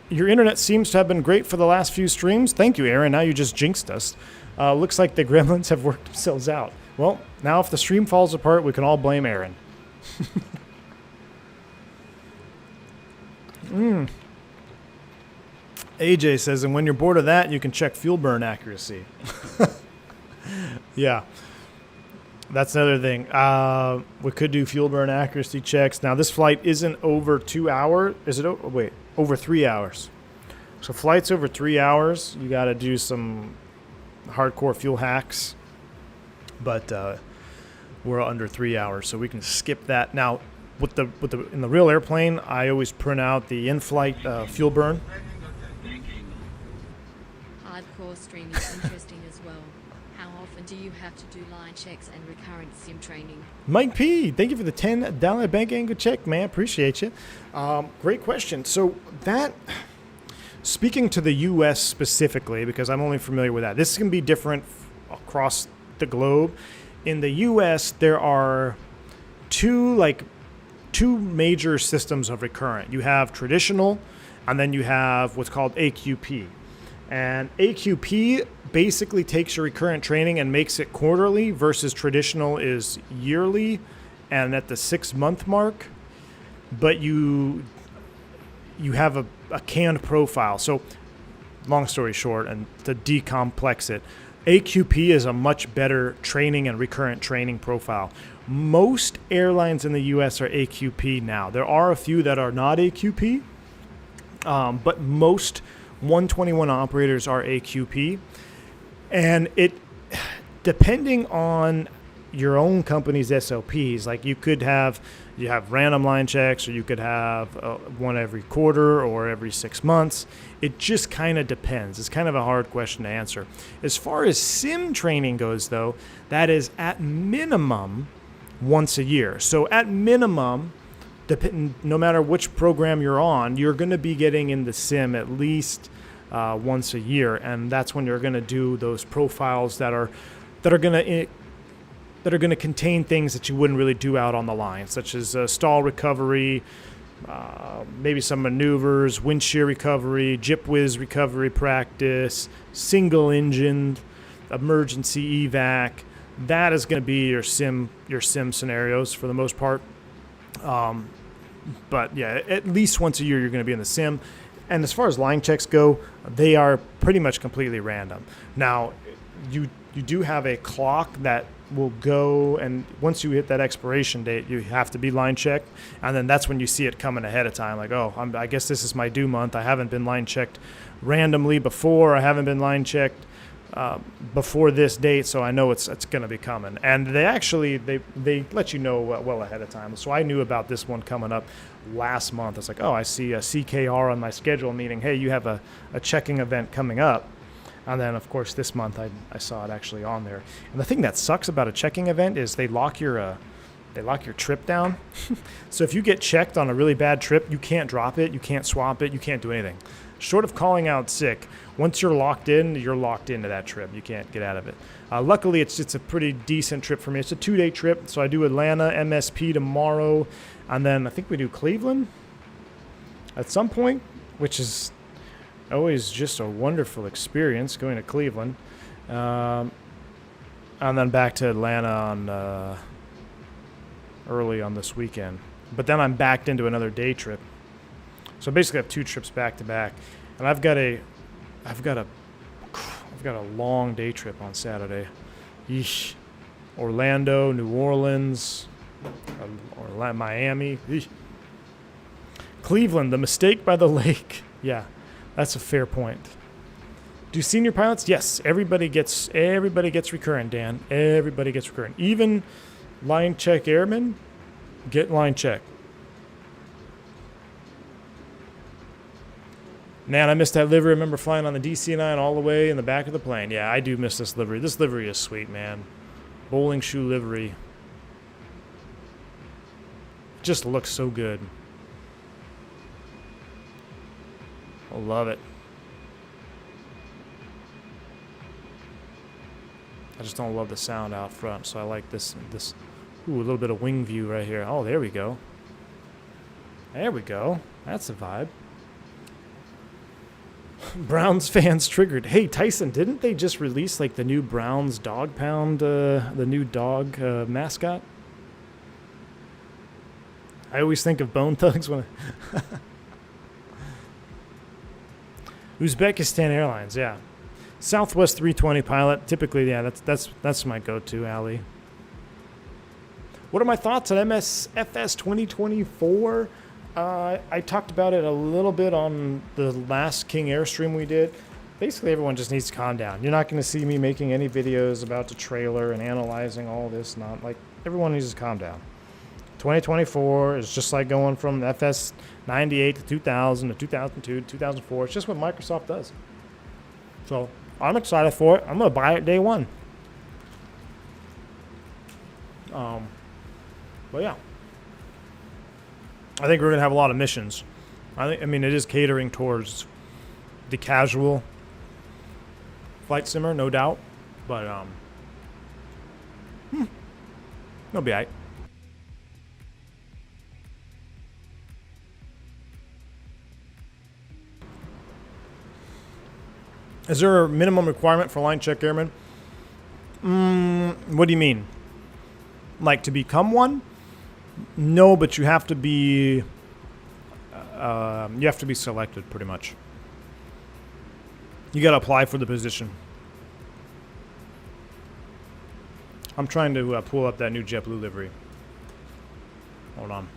Your internet seems to have been great for the last few streams. Thank you, Aaron. Now you just jinxed us. Looks like the gremlins have worked themselves out. Well, now if the stream falls apart, we can all blame Aaron. AJ says, and when you're bored of that, you can check fuel burn accuracy. Yeah. That's another thing. We could do fuel burn accuracy checks. Now, this flight isn't over 2 hours. Is it? Over 3 hours. So flights over 3 hours, you got to do some hardcore fuel hacks. But we're under 3 hours, so we can skip that. Now, in the real airplane, I always print out the in-flight fuel burn. Hardcore stream is interesting as well. How often do you have to do line checks and recurrent sim training? Mike P, thank you for the $10 bank angle check, man. Appreciate you. Great question. So speaking to the U.S. specifically, because I'm only familiar with that, this can be different across the globe. In the U.S., there are two major systems of recurrent. You have traditional, and then you have what's called AQP. And AQP basically takes your recurrent training and makes it quarterly versus traditional is yearly and at the 6-month mark. But you have a canned profile. So long story short, and to decomplex it, AQP is a much better training and recurrent training profile. Most airlines in the U.S. are AQP now. There are a few that are not AQP, but most 121 operators are AQP. And it, depending on your own company's SOPs, like you have random line checks, or you could have one every quarter or every 6 months. It just kind of depends. It's kind of a hard question to answer. As far as sim training goes, though, that is at minimum once a year. So at minimum, no matter which program you're on, you're going to be getting in the sim at least once a year, and that's when you're going to do those profiles that are going to contain things that you wouldn't really do out on the line, such as stall recovery, maybe some maneuvers, wind shear recovery, jip whiz recovery practice, single engine, emergency evac. That is going to be your sim scenarios for the most part. But yeah, at least once a year you're going to be in the sim. And as far as line checks go, they are pretty much completely random. Now, you do have a clock that will go, and once you hit that expiration date, you have to be line checked, and then that's when you see it coming ahead of time, like, oh, I guess this is my due month. I haven't been line checked randomly before. I haven't been line checked before this date, so I know it's going to be coming. And they let you know well ahead of time. So I knew about this one coming up last month. It's like, oh, I see a CKR on my schedule, meaning, hey, you have a checking event coming up. And then, of course, this month I saw it actually on there. And the thing that sucks about a checking event is they lock your trip down. So if you get checked on a really bad trip, you can't drop it, you can't swap it, you can't do anything. Short of calling out sick, once you're locked into that trip. You can't get out of it. Luckily, it's a pretty decent trip for me. It's a 2-day trip, so I do Atlanta, MSP tomorrow, and then I think we do Cleveland at some point, which is always just a wonderful experience going to Cleveland. And then back to Atlanta on early on this weekend. But then I'm backed into another day trip. So I basically have 2 trips back to back. And I've got a long day trip on Saturday. Yeesh. Orlando, New Orleans, or Miami. Yeesh. Cleveland, the mistake by the lake. Yeah. That's a fair point. Do senior pilots? Yes, everybody gets recurrent, Dan. Everybody gets recurrent. Even line check airmen get line check. Man, I missed that livery. I remember flying on the DC-9 all the way in the back of the plane. Yeah, I do miss this livery. This livery is sweet, man. Bowling shoe livery. Just looks so good. I love it. I just don't love the sound out front, so I like this. Ooh, a little bit of wing view right here. Oh, there we go. There we go. That's the vibe. Browns fans triggered. Hey, Tyson, didn't they just release like the new Browns dog pound, the new dog mascot? I always think of Bone Thugs when Uzbekistan Airlines, yeah. Southwest 320 pilot, typically, yeah, that's my go-to, Ali. What are my thoughts on FS 2024? I talked about it a little bit on the last King Airstream we did. Basically, everyone just needs to calm down. You're not going to see me making any videos about the trailer and analyzing all this. Not like everyone needs to calm down. 2024 is just like going from FS 98 to 2000 to 2002 to 2004. It's just what Microsoft does. So I'm excited for it. I'm going to buy it day one. But yeah. I think we're going to have a lot of missions. I mean, it is catering towards the casual flight simmer, no doubt. But, it'll be all right. Is there a minimum requirement for line check airmen? What do you mean? Like to become one? No, but you have to be selected pretty much. You got to apply for the position. I'm trying to pull up that new JetBlue livery. Hold on.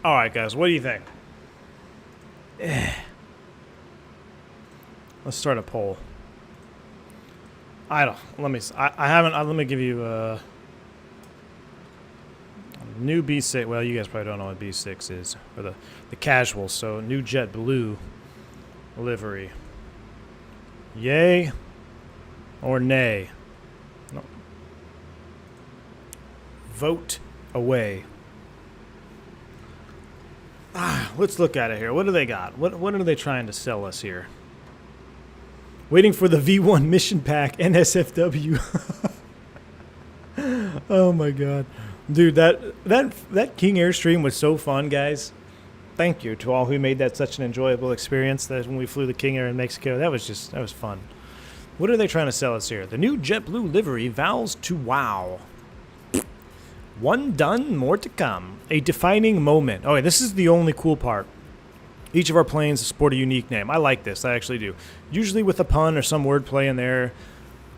All right, guys, what do you think? Let's start a poll. Let me give you a new B6. Well, you guys probably don't know what B6 is, or the casual. So new JetBlue livery. Yay or nay? No. Vote away. Let's look at it here. What do they got? What are they trying to sell us here? Waiting for the V1 mission pack, NSFW. Oh my god. Dude, that King Airstream was so fun, guys. Thank you to all who made that such an enjoyable experience. That when we flew the King Air in Mexico, that was fun. What are they trying to sell us here? The new JetBlue livery vows to wow. One done, more to come. A defining moment. Oh, this is the only cool part. Each of our planes sport a unique name. I like this. I actually do. Usually with a pun or some wordplay in there.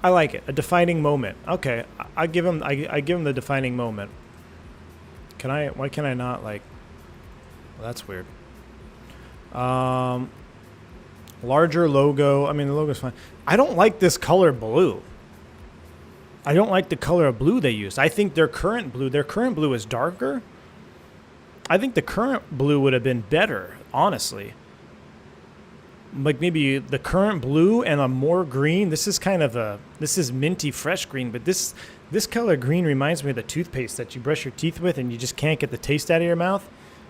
I like it. A defining moment. Okay, I give him the defining moment. Why can I not like? Well, that's weird. Larger logo. I mean, the logo's fine. I don't like this color blue. I don't like the color of blue they used. I think their current blue is darker. I think the current blue would have been better, honestly. Like maybe the current blue and a more green. This is minty fresh green, but this color green reminds me of the toothpaste that you brush your teeth with and you just can't get the taste out of your mouth,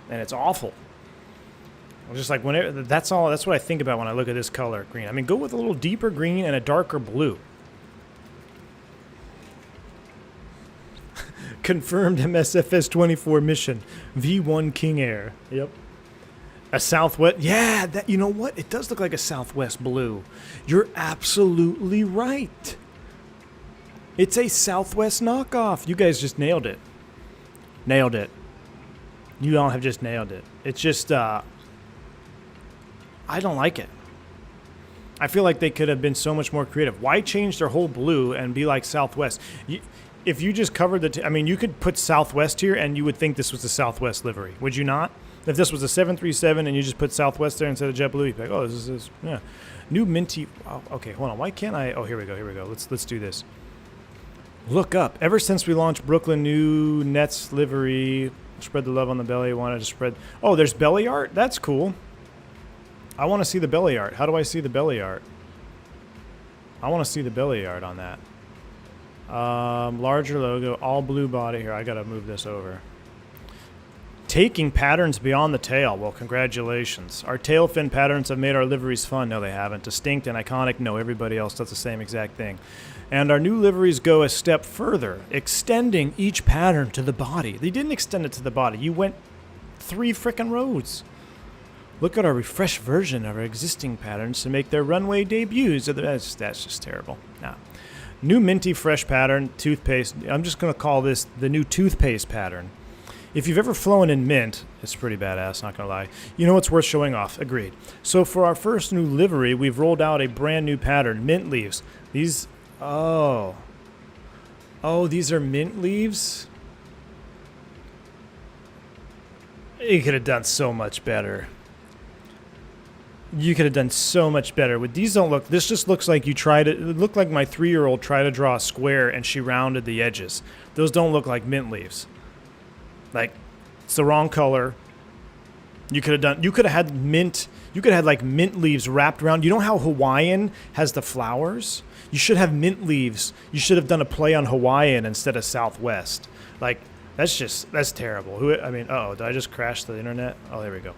and it's awful. I'm just like, whenever, that's what I think about when I look at this color green. I mean, go with a little deeper green and a darker blue. Confirmed MSFS 24 mission. V1 King Air. Yep. A Southwest. Yeah, that, you know what? It does look like a Southwest blue. You're absolutely right. It's a Southwest knockoff. You guys just nailed it. Nailed it. You all have just nailed it. It's just, I don't like it. I feel like they could have been so much more creative. Why change their whole blue and be like Southwest? If you just covered the... I mean, you could put Southwest here and you would think this was the Southwest livery. Would you not? If this was a 737 and you just put Southwest there instead of JetBlue, you'd be like, oh, this is... Yeah. New minty... Oh, okay, hold on. Why can't I... Oh, here we go. Let's do this. Look up. Ever since we launched Brooklyn new Nets livery, spread the love on the belly, wanted to spread... Oh, there's belly art? That's cool. I want to see the belly art. How do I see the belly art? I want to see the belly art on that. Larger logo, all blue body. Here, I gotta move this over. Taking patterns beyond the tail. Well, congratulations. Our tail fin patterns have made our liveries fun. No, they haven't. Distinct and iconic. No, everybody else does the same exact thing. And our new liveries go a step further, extending each pattern to the body. They didn't extend it to the body. You went 3 frickin' rows. Look at our refreshed version of our existing patterns to make their runway debuts. That's just terrible. Nah. New minty fresh pattern, toothpaste. I'm just going to call this the new toothpaste pattern. If you've ever flown in mint, it's pretty badass, not going to lie. You know it's worth showing off. Agreed. So for our first new livery, we've rolled out a brand new pattern, mint leaves. These, oh, these are mint leaves? You could have done so much better. You could have done so much better. With these don't look, this just looks like you tried it. It looked like my 3-year-old tried to draw a square and she rounded the edges. Those don't look like mint leaves. Like, it's the wrong color. You could have had mint, you could have had like mint leaves wrapped around. You know how Hawaiian has the flowers? You should have mint leaves. You should have done a play on Hawaiian instead of Southwest. Like, that's terrible. Did I just crash the internet? Oh, there we go.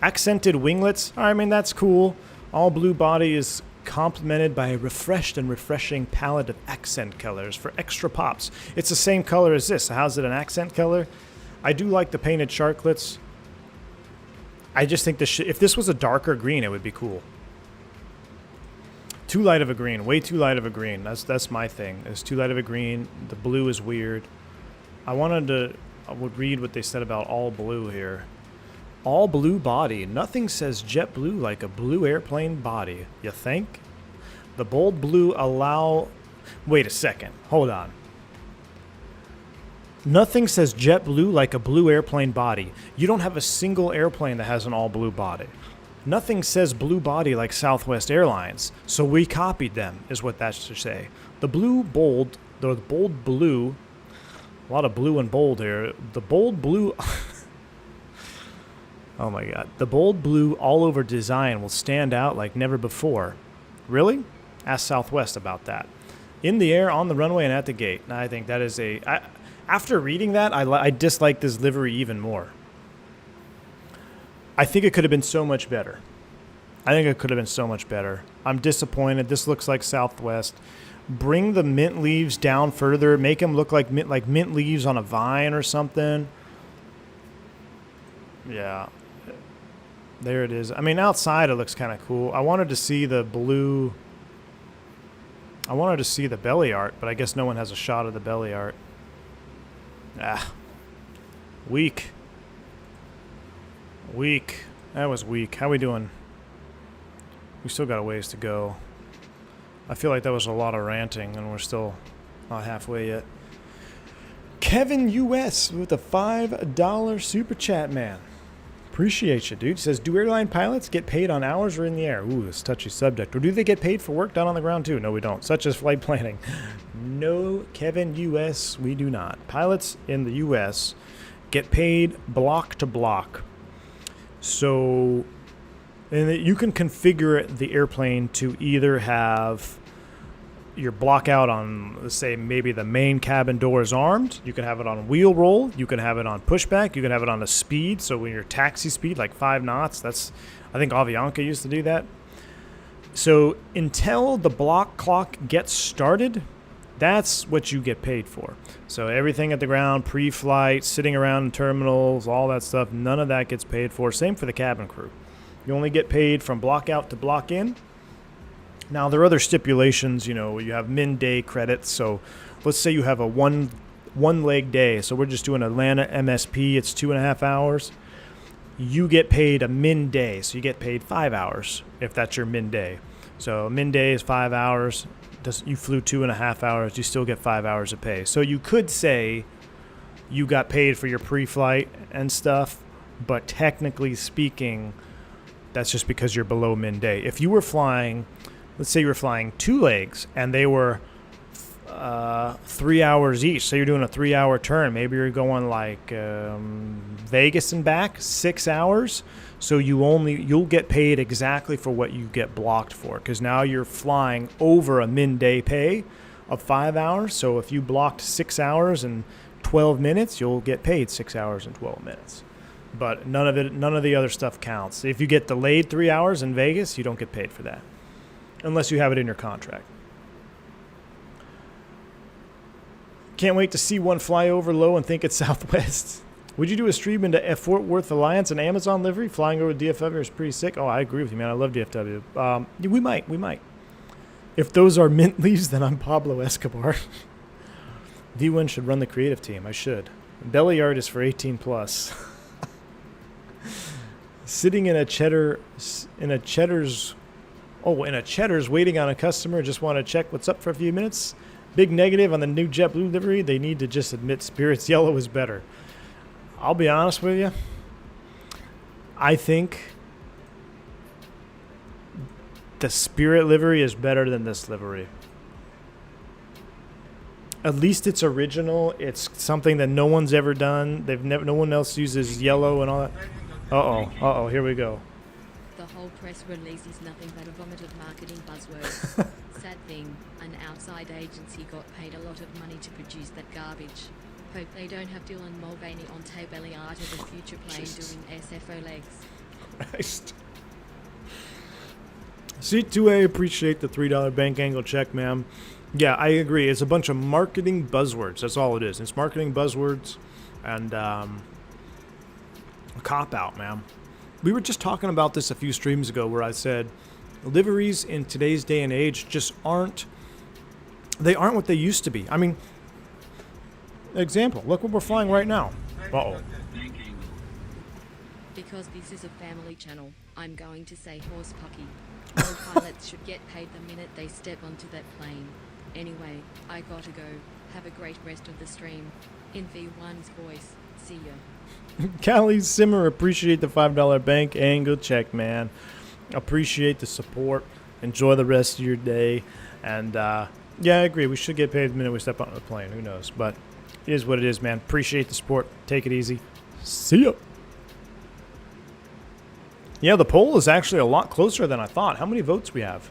Accented winglets. I mean, that's cool. All blue body is complemented by a refreshed and refreshing palette of accent colors for extra pops. It's the same color as this. So how's it an accent color? I do like the painted sharklets. I just think if this was a darker green, it would be cool. Too light of a green. Way too light of a green. That's my thing. It's too light of a green. The blue is weird. I would read what they said about all blue here. All blue body. Nothing says JetBlue like a blue airplane body. You think? The bold blue allow... Wait a second. Hold on. Nothing says JetBlue like a blue airplane body. You don't have a single airplane that has an all blue body. Nothing says blue body like Southwest Airlines. So we copied them, is what that should say. The bold blue... A lot of blue and bold here. The bold blue... Oh my god. The bold blue all-over design will stand out like never before. Really? Ask Southwest about that. In the air, on the runway, and at the gate. I think that is after reading that, I dislike this livery even more. I think it could have been so much better. I'm disappointed. This looks like Southwest. Bring the mint leaves down further. Make them look like mint leaves on a vine or something. Yeah. There it is. I mean, outside it looks kind of cool. I wanted to see the blue. I wanted to see the belly art, but I guess no one has a shot of the belly art. Weak. That was weak. How we doing? We still got a ways to go. I feel like that was a lot of ranting, and we're still not halfway yet. Kevin US with a $5 super chat, man. Appreciate you, dude. Says, do airline pilots get paid on hours or in the air? Ooh, this touchy subject. Or do they get paid for work done on the ground too? No, we don't. Such as flight planning. No, Kevin, U.S., we do not. Pilots in the U.S. get paid block to block. So and you can configure the airplane to either have your block out on, let's say, maybe the main cabin door is armed. You can have it on wheel roll. You can have it on pushback. You can have it on a speed. So when your taxi speed, like 5 knots, that's, I think Avianca used to do that. So until the block clock gets started, that's what you get paid for. So everything at the ground, pre-flight, sitting around in terminals, all that stuff, none of that gets paid for. Same for the cabin crew. You only get paid from block out to block in. Now, there are other stipulations. You know, you have min-day credits. So let's say you have a one-leg day. So we're just doing Atlanta MSP. It's 2.5 hours. You get paid a min-day. So you get paid 5 hours if that's your min-day. So min-day is 5 hours. You flew 2.5 hours. You still get 5 hours of pay. So you could say you got paid for your pre-flight and stuff. But technically speaking, that's just because you're below min-day. If you were flying... Let's say you were flying 2 legs and they were 3 hours each. So you're doing a 3-hour turn. Maybe you're going like Vegas and back, 6 hours. So you'll get paid exactly for what you get blocked for, because now you're flying over a min-day pay of 5 hours. So if you blocked 6 hours and 12 minutes, you'll get paid 6 hours and 12 minutes. But none of the other stuff counts. If you get delayed 3 hours in Vegas, you don't get paid for that, unless you have it in your contract. Can't wait to see one fly over low and think it's Southwest. Would you do a stream into Fort Worth Alliance and Amazon livery? Flying over DFW is pretty sick. Oh, I agree with you, man. I love DFW. We might. If those are mint leaves, then I'm Pablo Escobar. D1 should run the creative team. I should. Belly art is for 18 plus. Sitting in a Cheddar's waiting on a customer. Just want to check what's up for a few minutes. Big negative on the new JetBlue livery. They need to just admit Spirit's yellow is better. I'll be honest with you. I think the Spirit livery is better than this livery. At least it's original. It's something that no one's ever done. No one else uses yellow and all that. Uh-oh. Here we go. The whole press release is nothing but a vomited marketing buzzword. Sad thing, an outside agency got paid a lot of money to produce that garbage. Hope they don't have Dylan Mulvaney on Tabelli art of the future plane doing SFO legs. Christ. C2A, appreciate the $3 bank angle check, ma'am. Yeah, I agree. It's a bunch of marketing buzzwords. That's all it is. It's marketing buzzwords and a cop-out, ma'am. We were just talking about this a few streams ago where I said liveries in today's day and age just aren't what they used to be. I mean, example, look what we're flying right now. Uh-oh. Because this is a family channel, I'm going to say horse pucky. All pilots should get paid the minute they step onto that plane. Anyway, I gotta go. Have a great rest of the stream. In V1's voice, see ya. Callie Simmer, appreciate the $5 bank angle check, man. Appreciate the support. Enjoy the rest of your day. And yeah, I agree. We should get paid the minute we step on the plane. Who knows? But it is what it is, man. Appreciate the support. Take it easy. See ya. Yeah, the poll is actually a lot closer than I thought. How many votes we have?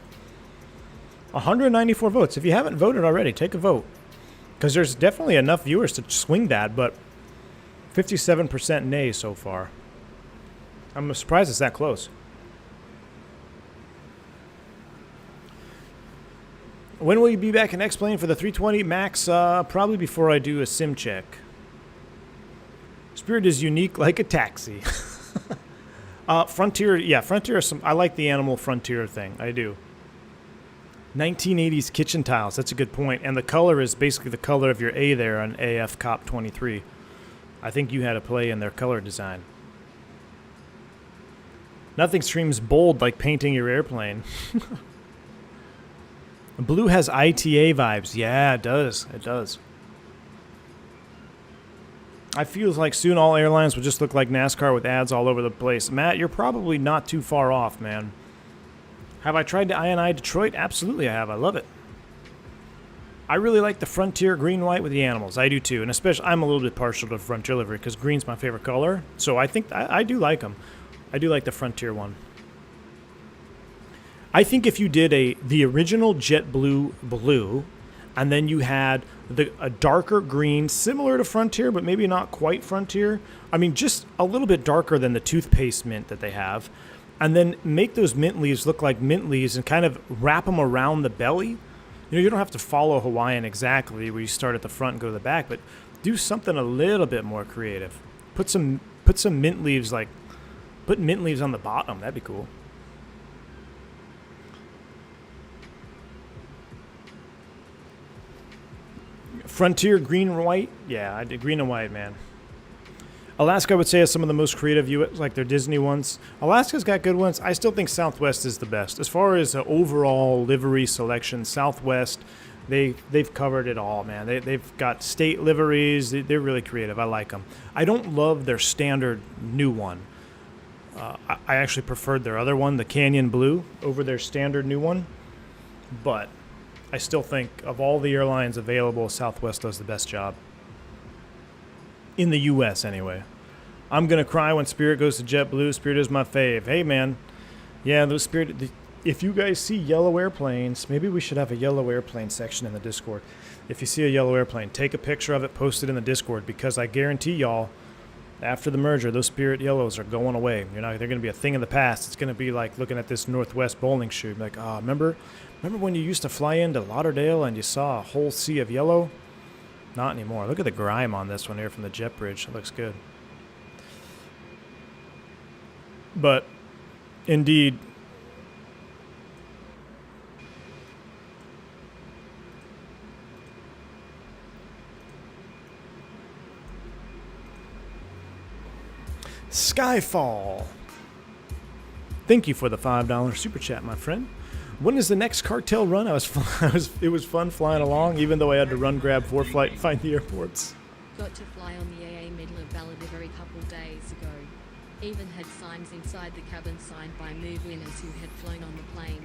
194 votes. If you haven't voted already, take a vote. Because there's definitely enough viewers to swing that, but 57% nay so far. I'm surprised it's that close. When will you be back in X-Plane for the 320 MAX? Probably before I do a sim check. Spirit is unique like a taxi. Frontier, yeah, Frontier is I like the animal Frontier thing. I do. 1980s kitchen tiles. That's a good point. And the color is basically the color of your A there on AF Cop 23. I think you had a play in their color design. Nothing screams bold like painting your airplane. Blue has ITA vibes. Yeah, it does. It does. I feel like soon all airlines will just look like NASCAR with ads all over the place. Matt, you're probably not too far off, man. Have I tried to INI Detroit? Absolutely I have. I love it. I really like the Frontier green-white with the animals. I do too, and especially I'm a little bit partial to Frontier livery because green's my favorite color. So I think I do like them. I do like the Frontier one. I think if you did the original JetBlue blue, and then you had a darker green, similar to Frontier, but maybe not quite Frontier. I mean, just a little bit darker than the toothpaste mint that they have. And then make those mint leaves look like mint leaves and kind of wrap them around the belly. You know, you don't have to follow Hawaiian exactly where you start at the front and go to the back, but do something a little bit more creative. Put some mint leaves, like, put mint leaves on the bottom. That'd be cool. Frontier green and white? Yeah, I did green and white, man. Alaska, I would say, has some of the most creative US, like their Disney ones. Alaska's got good ones. I still think Southwest is the best. As far as overall livery selection, Southwest, they've covered it all, man. They've got state liveries. They're really creative. I like them. I don't love their standard new one. I actually preferred their other one, the Canyon Blue, over their standard new one. But I still think of all the airlines available, Southwest does the best job. In the U.S. anyway. I'm going to cry when Spirit goes to JetBlue. Spirit is my fave. Hey, man. Yeah, those Spirit... If you guys see yellow airplanes, maybe we should have a yellow airplane section in the Discord. If you see a yellow airplane, take a picture of it, post it in the Discord, because I guarantee y'all, after the merger, those Spirit yellows are going away. They're going to be a thing of the past. It's going to be like looking at this Northwest bowling shoe. Like, oh, remember when you used to fly into Lauderdale and you saw a whole sea of yellow? Not anymore. Look at the grime on this one here from the jet bridge. It looks good. But, indeed, Skyfall. Thank you for the $5 super chat, my friend. When is the next cartel run? It was fun flying along, even though I had to run, grab ForeFlight, and find the airports. Got to fly on the AA middle of Valadiver a couple days ago. Even had signs inside the cabin signed by move winners who had flown on the plane.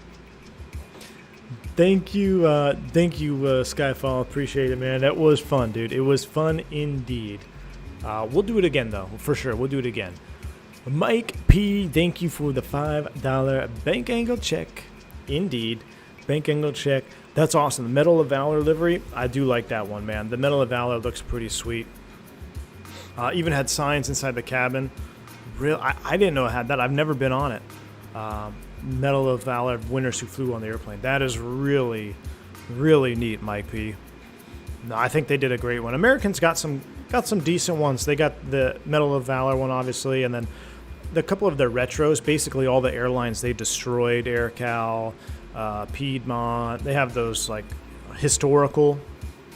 Thank you, Skyfall. Appreciate it, man. That was fun, dude. It was fun indeed. We'll do it again, though, for sure. We'll do it again. Mike P, thank you for the $5 bank angle check. Indeed. Bank angle check. That's awesome. The Medal of Valor livery, I do like that one, man. The Medal of Valor looks pretty sweet. Even had signs inside the cabin. I didn't know it had that. I've never been on it. Medal of Valor winners who flew on the airplane. That is really, really neat, Mike P. No, I think they did a great one. Americans got some decent ones. They got the Medal of Valor one, obviously, and then a couple of their retros. Basically, all the airlines they destroyed, AirCal, Piedmont. They have those like historical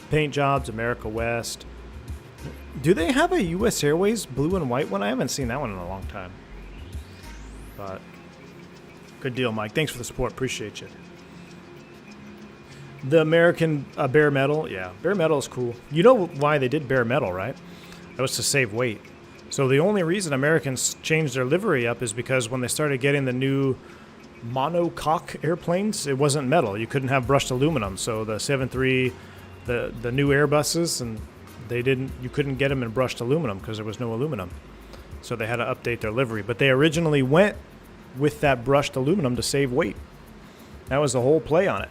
paint jobs. America West. Do they have a U.S. Airways blue and white one? I haven't seen that one in a long time. But good deal, Mike. Thanks for the support. Appreciate you. The American bare metal, yeah, bare metal is cool. You know why they did bare metal, right? That was to save weight. So the only reason Americans changed their livery up is because when they started getting the new monocoque airplanes, it wasn't metal. You couldn't have brushed aluminum. So the 737, the new Airbuses, and you couldn't get them in brushed aluminum because there was no aluminum. So they had to update their livery. But they originally went with that brushed aluminum to save weight. That was the whole play on it.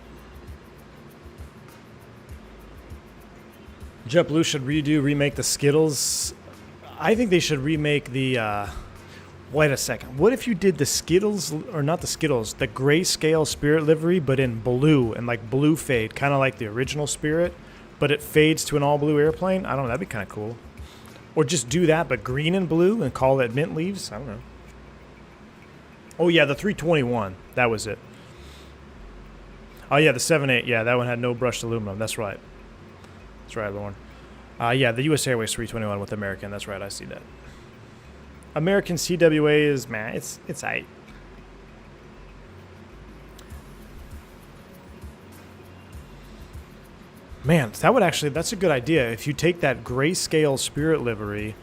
JetBlue should remake the Skittles. I think they should remake the, wait a second. What if you did the Skittles, or not the Skittles, the grayscale Spirit livery, but in blue, and like blue fade, kind of like the original Spirit, but it fades to an all blue airplane? I don't know, that'd be kind of cool. Or just do that, but green and blue, and call it mint leaves? I don't know. Oh yeah, the 321, that was it. Oh yeah, the 78, yeah, that one had no brushed aluminum, that's right. That's right, Lauren. Yeah, the U.S. Airways 321 with American. That's right, I see that. American CWA is, man, it's aight. Man, that's a good idea. If you take that grayscale Spirit livery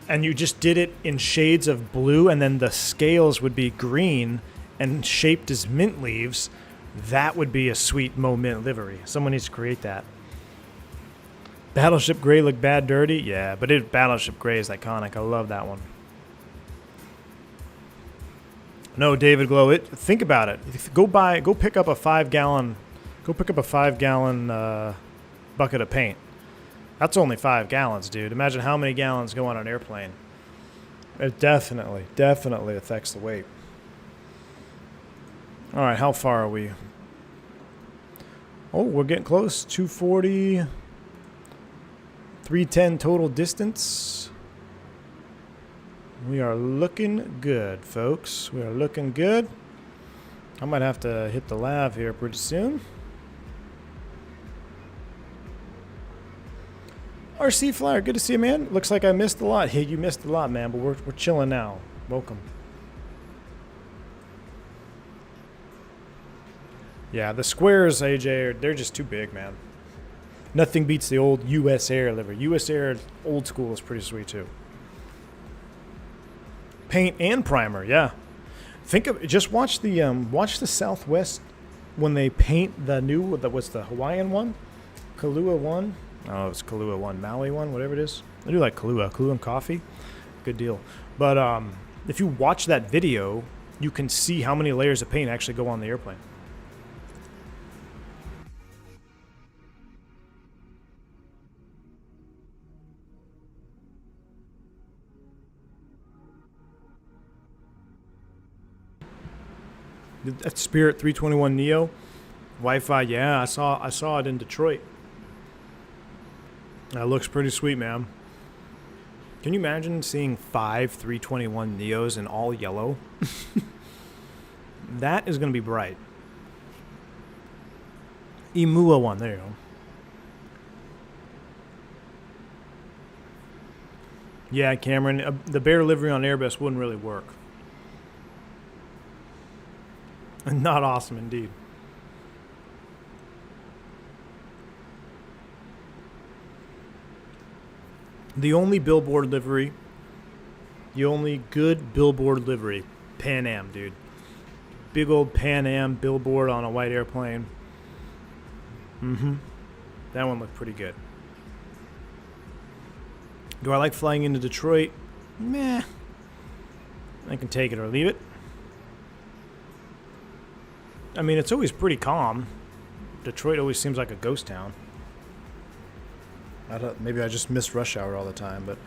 and you just did it in shades of blue and then the scales would be green and shaped as mint leaves, That would be a sweet moment livery. Someone needs to create that. Battleship Gray look bad dirty? Yeah, but Battleship Gray is iconic. I love that one. No, David Glow. Think about it. Go pick up a 5-gallon bucket of paint. That's only 5 gallons, dude. Imagine how many gallons go on an airplane. It definitely affects the weight. All right, how far are we? Oh, we're getting close. 240. 310 total distance. We are looking good, folks. We are looking good. I might have to hit the lav here pretty soon. RC Flyer, good to see you, man. Looks like I missed a lot. Hey, you missed a lot, man, but we're chilling now. Welcome. Yeah, the squares, AJ, they're just too big, man. Nothing beats the old US Air livery. US Air old school is pretty sweet too. Paint and primer, yeah. Just watch the Southwest when they paint the new, what's the Hawaiian one? Kailua one? Oh, it's Kailua one, Maui one, whatever it is. I do like Kailua and coffee. Good deal. But if you watch that video, you can see how many layers of paint actually go on the airplane. That Spirit 321 Neo Wi-Fi, yeah, I saw it in Detroit. That looks pretty sweet, man. Can you imagine seeing 5 321 Neos in all yellow? That is going to be bright. Imua one, there you go. Yeah, Cameron, the Bear livery on Airbus wouldn't really work. Not awesome indeed. The only billboard livery, the only good billboard livery, Pan Am, dude. Big old Pan Am billboard on a white airplane. That one looked pretty good. Do I like flying into Detroit? Meh. I can take it or leave it. I mean, it's always pretty calm. Detroit always seems like a ghost town. Maybe I just miss rush hour all the time, but,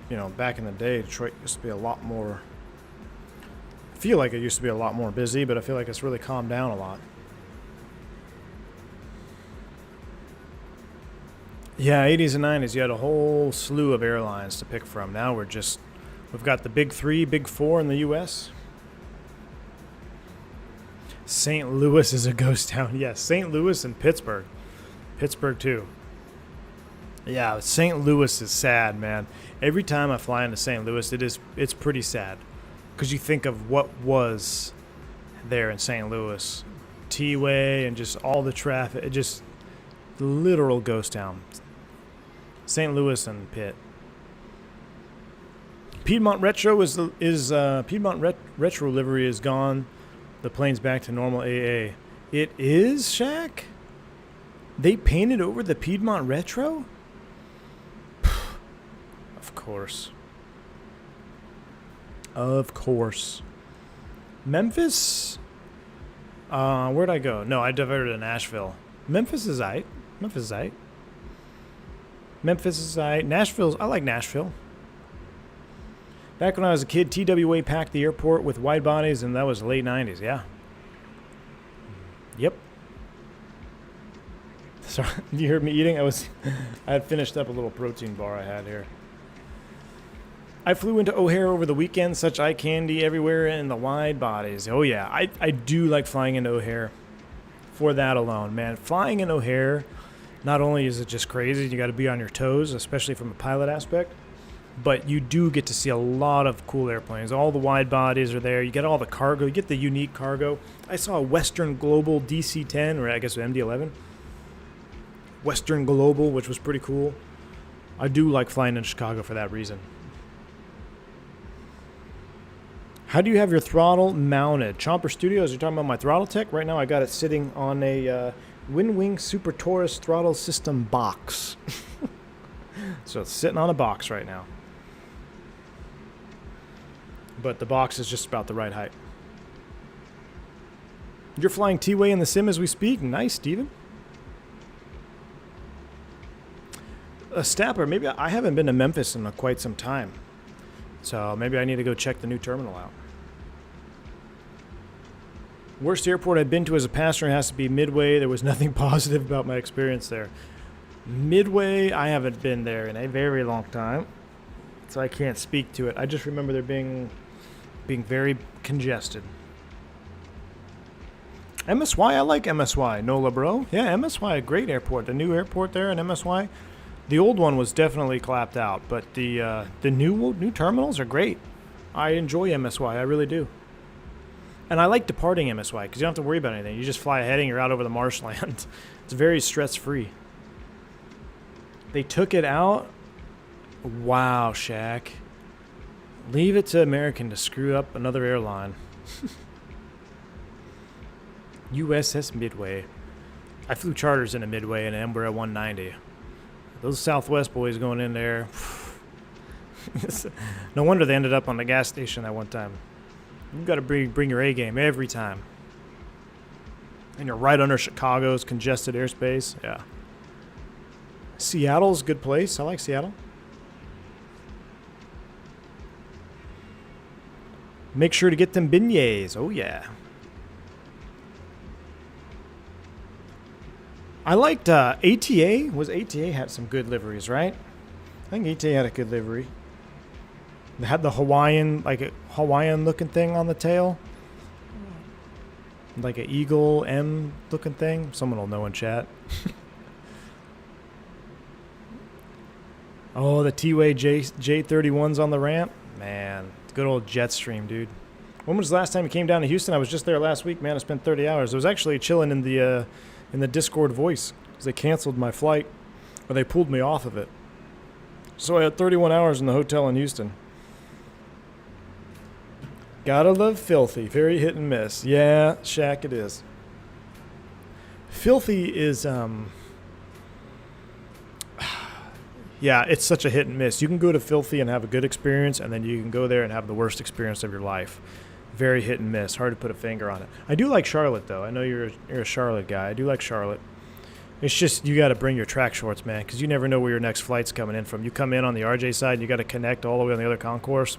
you know, back in the day, Detroit used to be a lot more... I feel like it used to be a lot more busy, but I feel like it's really calmed down a lot. Yeah, 80s and 90s, you had a whole slew of airlines to pick from. Now we've got the big 3, big 4 in the U.S., St. Louis is a ghost town. Yes, St. Louis and Pittsburgh. Pittsburgh, too. Yeah, St. Louis is sad, man. Every time I fly into St. Louis, it's pretty sad. Because you think of what was there in St. Louis. T-Way and just all the traffic. It just literal ghost town. St. Louis and Pitt. Piedmont Retro Piedmont Retro livery is gone. The plane's back to normal AA. It is, Shaq? They painted over the Piedmont Retro? Of course. Of course. Memphis? Where'd I go? No, I diverted to Nashville. Memphis is aight. I like Nashville. Back when I was a kid, TWA packed the airport with wide bodies, and that was late 90s, yeah. Yep. Sorry, you heard me eating? I had finished up a little protein bar I had here. I flew into O'Hare over the weekend, such eye candy everywhere in the wide bodies. Oh yeah, I do like flying into O'Hare for that alone, man. Flying in O'Hare, not only is it just crazy, you got to be on your toes, especially from a pilot aspect, but you do get to see a lot of cool airplanes. All the wide bodies are there. You get all the cargo. You get the unique cargo. I saw a Western Global DC-10, or I guess MD-11. Western Global, which was pretty cool. I do like flying in Chicago for that reason. How do you have your throttle mounted? Chomper Studios, you're talking about my Throttletek? Right now I got it sitting on a Windwing Super Taurus throttle system box. So it's sitting on a box right now. But the box is just about the right height. You're flying T-Way in the sim as we speak? Nice, Steven. A Stapper, maybe I haven't been to Memphis in quite some time. So maybe I need to go check the new terminal out. Worst airport I've been to as a passenger has to be Midway. There was nothing positive about my experience there. Midway, I haven't been there in a very long time, so I can't speak to it. I just remember there being very congested. MSY, I like MSY. NOLA, bro. Yeah, MSY, a great airport. The new airport there in MSY. The old one was definitely clapped out, but the new terminals are great. I enjoy MSY, I really do. And I like departing MSY because you don't have to worry about anything. You just fly ahead and you're out over the marshland. It's very stress-free. They took it out. Wow, Shaq. Leave it to American to screw up another airline. USS Midway. I flew charters into Midway and Embraer 190. Those Southwest boys going in there. No wonder they ended up on the gas station that one time. You've got to bring your A game every time. And you're right under Chicago's congested airspace. Yeah. Seattle's a good place. I like Seattle. Make sure to get them beignets. Oh, yeah. I liked ATA. ATA had some good liveries, right? I think ATA had a good livery. They had the Hawaiian, like a Hawaiian looking thing on the tail. Like an Eagle M looking thing. Someone will know in chat. Oh, the T-Way J31's on the ramp. Man, good old Jetstream, dude. When was the last time you came down to Houston? I was just there last week, man. I spent 30 hours. I was actually chilling in the Discord voice because they canceled my flight, or they pulled me off of it. So I had 31 hours in the hotel in Houston. Gotta love Filthy. Very hit and miss. Yeah, Shaq, it is. Filthy is, yeah, it's such a hit and miss. You can go to Filthy and have a good experience, and then you can go there and have the worst experience of your life. Very hit and miss. Hard to put a finger on it. I do like Charlotte, though. I know you're a Charlotte guy. I do like Charlotte. It's just you got to bring your track shorts, man, because you never know where your next flight's coming in from. You come in on the RJ side, and you got to connect all the way on the other concourse.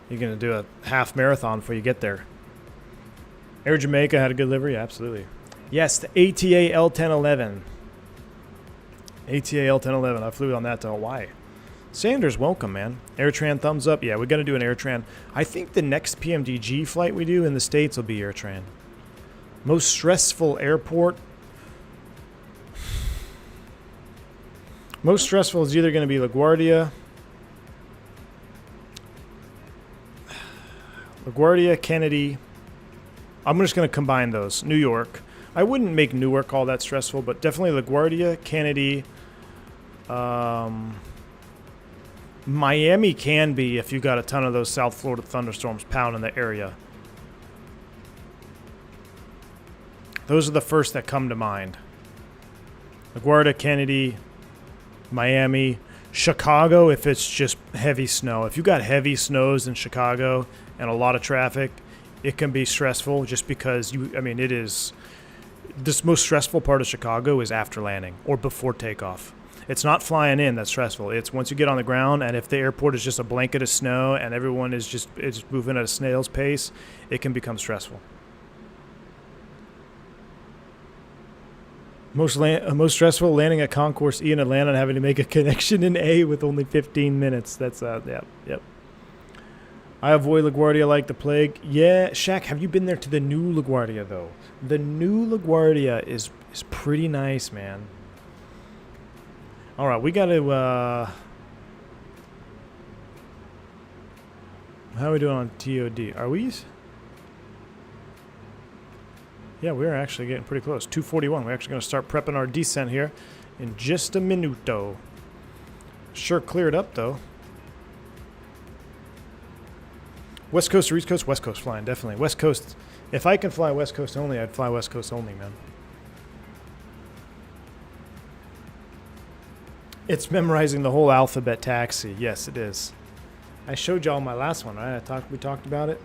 You're going to do a half marathon before you get there. Air Jamaica had a good livery? Absolutely. Yes, the ATA L1011. ATA L1011. I flew on that to Hawaii. Sanders, welcome, man. AirTran, thumbs up. Yeah, we got to do an AirTran. I think the next PMDG flight we do in the States will be AirTran. Most stressful airport. Most stressful is either going to be LaGuardia, Kennedy. I'm just going to combine those. New York. I wouldn't make Newark all that stressful, but definitely LaGuardia, Kennedy. Miami can be if you got a ton of those South Florida thunderstorms pounding the area. Those are the first that come to mind. LaGuardia, Kennedy, Miami, Chicago if it's just heavy snow. If you got heavy snows in Chicago and a lot of traffic, it can be stressful just because it is. This most stressful part of Chicago is after landing or before takeoff. It's not flying in that's stressful. It's once you get on the ground, and if the airport is just a blanket of snow and everyone is just moving at a snail's pace, it can become stressful. Most stressful, landing at Concourse E in Atlanta and having to make a connection in A with only 15 minutes. That's, yep. I avoid LaGuardia like the plague. Yeah, Shaq, have you been there to the new LaGuardia, though? The new LaGuardia is pretty nice, man. All right, we got to... how are we doing on TOD? Are we... Yeah, we're actually getting pretty close. 241. We're actually going to start prepping our descent here in just a minuto. Sure cleared up, though. West Coast or East Coast? West Coast flying, definitely. West Coast. If I can fly West Coast only, I'd fly West Coast only, man. It's memorizing the whole alphabet taxi. Yes, it is. I showed y'all my last one, right? We talked about it.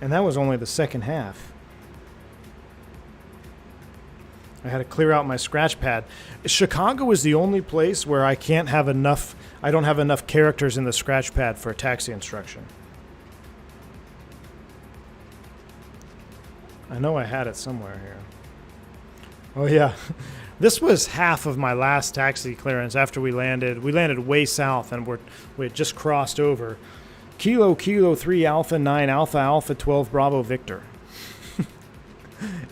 And that was only the second half. I had to clear out my scratch pad. Chicago is the only place where I can't have enough, I don't have enough characters in the scratch pad for a taxi instruction. I know I had it somewhere here. Oh yeah. This was half of my last taxi clearance after we landed. We landed way south and we had just crossed over. Kilo 3 Alpha 9 Alpha Alpha 12 Bravo Victor.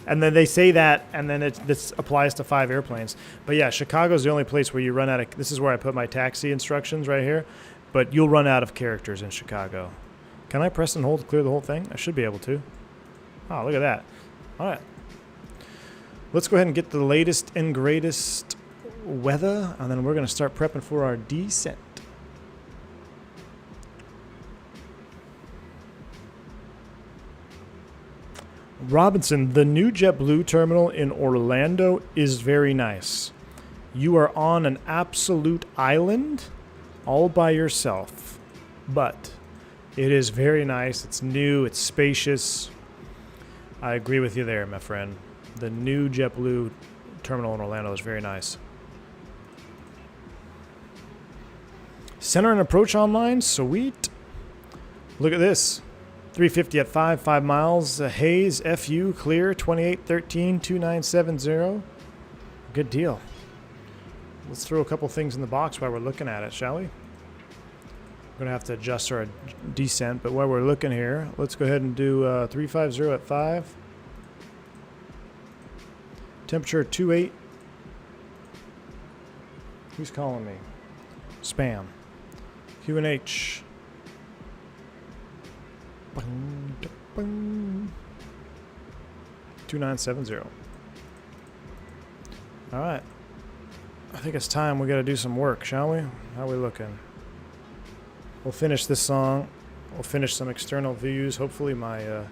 And then they say that, and then this applies to 5 airplanes. But yeah, Chicago's the only place where you run out of... This is where I put my taxi instructions right here. But you'll run out of characters in Chicago. Can I press and hold to clear the whole thing? I should be able to. Oh, look at that. All right. Let's go ahead and get the latest and greatest weather, and then we're going to start prepping for our descent. Robinson, the new JetBlue terminal in Orlando is very nice. You are on an absolute island all by yourself, but it is very nice. It's new. It's spacious. I agree with you there, my friend. The new JetBlue terminal in Orlando is very nice. Center and approach online. Sweet. Look at this. 350 at 5 miles. Hayes, FU, clear, 2813, 2970. Good deal. Let's throw a couple things in the box while we're looking at it, shall we? We're going to have to adjust our descent, but while we're looking here, let's go ahead and do 350 at 5. Temperature 28. Who's calling me? Spam. QNH. 2970. All right. I think it's time we got to do some work, shall we? How are we looking? We'll finish this song. We'll finish some external views. Hopefully my... I'm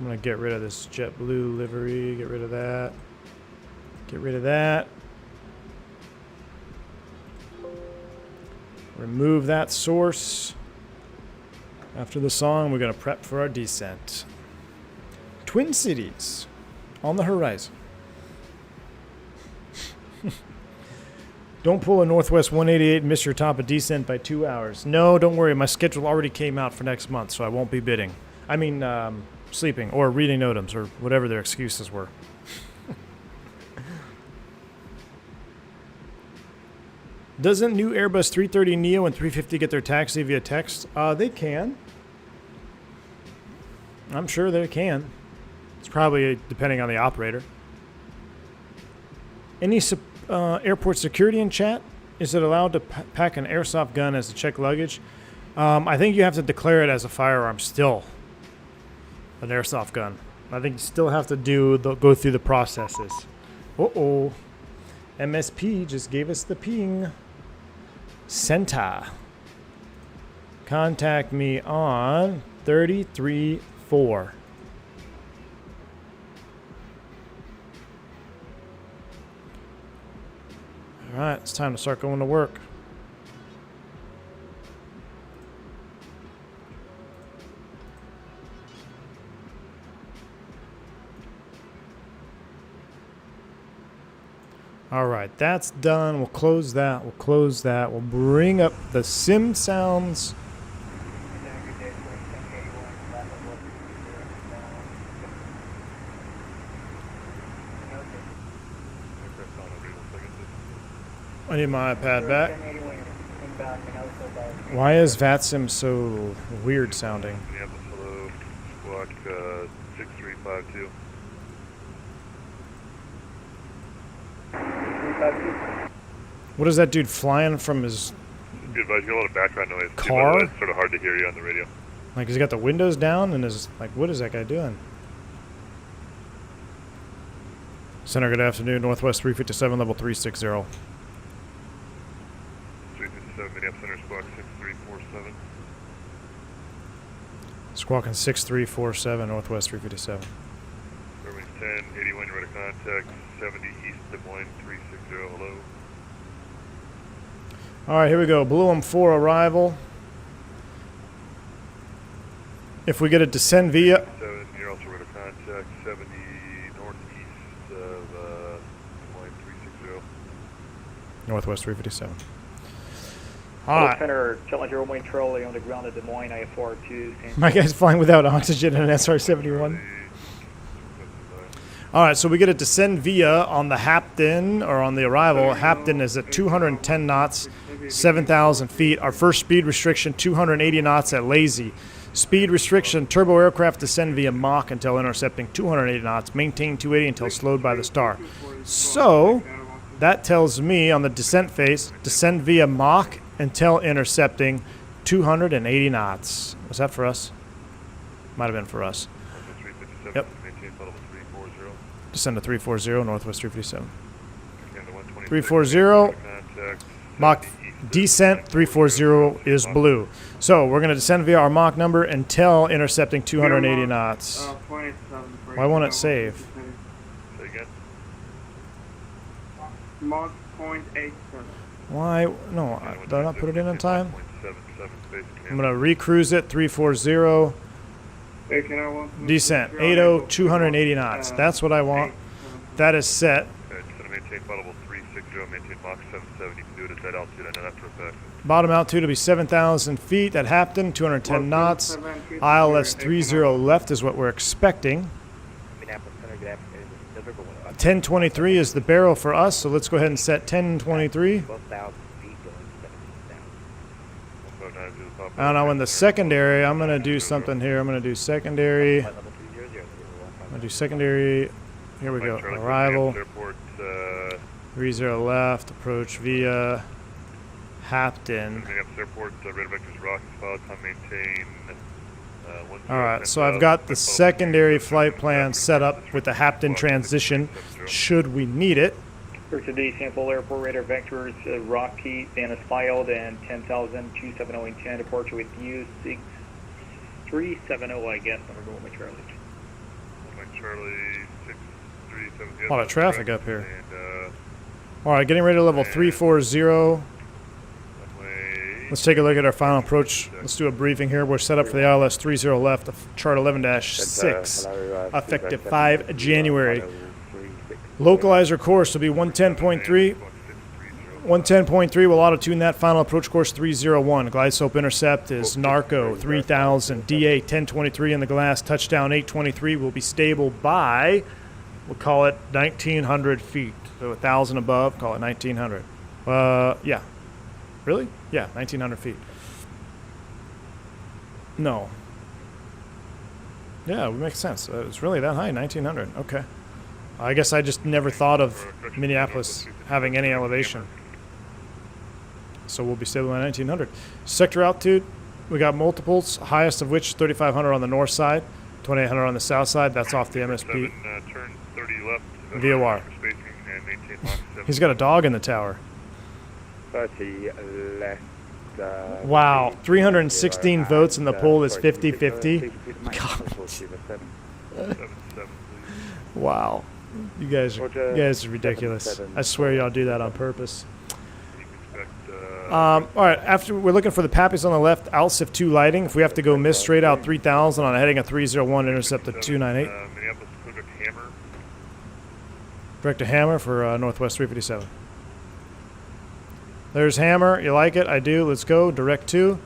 going to get rid of this JetBlue livery. Get rid of that. Get rid of that. Remove that source. After the song, we're going to prep for our descent. Twin Cities on the horizon. Don't pull a Northwest 188 and miss your top of descent by 2 hours. No, don't worry. My schedule already came out for next month, so I won't be bidding. I mean, sleeping or reading Notams or whatever their excuses were. Doesn't new Airbus 330neo and 350 get their taxi via text? They can. I'm sure they can. It's probably depending on the operator. Any airport security in chat? Is it allowed to pack an airsoft gun as a checked luggage? I think you have to declare it as a firearm still. An airsoft gun. I think you still have to go through the processes. Uh-oh. MSP just gave us the ping. Senta. Contact me on 33-4. All right, it's time to start going to work. All right, that's done. We'll close that. We'll close that. We'll bring up the sim sounds. I need my iPad back. Why is VATSIM so weird sounding? Hello, squawk 6352. What is that dude flying from his Good advice. You got a lot of background noise. car? It's sort of hard to hear you on the radio. Like, he's got the windows down and is like, what is that guy doing? Center, good afternoon. Northwest 357, level 360. 357, Minneapolis Center, Squawk 6347. Squawking 6347, Northwest 357. Fairway's 10, 81, you're ready to contact 70 East Des Moines 360, hello. All right, here we go. Blue 4 arrival. If we get a descend via... 7, you're also ready to contact 70 northeast of Des Moines 360. Northwest 357. All right. Center, Challenger Wayne Trolley on the ground at Des Moines, IFR2. My guy's flying without oxygen in an SR-71. All right, so we get a descend via on the Captain, or on the arrival. Captain is at 210 knots, 7,000 feet. Our first speed restriction, 280 knots at Lazy. Speed restriction, turbo aircraft descend via Mach until intercepting 280 knots. Maintain 280 until slowed by the star. So that tells me on the descent phase, descend via Mach until intercepting 280 knots. Was that for us? Might have been for us. Yep. Descend to 340, Northwest 357. 340, Mach descent 340 is blue. So we're going to descend via our Mach number until intercepting 280 knots. Why won't it save? Say again? Mach 0.87. Why? No, did I not put it in time? 0.77 space I'm going to recruise it, 340, Hey, can I want descent, 80, 280 knots. That's what I want. That is set. Okay, just going to maintain flight level 360, maintain Mach 77. You can do it at that altitude, I know that for a fact. Bottom altitude will be 7,000 feet at Captain, 210 knots. ILS 30 left is what we're expecting. 1023 is the barrel for us, so let's go ahead and set 1023. And now in the secondary, I'm going to do something here. I'm going to do secondary. I'm going to do secondary. Here we go. Arrival. 30 left. Approach via Captain. Alright, so I've got the secondary flight plan set up with the Captain transition, should we need it. First of the sample airport radar vectors, Rocky, Dennis filed, and 10,000, 270 and 10, departure with you, 6370, I guess, I'm going with Charlie. Charlie 637. A lot of traffic up here. Alright, getting ready to level 340. Let's take a look at our final approach. Let's do a briefing here. We're set up for the ILS 30 left, chart 11-6, effective 5 January. Localizer course will be 110.3. 110.3 will auto-tune that. Final approach course 301. Glide slope intercept is Narco 3000. DA 1023 in the glass. Touchdown 823 will be stable by, we'll call it 1,900 feet. So 1,000 above, call it 1,900. Yeah. Really? Yeah, 1,900 feet. No. Yeah, it would make sense. It's really that high, 1,900. Okay. I guess I just never thought of Minneapolis having any elevation. So we'll be stable at 1,900. Sector altitude, we got multiples, highest of which 3,500 on the north side, 2,800 on the south side. That's off the MSP. Turn 30 left. VOR. He's got a dog in the tower. 30 left. Wow, 316 votes and the poll is 50-50. Wow, you guys are ridiculous. I swear y'all do that on purpose. All right, after we're looking for the Pappies on the left, ALSIF 2 lighting. If we have to go miss straight out 3,000 on a heading of 301, intercept at 298. Minneapolis, Hammer. Direct to Hammer for Northwest 357. There's Hammer. You like it? I do. Let's go. Direct 2.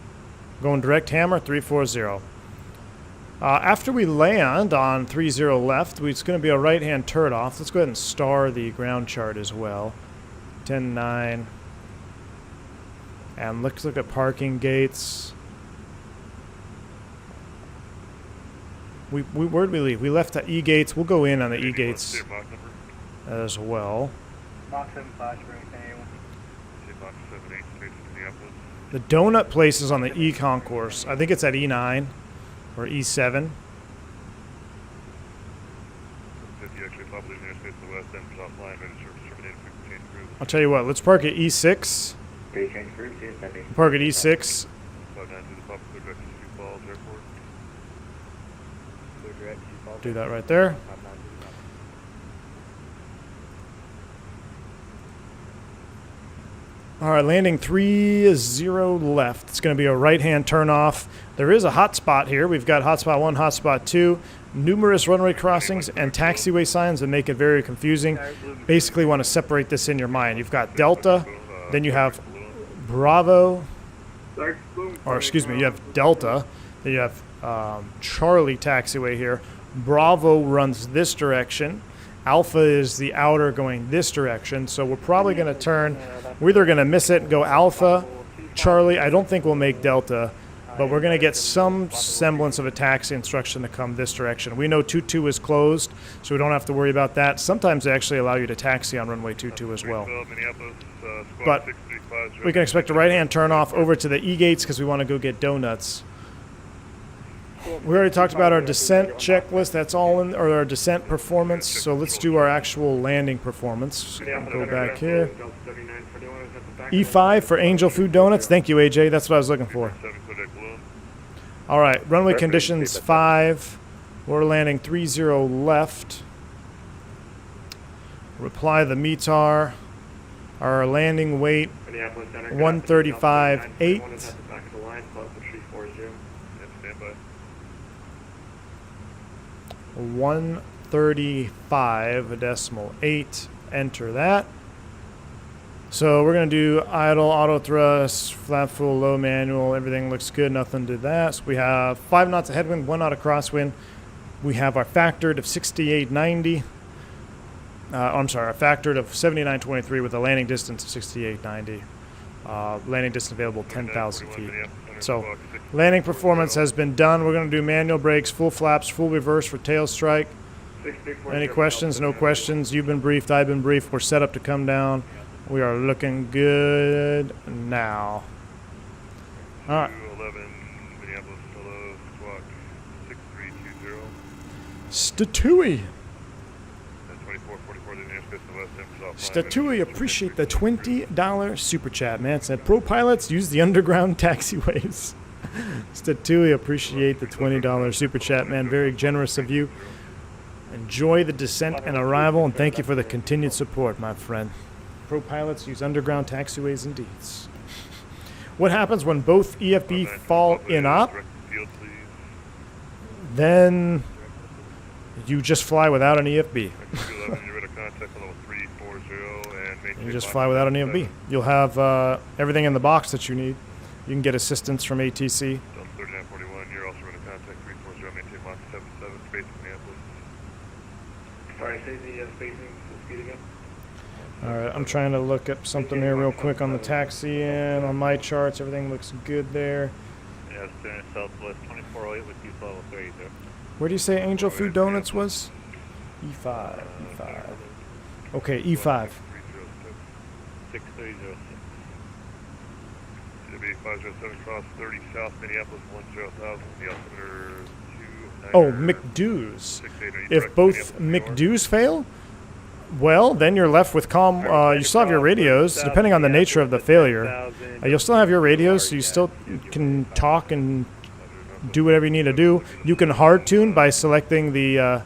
Going direct Hammer, 340. After we land on 30 left, it's going to be a right-hand turret off. Let's go ahead and star the ground chart as well. 10-9. And let's look at parking gates. Where did we leave? We left the E-gates. We'll go in on the E-gates as well. The donut place is on the E concourse. I think it's at E9 or E7. You actually probably in airspace to the west end, offline, ready to service terminated, frequency change crew. I'll tell you what, let's park at E6. Change crew, see Park at E6. 59 to the pop, clear direct to Sioux Falls Airport. Do that right there. All right, landing 30 left. It's going to be a right-hand turnoff. There is a hotspot here. We've got hotspot 1, hotspot 2, numerous runway crossings and taxiway signs that make it very confusing. Basically want to separate this in your mind. You've got Delta, then you have Bravo, or excuse me, you have Delta, then you have Charlie taxiway here. Bravo runs this direction. Alpha is the outer going this direction, so we're probably going to turn. We're either going to miss it and go Alpha, Charlie. I don't think we'll make Delta, but we're going to get some semblance of a taxi instruction to come this direction. We know 22 is closed, so we don't have to worry about that. Sometimes they actually allow you to taxi on runway 22 as well. But we can expect a right-hand turnoff over to the E-gates because we want to go get donuts. We already talked about our descent checklist. That's all in, or our descent performance. So let's do our actual landing performance. Go back here. E5 for Angel Food Donuts. Thank you, AJ. That's what I was looking for. All right, runway conditions 5. We're landing 30 left. Reply the METAR. Our landing weight 135.8. 135.8. Enter that. So we're going to do idle, auto thrust, flat full, low manual. Everything looks good. Nothing to that. So we have 5 knots of headwind, 1 knot of crosswind. We have our factored of 68.90. I'm sorry, our factored of 79.23 with a landing distance of 68.90. Landing distance available 10,000 feet. So landing performance has been done. We're going to do manual brakes, full flaps, full reverse for tail strike. Any questions? No questions. You've been briefed. I've been briefed. We're set up to come down. We are looking good now. All right. 11, Minneapolis, hello, squawk 6320. Statui. 2444, the airspace to the west end, Statui, appreciate the $20 super chat, man. Said pro pilots use the underground taxiways. Statui, appreciate the $20 super chat, man. Very generous of you. Enjoy the descent and arrival, and thank you for the continued support, my friend. Pro pilots use underground taxiways indeed. What happens when both EFB fall in op? Then you just fly without an EFB. You just fly without an EFB. You'll have everything in the box that you need. You can get assistance from ATC. 3941, you're also running contact 340, maintain Mach 77, space Minneapolis. Sorry, say the spacing, the speed again. All right, I'm trying to look up something here real quick on the taxi and on my charts. Everything looks good there. Yeah, Standard Southwest 2408 with use level 30 there. Where do you say Angel Food Donuts was? E5, E5. Okay, E5. 6306. CW507 cross 30 south, Minneapolis 10,000, the altimeter 2. Oh, McDo's. If both McDo's fail, well, then you're left with calm. You still have your radios, depending on the nature of the failure. You'll still have your radios, so you still can talk and do whatever you need to do. You can hard tune by selecting the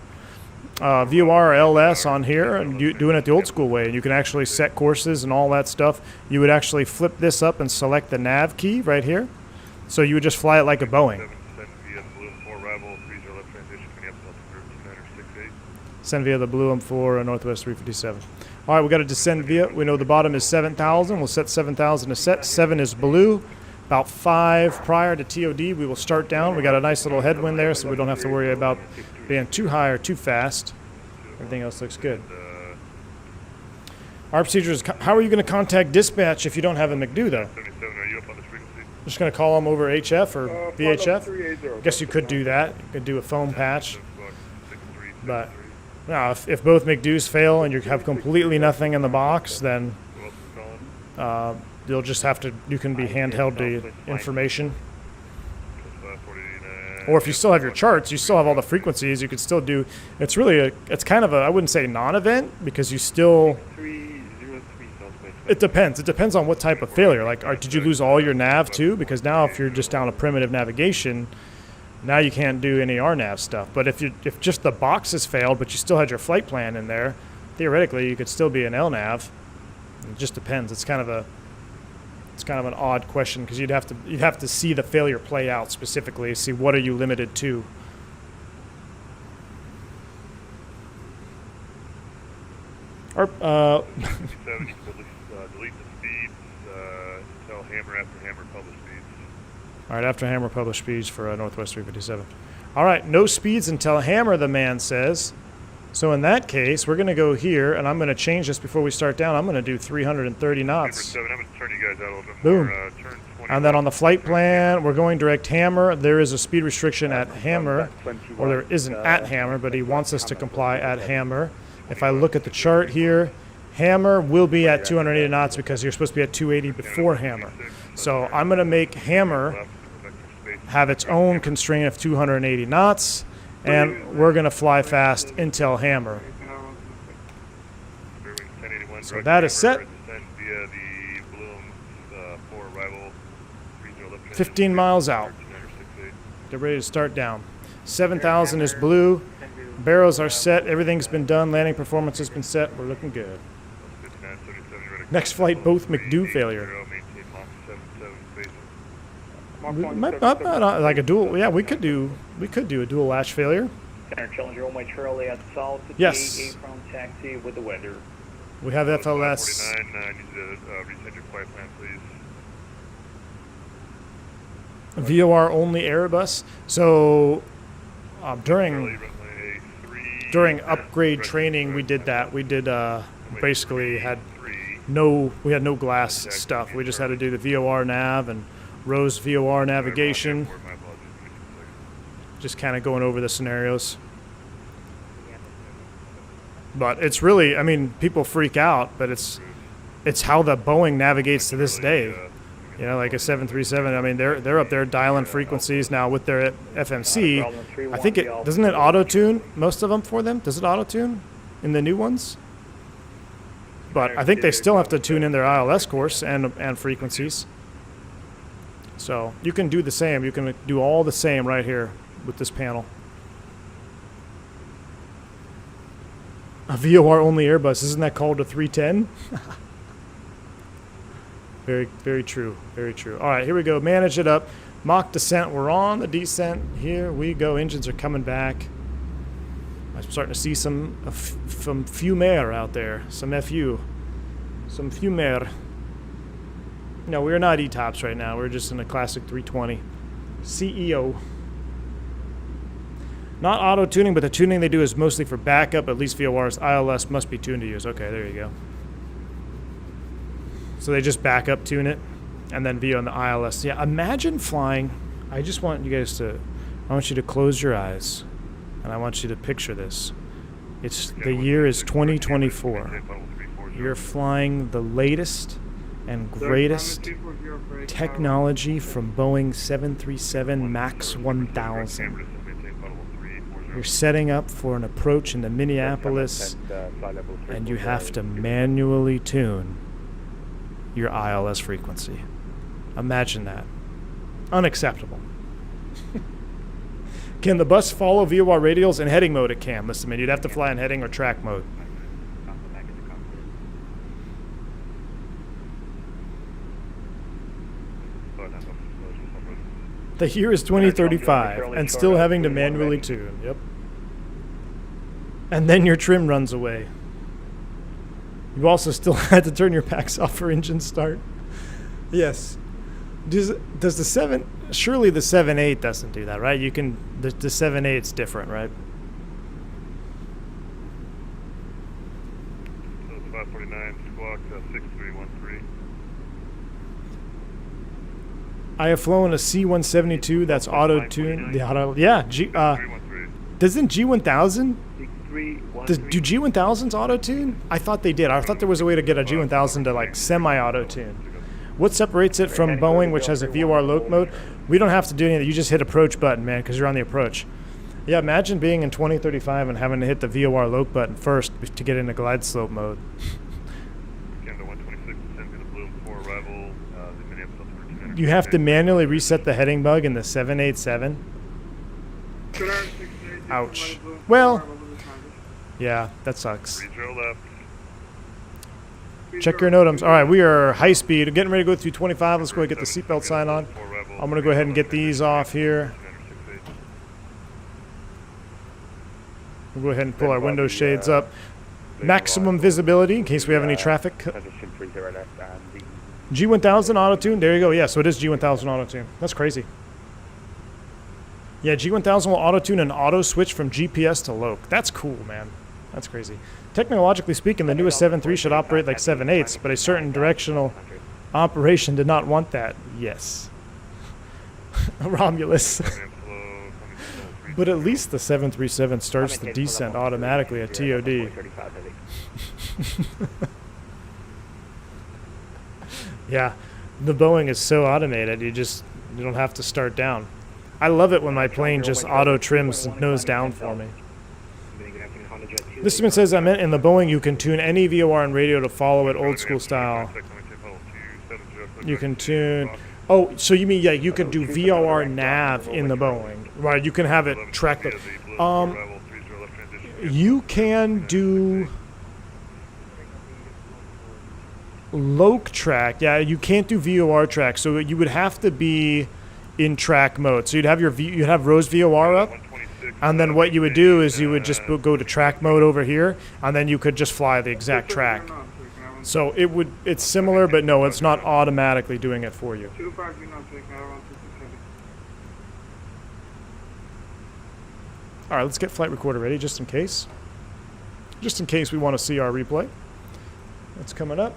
VOR or LS on here and doing it the old school way. And you can actually set courses and all that stuff. You would actually flip this up and select the nav key right here. So you would just fly it like a Boeing. Send via the Blue M4 Northwest 357. All right, we got to descend via. We know the bottom is 7,000. We'll set 7,000 to set. 7 is blue. About 5 prior to TOD, we will start down. We got a nice little headwind there, so we don't have to worry about being too high or too fast. Everything else looks good. Our procedure is, how are you going to contact dispatch if you don't have a McDo, though? Just going to call them over HF or VHF? I guess you could do that. You could do a phone patch. But no, if both McDo's fail and you have completely nothing in the box, then you'll just have to, you can be handheld to information. Or if you still have your charts, you still have all the frequencies, you could still do, it's really it's kind of a, I wouldn't say non-event, because you still, 303 Southwest. it depends. It depends on what type of failure. Like, did you lose all your nav too? Because now if you're just down a primitive navigation, now you can't do any RNAV stuff. But if just the boxes failed, but you still had your flight plan in there, theoretically you could still be an LNAV. It just depends. It's kind of an odd question, because you'd have to see the failure play out specifically, see what are you limited to. Or, 7, you can delete the speeds, tell Hammer after Hammer publish speeds. all right, after Hammer publish speeds for Northwest 357. All right, no speeds until Hammer, the man says. So in that case, we're going to go here, and I'm going to change this before we start down. I'm going to do 330 knots. Hammer 7, I'm going to turn you guys out a little bit Boom. more. Turn 20. And then on the flight plan, we're going direct Hammer. There is a speed restriction at Hammer, or there isn't at Hammer, but he wants us to comply at Hammer. If I look at the chart here, Hammer will be at 280 knots because you're supposed to be at 280 before Hammer. So I'm going to make Hammer have its own constraint of 280 knots, and we're going to fly fast until Hammer. So that is set. 15 miles out. Get ready to start down. 7,000 is blue. Barrels are set. Everything's been done. Landing performance has been set. We're looking good. Next flight, both McDo failure. Like a dual. Yeah, we could do a dual latch failure. Center Challenger, my Charlie at South. Yes. From taxi with the weather. We have FLS. 49, I need you to reset your flight plan, please. VOR only Airbus. So during upgrade training, we did that. We did basically had no glass stuff. We just had to do the VOR nav and Rose VOR navigation. Just kind of going over the scenarios. But it's really, I mean, people freak out, but it's how the Boeing navigates to this day. You know, like a 737. I mean, they're up there dialing frequencies now with their FMC. I think doesn't it auto tune most of them for them? Does it auto tune in the new ones? But I think they still have to tune in their ILS course and frequencies. So you can do the same. You can do all the same right here with this panel. A VOR only Airbus, isn't that called a 310? Very, very true. Very true. All right, here we go. Manage it up. Mock descent. We're on the descent. Here we go. Engines are coming back. I'm starting to see some fumeur out there. Some FU. Some fumeur. No, we're not E-tops right now. We're just in a classic 320. CEO. Not auto-tuning, but the tuning they do is mostly for backup. At least VOR's ILS must be tuned to use. Okay, there you go. So they just backup tune it, and then VO on the ILS. Yeah, imagine flying. I just want you guys to, I want you to close your eyes, and I want you to picture this. The year is 2024. You're flying the latest and greatest technology from Boeing 737 MAX 1000. You're setting up for an approach into Minneapolis, and you have to manually tune your ILS frequency. Imagine that. Unacceptable. Can the bus follow VOR radials in heading mode? It can. Listen, man, you'd have to fly in heading or track mode. The year is 2035, and still having to manually tune. Yep. And then your trim runs away. You also still had to turn your packs off for engine start. Yes. Does the 7... Surely the 7.8 doesn't do that, right? You can... The 7.8's different, right? So it's 549, squawk 6313. I have flown a C-172 that's auto-tuned. The auto... Yeah. Doesn't G-1000... Do G1000s auto-tune? I thought they did. I thought there was a way to get a G1000 to like semi-auto-tune. What separates it from Boeing, which has a VOR loc mode? We don't have to do anything. You just hit approach button, man, because you're on the approach. Yeah, imagine being in 2035 and having to hit the VOR loc button first to get into glide slope mode. Canada 126, descend to the Bloom 4 arrival. The Minneapolis for 200. You have to manually reset the heading bug in the 787. Ouch. Well, yeah, that sucks. 30 left. Check your Notams. All right, we are high speed. Getting ready to go through 25. Let's go ahead and get the seatbelt sign on. I'm going to go ahead and get these off here. We'll go ahead and pull our window shades up. Maximum visibility in case we have any traffic. G1000 auto-tune. There you go. Yeah, so it is G1000 auto-tune. That's crazy. Yeah, G1000 will auto-tune and auto-switch from GPS to loc. That's cool, man. That's crazy. Technologically speaking, the newest 7.3 should operate like 7.8s, but a certain directional operation did not want that. Yes. Romulus. But at least the 737 starts the descent automatically at TOD. Yeah, the Boeing is so automated, you don't have to start down. I love it when my plane just auto trims nose down for me. This one says, I meant in the Boeing you can tune any VOR and radio to follow it old school style. You can tune... Oh, so you mean, yeah, you can do VOR nav in the Boeing. Right, you can have it track the... You can do... loc track. Yeah, you can't do VOR track, so you would have to be in track mode. So you'd have you'd have Rose VOR up, and then what you would do is you would just go to track mode over here, and then you could just fly the exact track. So it's similar, but no, it's not automatically doing it for you. All right, let's get flight recorder ready just in case. Just in case we want to see our replay. That's coming up.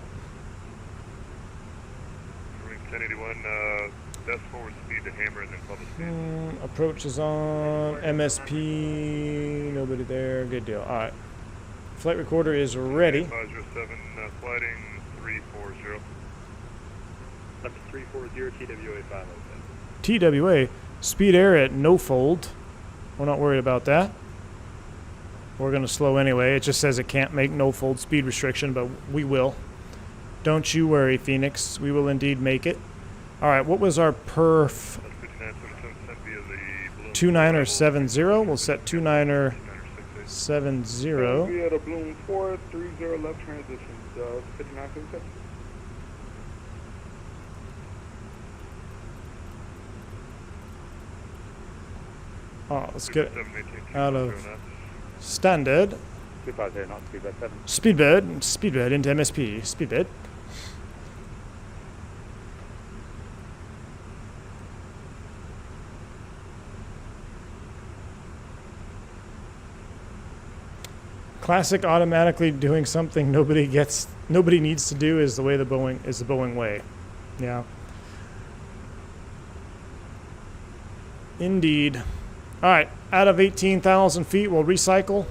1081, that's forward speed to hammer and then public speed. Approach is on. MSP, nobody there. Good deal. All right. Flight recorder is ready. 507, sliding 340. That's 340, TWA 507. TWA, speed air at no fold. We're not worried about that. We're going to slow anyway. It just says it can't make no fold speed restriction, but we will. Don't you worry, Phoenix. We will indeed make it. All right, what was our perf? 2970. We'll set 2970. We had a Bloom 430 left transition, 5977. Oh, let's get out of standard. Speedbird into MSP. Speedbird. Classic automatically doing something nobody needs to do is the Boeing way. Yeah. Indeed. All right, out of 18,000 feet, we'll recycle.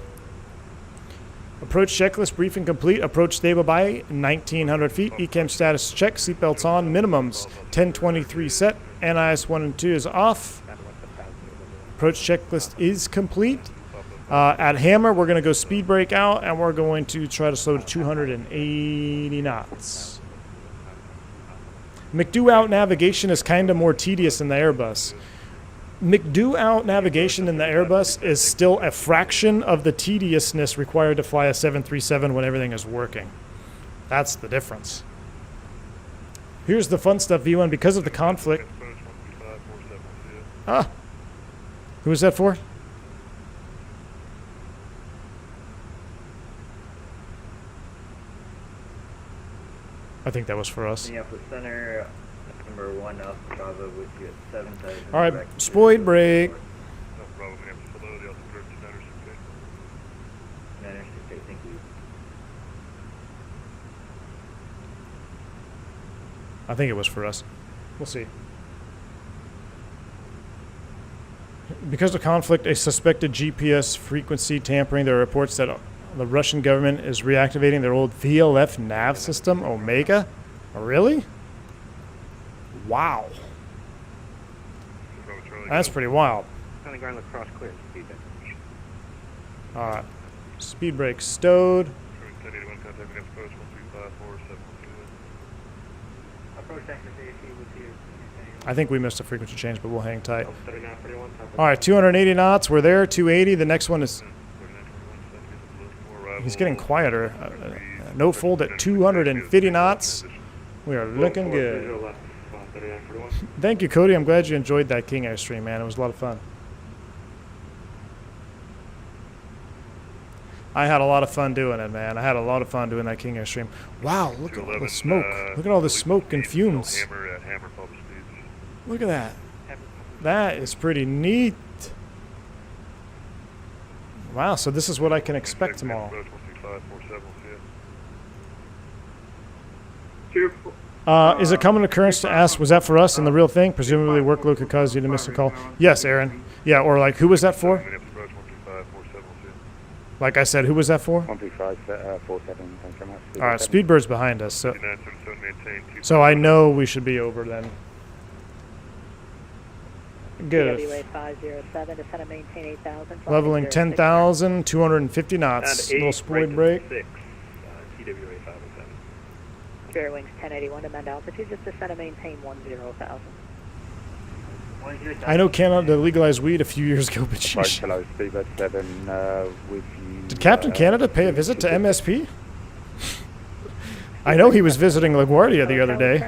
Approach checklist briefing complete. Approach stable by 1,900 feet. ECAM status check. Seatbelts on. Minimums 1023 set. NIS 1 and 2 is off. Approach checklist is complete. At hammer, we're going to go speed brake out, and we're going to try to slow to 280 knots. McDo out navigation is kind of more tedious in the Airbus. McDo out navigation in the Airbus is still a fraction of the tediousness required to fly a 737 when everything is working. That's the difference. Here's the fun stuff, V1. Because of the conflict... Ah! Who was that for? I think that was for us. Minneapolis Center, number 1 Alpha Bravo with you at 7,000. All right, spoid brake. No problem, Minneapolis below the altimeter 968. 968, thank you. I think it was for us. We'll see. Because of conflict, a suspected GPS frequency tampering, there are reports that the Russian government is reactivating their old VLF nav system, Omega. Really? Wow. That's pretty wild. On the ground, look cross clear. Speed back. All right. Speed brake stowed. 1081, contacting approach 13547. Approach accuracy with you. I think we missed a frequency change, but we'll hang tight. 3941. All right, 280 knots. We're there. 280. The next one is. He's getting quieter. No fold at 250 knots. We are looking good. Thank you, Cody. I'm glad you enjoyed that King Air stream, man. It was a lot of fun. I had a lot of fun doing it, man. I had a lot of fun doing that King Air stream. Wow, look at all the smoke. Look at all the smoke and fumes. Look at that. That is pretty neat. Wow, so this is what I can expect tomorrow. Is it common occurrence to ask, was that for us in the real thing? Presumably workload could cause you to miss a call. Yes, Aaron. Yeah, or like, who was that for? Like I said, who was that for? 13547, thanks very much. All right, Speedbird's behind us, so I know we should be over then. Good. Leveling 10,000, 250 knots. Little spoiled brake. Fair wings 1081 to mend altitude, just descend and maintain 10,000. I know Canada legalized weed a few years ago, but Right, sheesh. hello, Speedbird 7 with you. Did Captain Canada pay a visit to MSP? I know he was visiting LaGuardia the other day.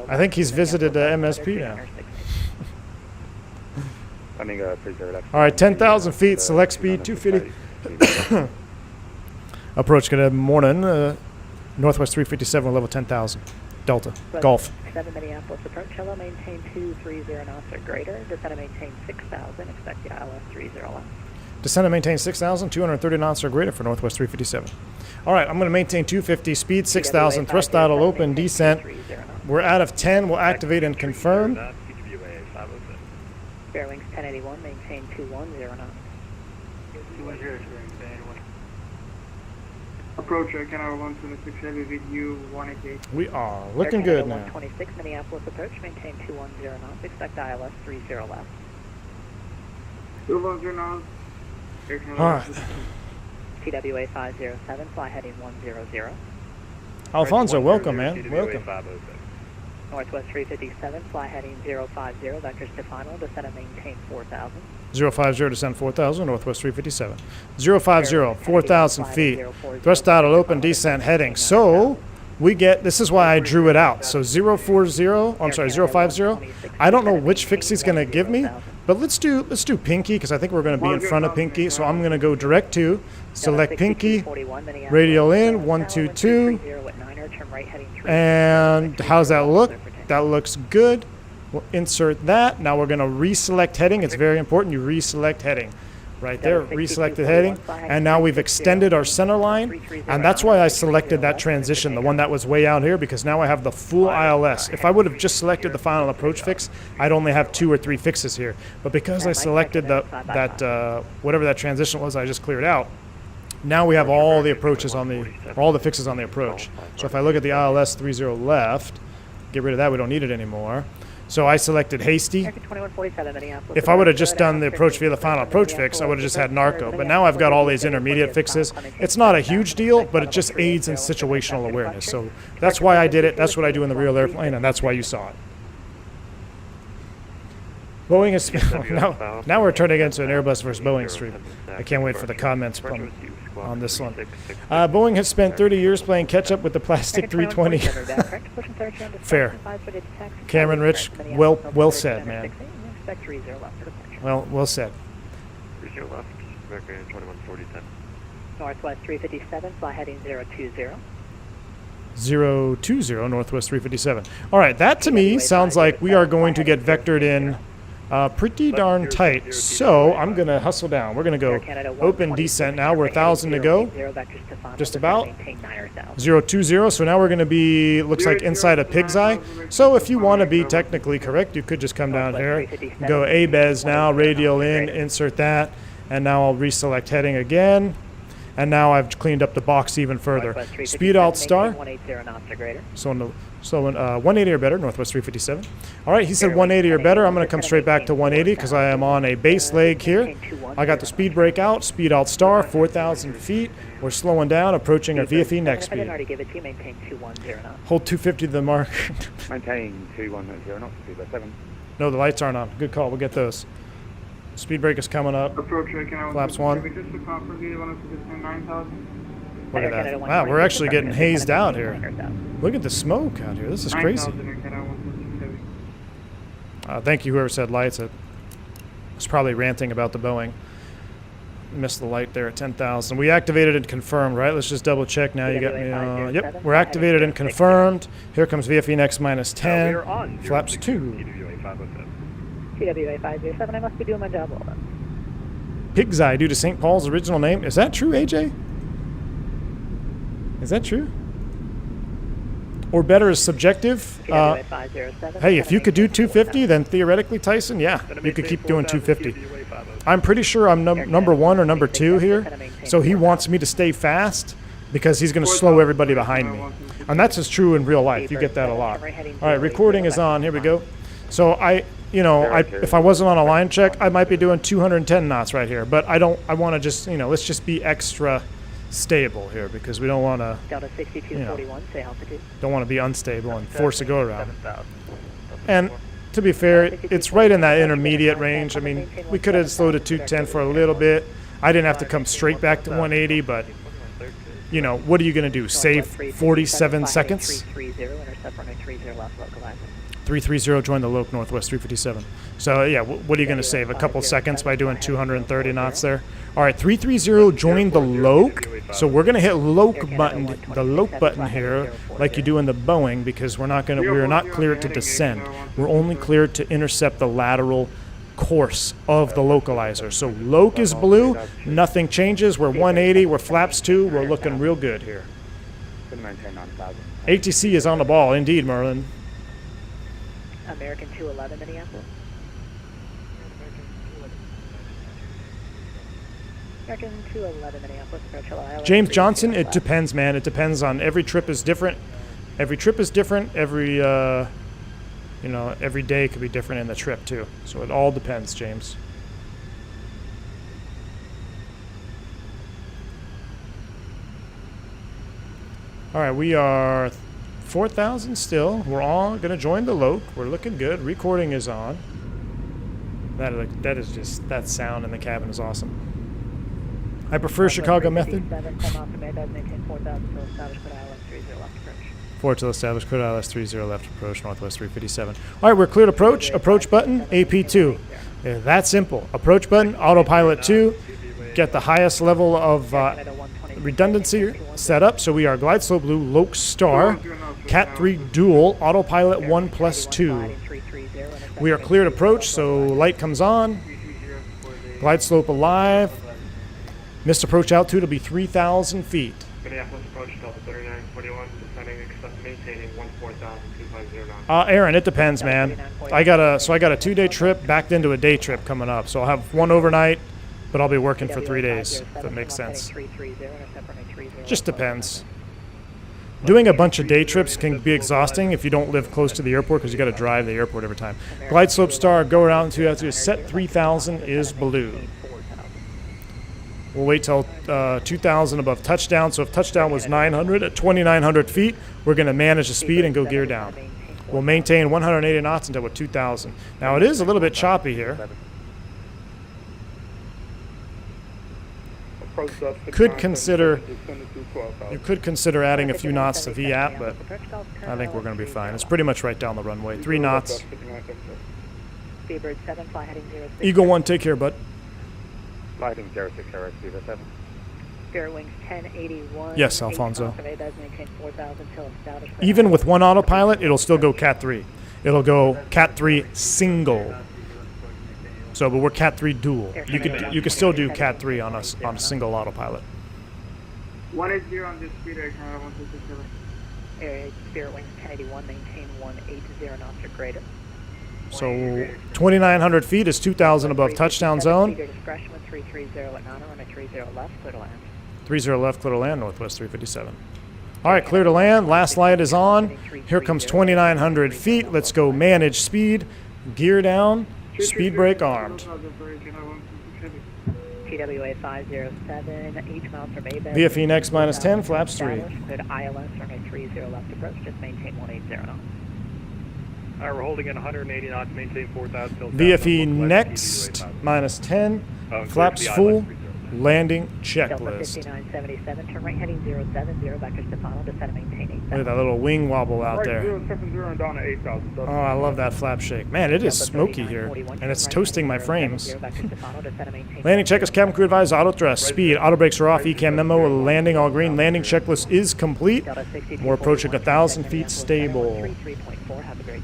I think he's visited MSP now. Landing 30 left. All right, 10,000 feet, select speed, 250. Approach, good morning. Northwest 357, level 10,000. Delta, Golf. 7 Minneapolis approach, hello, maintain 230 knots or greater, descend and maintain 6,000, expect the ILS 30 left. Descend and maintain 6,000, 230 knots or greater for Northwest 357. All right, I'm going to maintain 250, speed 6,000, thrust throttle open, descent. We're out of 10, we'll activate and confirm. Fair wings 1081, maintain 210 knots. Approach Canada 176 heavy with you 188. We are looking good now. 126 Minneapolis approach, maintain 210 knots, expect ILS 30 left. 210 knots. All right. TWA 507, fly heading 100. Alfonso, welcome, man. Welcome. Northwest 357, fly heading 050, vectors to final, descend and maintain 4,000. 050, descend 4,000, Northwest 357. 050, 4,000 feet. Thrust throttle open, descent heading. So we get, this is why I drew it out. So 050, I'm sorry, 050. I don't know which fix he's going to give me, but let's do Pinky because I think we're going to be in front of Pinky. So I'm going to go direct to, select Pinky, radial in, 122. And how's that look? That looks good. We'll insert that. Now we're going to reselect heading. It's very important you reselect heading. Right there, reselected heading. And now we've extended our center line. And that's why I selected that transition, the one that was way out here, because now I have the full ILS. If I would have just selected the final approach fix, I'd only have 2 or 3 fixes here. But because I selected whatever that transition was I just cleared out, now we have all the approaches on the, all the fixes on the approach. So if I look at the ILS 30 left, get rid of that, we don't need it anymore. So I selected hasty. If I would have just done the approach via the final approach fix, I would have just had narco. But now I've got all these intermediate fixes. It's not a huge deal, but it just aids in situational awareness. So that's why I did it. That's what I do in the real airplane, and that's why you saw it. Boeing is now we're turning into an Airbus versus Boeing stream. I can't wait for the comments on this one. Boeing has spent 30 years playing catch up with the plastic 320. Fair. Cameron Rich, well said, man. Well said. 30 left, American 214010. Northwest 357, fly heading 020. 020, Northwest 357. All right, that to me sounds like we are going to get vectored in pretty darn tight. So I'm going to hustle down. We're going to go open descent now. We're 1,000 to go. Just about. 020. So now we're going to be, looks like inside a pig's eye. So if you want to be technically correct, you could just come down here, go ABES now, radial in, insert that. And now I'll reselect heading again. And now I've cleaned up the box even further. Speed alt star. 180 knots or greater. So 180 or better, Northwest 357. All right, he said 180 or better. I'm going to come straight back to 180 because I am on a base leg here. I got the speed brake out, speed alt star, 4,000 feet. We're slowing down, approaching our VFE next I didn't speed. already give it to you, maintain 210 knots. Hold 250 to the mark. Maintain 210 knots, 257. No, the lights aren't on. Good call. We'll get those. Speed brake is coming up. Approach right Flaps 1. Just to copper, 9,000. Look at that. Wow, we're actually getting hazed out here. Look at the smoke out here. This is crazy. Thank you, whoever said lights. I was probably ranting about the Boeing. Missed the light there at 10,000. We activated and confirmed, right? Let's just double check now. You got me. Yep, we're activated and confirmed. Here comes VFE next minus 10. Flaps 2. TWA 507, I must be doing my job well then. Pig's Eye due to St. Paul's original name. Is that true, AJ? Is that true? Or better is subjective. TWA 507. Hey, if you could do 250, then theoretically, Tyson, yeah, you could keep doing 250. I'm pretty sure I'm number 1 or number 2 here, so he wants me to stay fast because he's going to slow everybody behind me. And that's as true in real life. You get that a lot. All right, recording is on. Here we go. So if I wasn't on a line check, I might be doing 210 knots right here. But I want to just, let's just be extra stable here because we don't want to, Delta 6241, say altitude. don't want to be unstable and force a go around. And to be fair, it's right in that intermediate range. I mean, we could have slowed to 210 for a little bit. I didn't have to come straight back to 180, but what are you going to do? Save 47 seconds? 330 join the Loke Northwest 357. So yeah, what are you going to save? A couple seconds by doing 230 knots there? All right, 330 join the Loke. So we're going to hit the Loke button here like you do in the Boeing because we're not cleared to descend. We're only cleared to intercept the lateral course of the localizer. So Loke is blue, nothing changes. We're 180, we're flaps 2, we're looking real good here. ATC is on the ball, indeed, Merlin. American 211 Minneapolis. American 211 Minneapolis. James Johnson, it depends, man. It depends on every trip is different. Every trip is different. Every day could be different in the trip too. So it all depends, James. All right, we are 4,000 still. We're all going to join the Loke. We're looking good. Recording is on. That sound in the cabin is awesome. I prefer Chicago method. 4 till established, clear ILS 30 left approach, Northwest 357. All right, we're cleared approach. Approach button, AP2. Yeah, that's simple. Approach button, autopilot 2. Get the highest level of redundancy set up. So we are glide slow blue, Loke star, Cat 3 dual, autopilot 1+2. We are cleared approach, so light comes on. Glide slope alive. Missed approach altitude will be 3,000 feet. Minneapolis approach, Delta 3941, descending, maintaining 14,250 knots. Aaron, it depends, man. I got a 2-day trip backed into a day trip coming up. So I'll have one overnight, but I'll be working for 3 days, if it makes sense. Just depends. Doing a bunch of day trips can be exhausting if you don't live close to the airport because you got to drive the airport every time. Glide slope star, go around to altitude, set 3,000 is blue. We'll wait till 2,000 above touchdown. So if touchdown was 900 at 2,900 feet, we're going to manage the speed and go gear down. We'll maintain 180 knots until we're 2,000. Now it is a little bit choppy here. You could consider adding a few knots to VAP, but I think we're going to be fine. It's pretty much right down the runway. 3 knots. Eagle 1, take care, bud. Lighting 06 07. Fair wings 1081. Yes, Alfonso. Even with one autopilot, it'll still go Cat 3. It'll go Cat 3 single. So, but we're Cat 3 dual. You could still do Cat 3 on a single autopilot. 180 on this speed right now, 167. Area Spirit wings 1081, maintain 180 knots or greater. So 2,900 feet is 2,000 above touchdown zone. 30 left, clear to land, Northwest 357. All right, clear to land. Last light is on. Here comes 2,900 feet. Let's go manage speed. Gear down. Speed brake armed. TWA 507, each mile from Abed. VFE next minus 10, flaps 3. Good ILS, runway 30 left approach, just maintain 180 knots. All right, we're holding in 180 knots, maintain 4,000 till VFE next minus 10, flaps full, landing Delta checklist. 5977, turn right heading 070, back to Stefano, descend and maintain 8,000. Look at that little wing wobble out there. 070 and down to 8,000. Oh, I love that flap shake. Man, it is smoky here, and it's toasting my frames. Landing checklist, cabin crew advised, auto thrust, speed, auto brakes are off, ECAM memo, landing all green, landing checklist is complete. We're approaching 1,000 feet stable.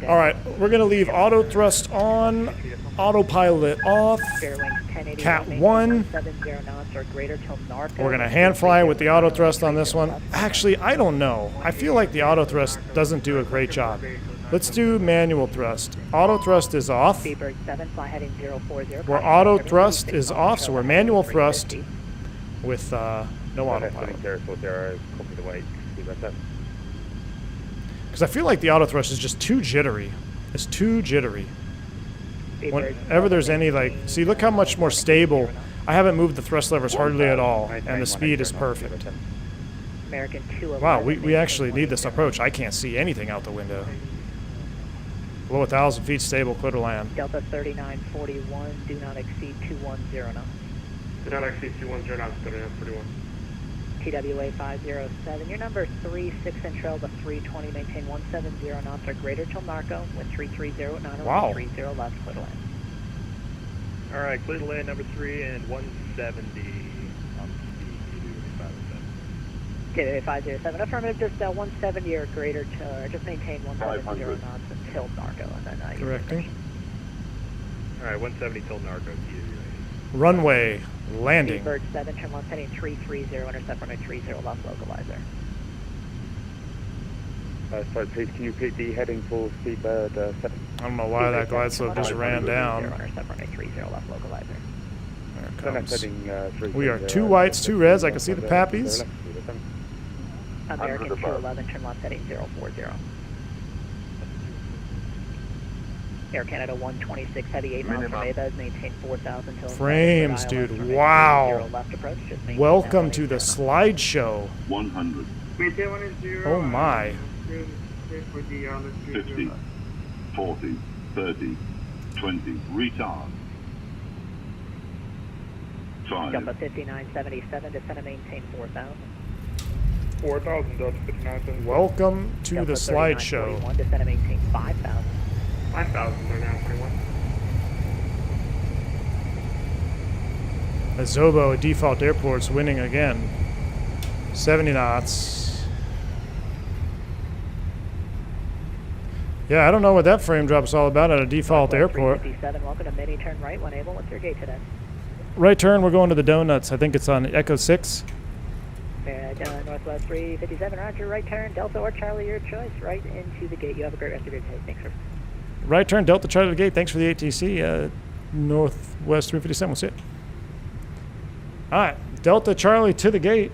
All right, we're gonna leave auto thrust on, autopilot off, Cat 1. We're gonna hand fly with the auto thrust on this one. Actually, I don't know. I feel like the auto thrust doesn't do a great job. Let's do manual thrust. Auto thrust is off. Where auto thrust is off, so we're manual thrust with no autopilot. Because I feel like the auto thrust is just too jittery. It's too jittery. Whenever there's any, like, see, look how much more stable. I haven't moved the thrust levers hardly at all, and the speed is perfect. Wow, we actually need this approach. I can't see anything out the window. Below 1,000 feet stable, clear to land. Delta 3941, do not exceed 210 knots. Do not exceed 210 knots, 3941. TWA 507, your number 36 and trail to 320, maintain 170 knots or greater till Narco, wind 330 at 9 Wow. 30 left, clear to land. All right, clear to land number 3 and 170 on speed. TWA 507, affirmative, just 170 or greater to, just maintain 170 knots until Narco, and then Correcting. All right, 170 till Narco. Runway, landing. Bird 7, turn left heading 330, intercept runway 30 left, localizer. Sorry, please, can you repeat the heading for Seabird 7? I don't know why that glide slope just ran down. Intercept runway 30 left, localizer. There it comes. We are 2 whites, 2 reds. I can see the pappies. American 211, turn left heading 040. Air Canada 126, heavy 8 miles from Abed, maintain 4,000 till Frames, dude. Wow. Welcome to the slideshow. 100. Oh my. 50. 40. 30. 20. Retard. 5. Delta 5977, descend and maintain 4,000. 4,000, Delta 5977. Welcome to the slideshow. Descend and maintain 5,000. 5,000, 3941. Azobo at default airport's winning again. 70 knots. Yeah, I don't know what that frame drop's all about at a default airport. 357, welcome to mini turn right, 1 able. What's your gate today? Right turn, we're going to the donuts. I think it's on Echo 6. Northwest 357, roger, right turn, Delta or Charlie, your choice, right into the gate. You have a great rest of your day. Thanks, sir. Right turn, Delta Charlie to the gate. Thanks for the ATC. Northwest 357, we'll see it. All right, Delta Charlie to the gate.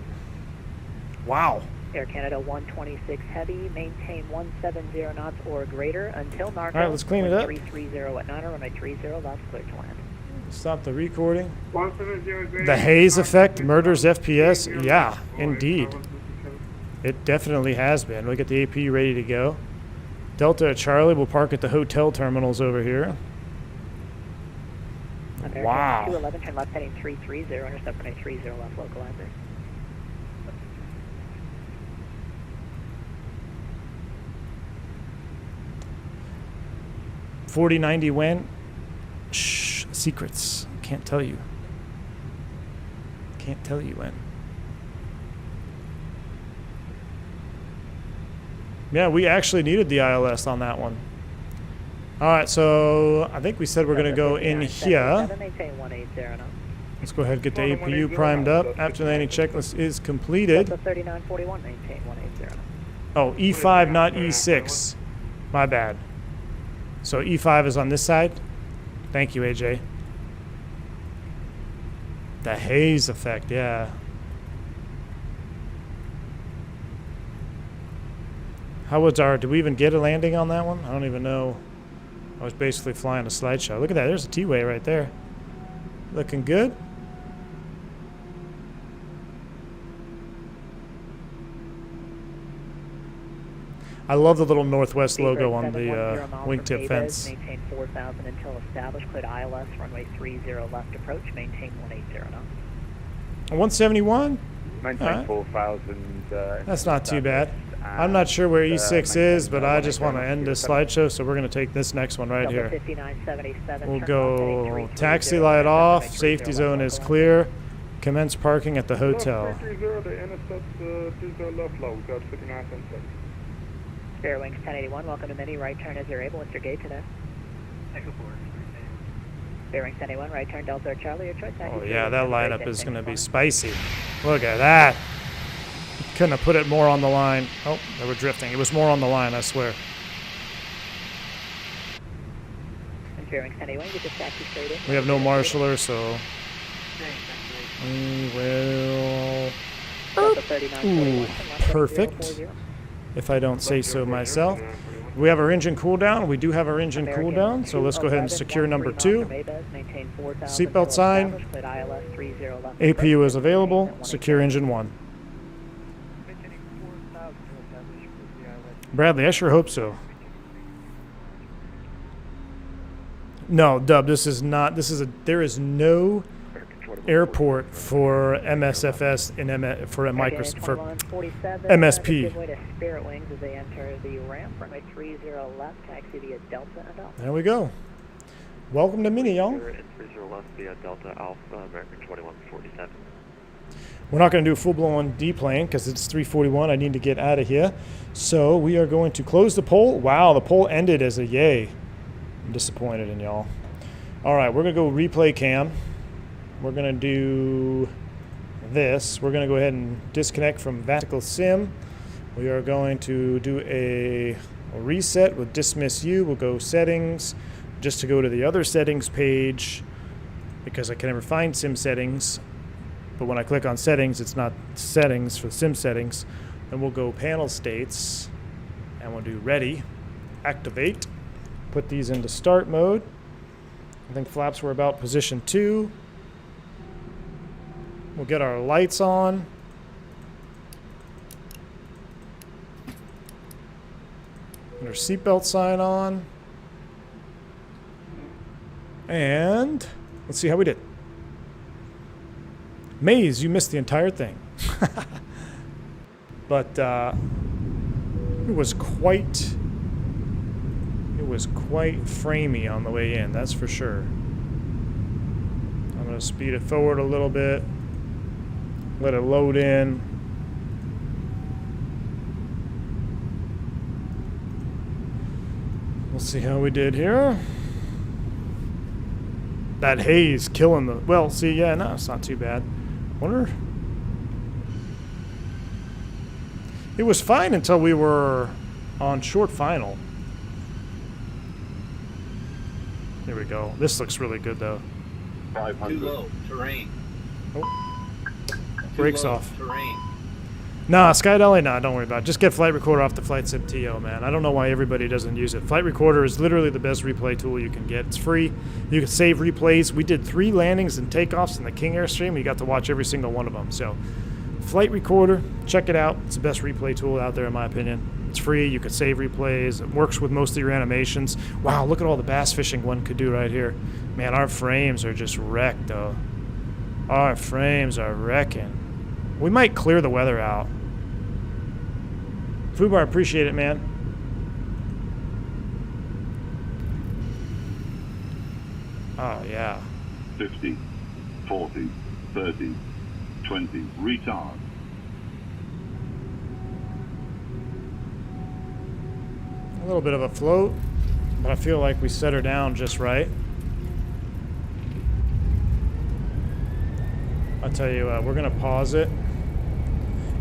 Wow. Air Canada 126 heavy, maintain 170 knots or greater until Narco. All right, let's clean it up. 330 at 9, runway 30 left, clear to land. Stop the recording. 170 The haze effect murders FPS. Yeah, indeed. It definitely has been. Look at the AP ready to go. Delta Charlie will park at the hotel terminals over here. American Wow. 211, turn left heading 330, intercept runway 30 left, localizer. $40.90 when? Shh, secrets. Can't tell you. Can't tell you when. Yeah, we actually needed the ILS on that one. All right, so I think we said we're going to go in here. Maintain 180 knots. Let's go ahead and get the APU primed up. After landing checklist is completed. Delta 3941, maintain 180 knots. Oh, E5, not E6. My bad. So E5 is on this side. Thank you, AJ. The haze effect, yeah. How was our, did we even get a landing on that one? I don't even know. I was basically flying a slideshow. Look at that, there's a T-way right there. Looking good. I love the little Northwest logo on the wingtip fence. Maintain 4,000 until established. Cleared ILS, runway 30 left approach. Maintain 180 knots. 171? Maintain Alright. 4,000. That's not too bad. I'm not sure where E6 is, but I just want to end this slideshow, so we're going to take this next one right here. 5977. We'll go taxi light off, safety zone is clear, commence parking at the hotel. 330, the intercept 30 left low, we got 5977. Fair Wings 1081, welcome to Mini, right turn as you're able, what's your gate today? Fair Wings 1081, right turn Delta or Charlie, your choice. Oh yeah, that lineup is going to be spicy. Look at that. Couldn't have put it more on the line. Oh, they were drifting. It was more on the line, I swear. And Fair Wings 1081, get this taxi straight in. We have no marshaller, so we will... Delta 3941, Ooh, perfect. If I don't say so myself. We have our engine cooldown. We do have our engine cooldown, so let's go ahead and secure number 2. Seatbelt sign. APU is available. Secure engine 1. Bradley, I sure hope so. No, Dub, this is not. There is no airport for MSFS in for a for MSP. There we go. Welcome to Mini, y'all. We're not going to do a full-blown D-plane because it's 3:41. I need to get out of here. So we are going to close the poll. Wow, the poll ended as a yay. I'm disappointed in y'all. All right, we're going to go replay cam. We're going to do this. We're going to go ahead and disconnect from Vatical Sim. We are going to do a reset with dismiss you. We'll go settings just to go to the other settings page because I can never find sim settings. But when I click on settings, it's not settings for sim settings. Then we'll go panel states and we'll do ready, activate, put these into start mode. I think flaps were about position 2. We'll get our lights on. Get our seatbelt sign on. And let's see how we did. Maze, you missed the entire thing. But it was quite framey on the way in, that's for sure. I'm going to speed it forward a little bit. Let it load in. We'll see how we did here. That haze killing the... Well, see, yeah, no, it's not too bad. Wonder... It was fine until we were on short final. Here we go. This looks really good, though. 500. Too low. Terrain. Oh. Brakes off. Terrain. Nah, SkyDolly, nah, don't worry about it. Just get Flight Recorder off the Flight Sim TO, man. I don't know why everybody doesn't use it. Flight Recorder is literally the best replay tool you can get. It's free. You can save replays. We did 3 landings and takeoffs in the King Airstream. We got to watch every single one of them. So, Flight Recorder, check it out. It's the best replay tool out there, in my opinion. It's free. You can save replays. It works with most of your animations. Wow, look at all the bass fishing one could do right here. Man, our frames are just wrecked, though. Our frames are wrecking. We might clear the weather out. Fubar, appreciate it, man. Oh, yeah. 50, 40, 30, 20, retard. A little bit of a float, but I feel like we set her down just right. I'll tell you what, we're going to pause it.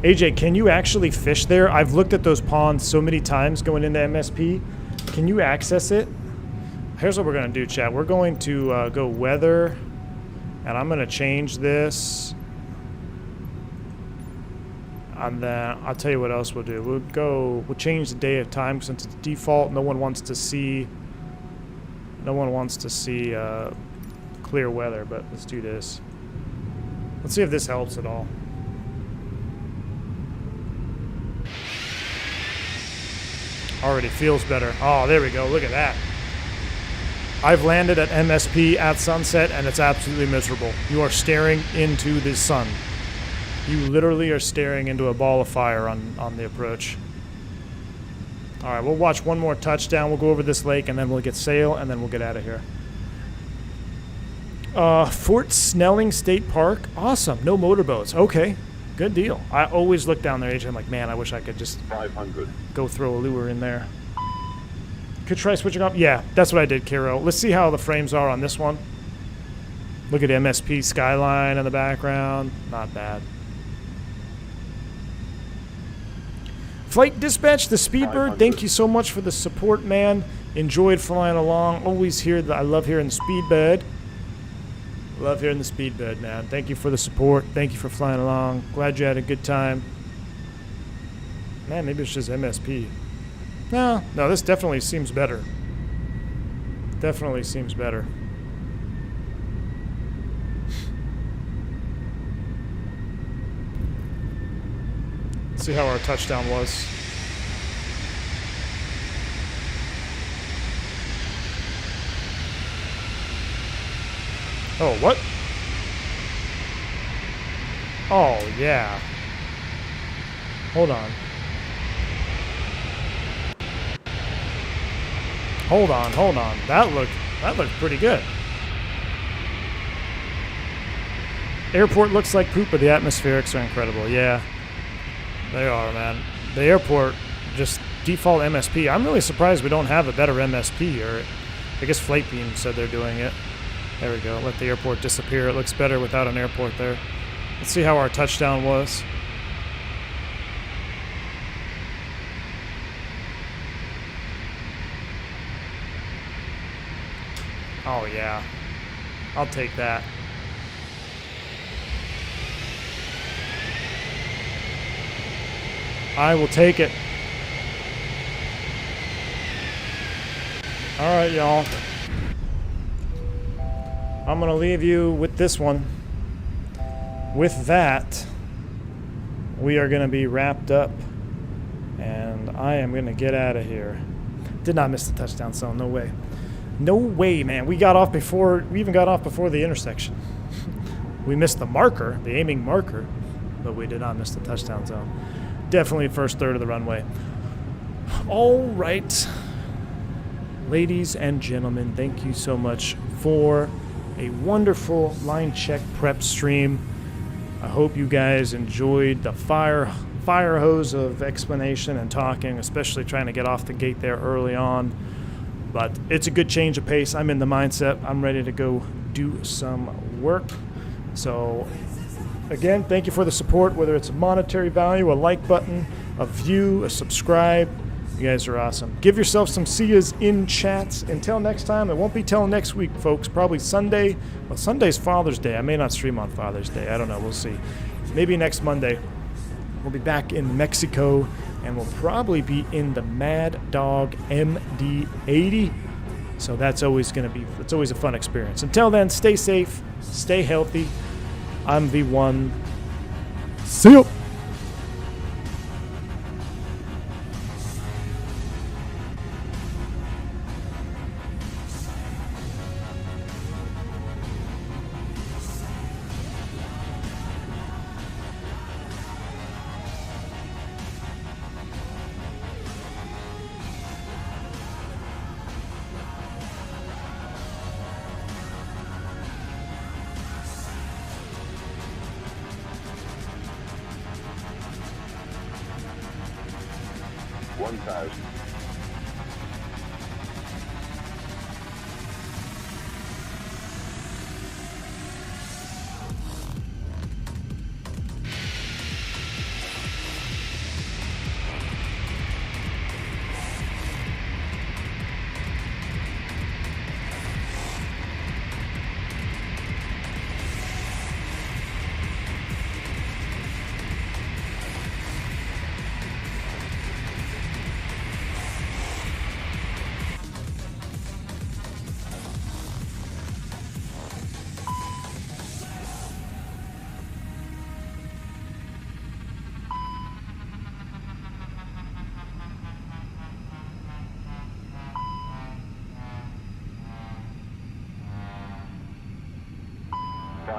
AJ, can you actually fish there? I've looked at those ponds so many times going into MSP. Can you access it? Here's what we're going to do, chat. We're going to go weather, and I'm going to change this. And then I'll tell you what else we'll do. We'll change the day of time since it's default. No one wants to see clear weather, but let's do this. Let's see if this helps at all. Already feels better. Oh, there we go. Look at that. I've landed at MSP at sunset, and it's absolutely miserable. You are staring into the sun. You literally are staring into a ball of fire on the approach. All right, we'll watch one more touchdown. We'll go over this lake, and then we'll get sail, and then we'll get out of here. Fort Snelling State Park. Awesome. No motorboats. Okay. Good deal. I always look down there, I'm like, man, I wish I could just 500. Go throw a lure in there. Could try switching up. Yeah, that's what I did, Kiro. Let's see how the frames are on this one. Look at MSP skyline in the background. Not bad. Flight Dispatch, the Speedbird, thank you so much for the support, man. Enjoyed flying along. Always hear I love hearing the Speedbird. Love hearing the Speedbird, man. Thank you for the support. Thank you for flying along. Glad you had a good time. Man, maybe it's just MSP. No, this definitely seems better. Definitely seems better. Let's see how our touchdown was. Oh, what? Oh, yeah. Hold on. Hold on. That looked pretty good. Airport looks like poop, but the atmospherics are incredible. Yeah, they are, man. The airport, just default MSP. I'm really surprised we don't have a better MSP here. I guess Flightbeam said they're doing it. There we go. Let the airport disappear. It looks better without an airport there. Let's see how our touchdown was. Oh, yeah. I'll take that. I will take it. All right, y'all. I'm going to leave you with this one. With that, we are going to be wrapped up. And I am going to get out of here. Did not miss the touchdown zone. No way. No way, man. We even got off before the intersection. We missed the marker, the aiming marker, but we did not miss the touchdown zone. Definitely first third of the runway. All right. Ladies and gentlemen, thank you so much for a wonderful line check prep stream. I hope you guys enjoyed the fire hose of explanation and talking, especially trying to get off the gate there early on. But it's a good change of pace. I'm in the mindset. I'm ready to go do some work. So, again, thank you for the support, whether it's a monetary value, a like button, a view, a subscribe. You guys are awesome. Give yourself some see-yas in chats. Until next time, it won't be till next week, folks. Probably Sunday. Well, Sunday's Father's Day. I may not stream on Father's Day. I don't know. We'll see. Maybe next Monday. We'll be back in Mexico, and we'll probably be in the Mad Dog MD-80. So that's always it's always a fun experience. Until then, stay safe, stay healthy. I'm V1. See you.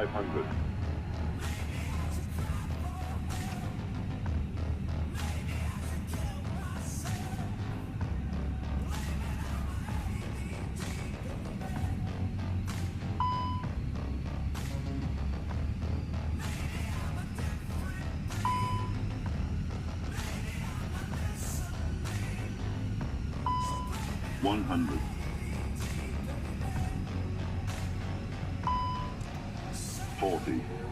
500. $100. 40.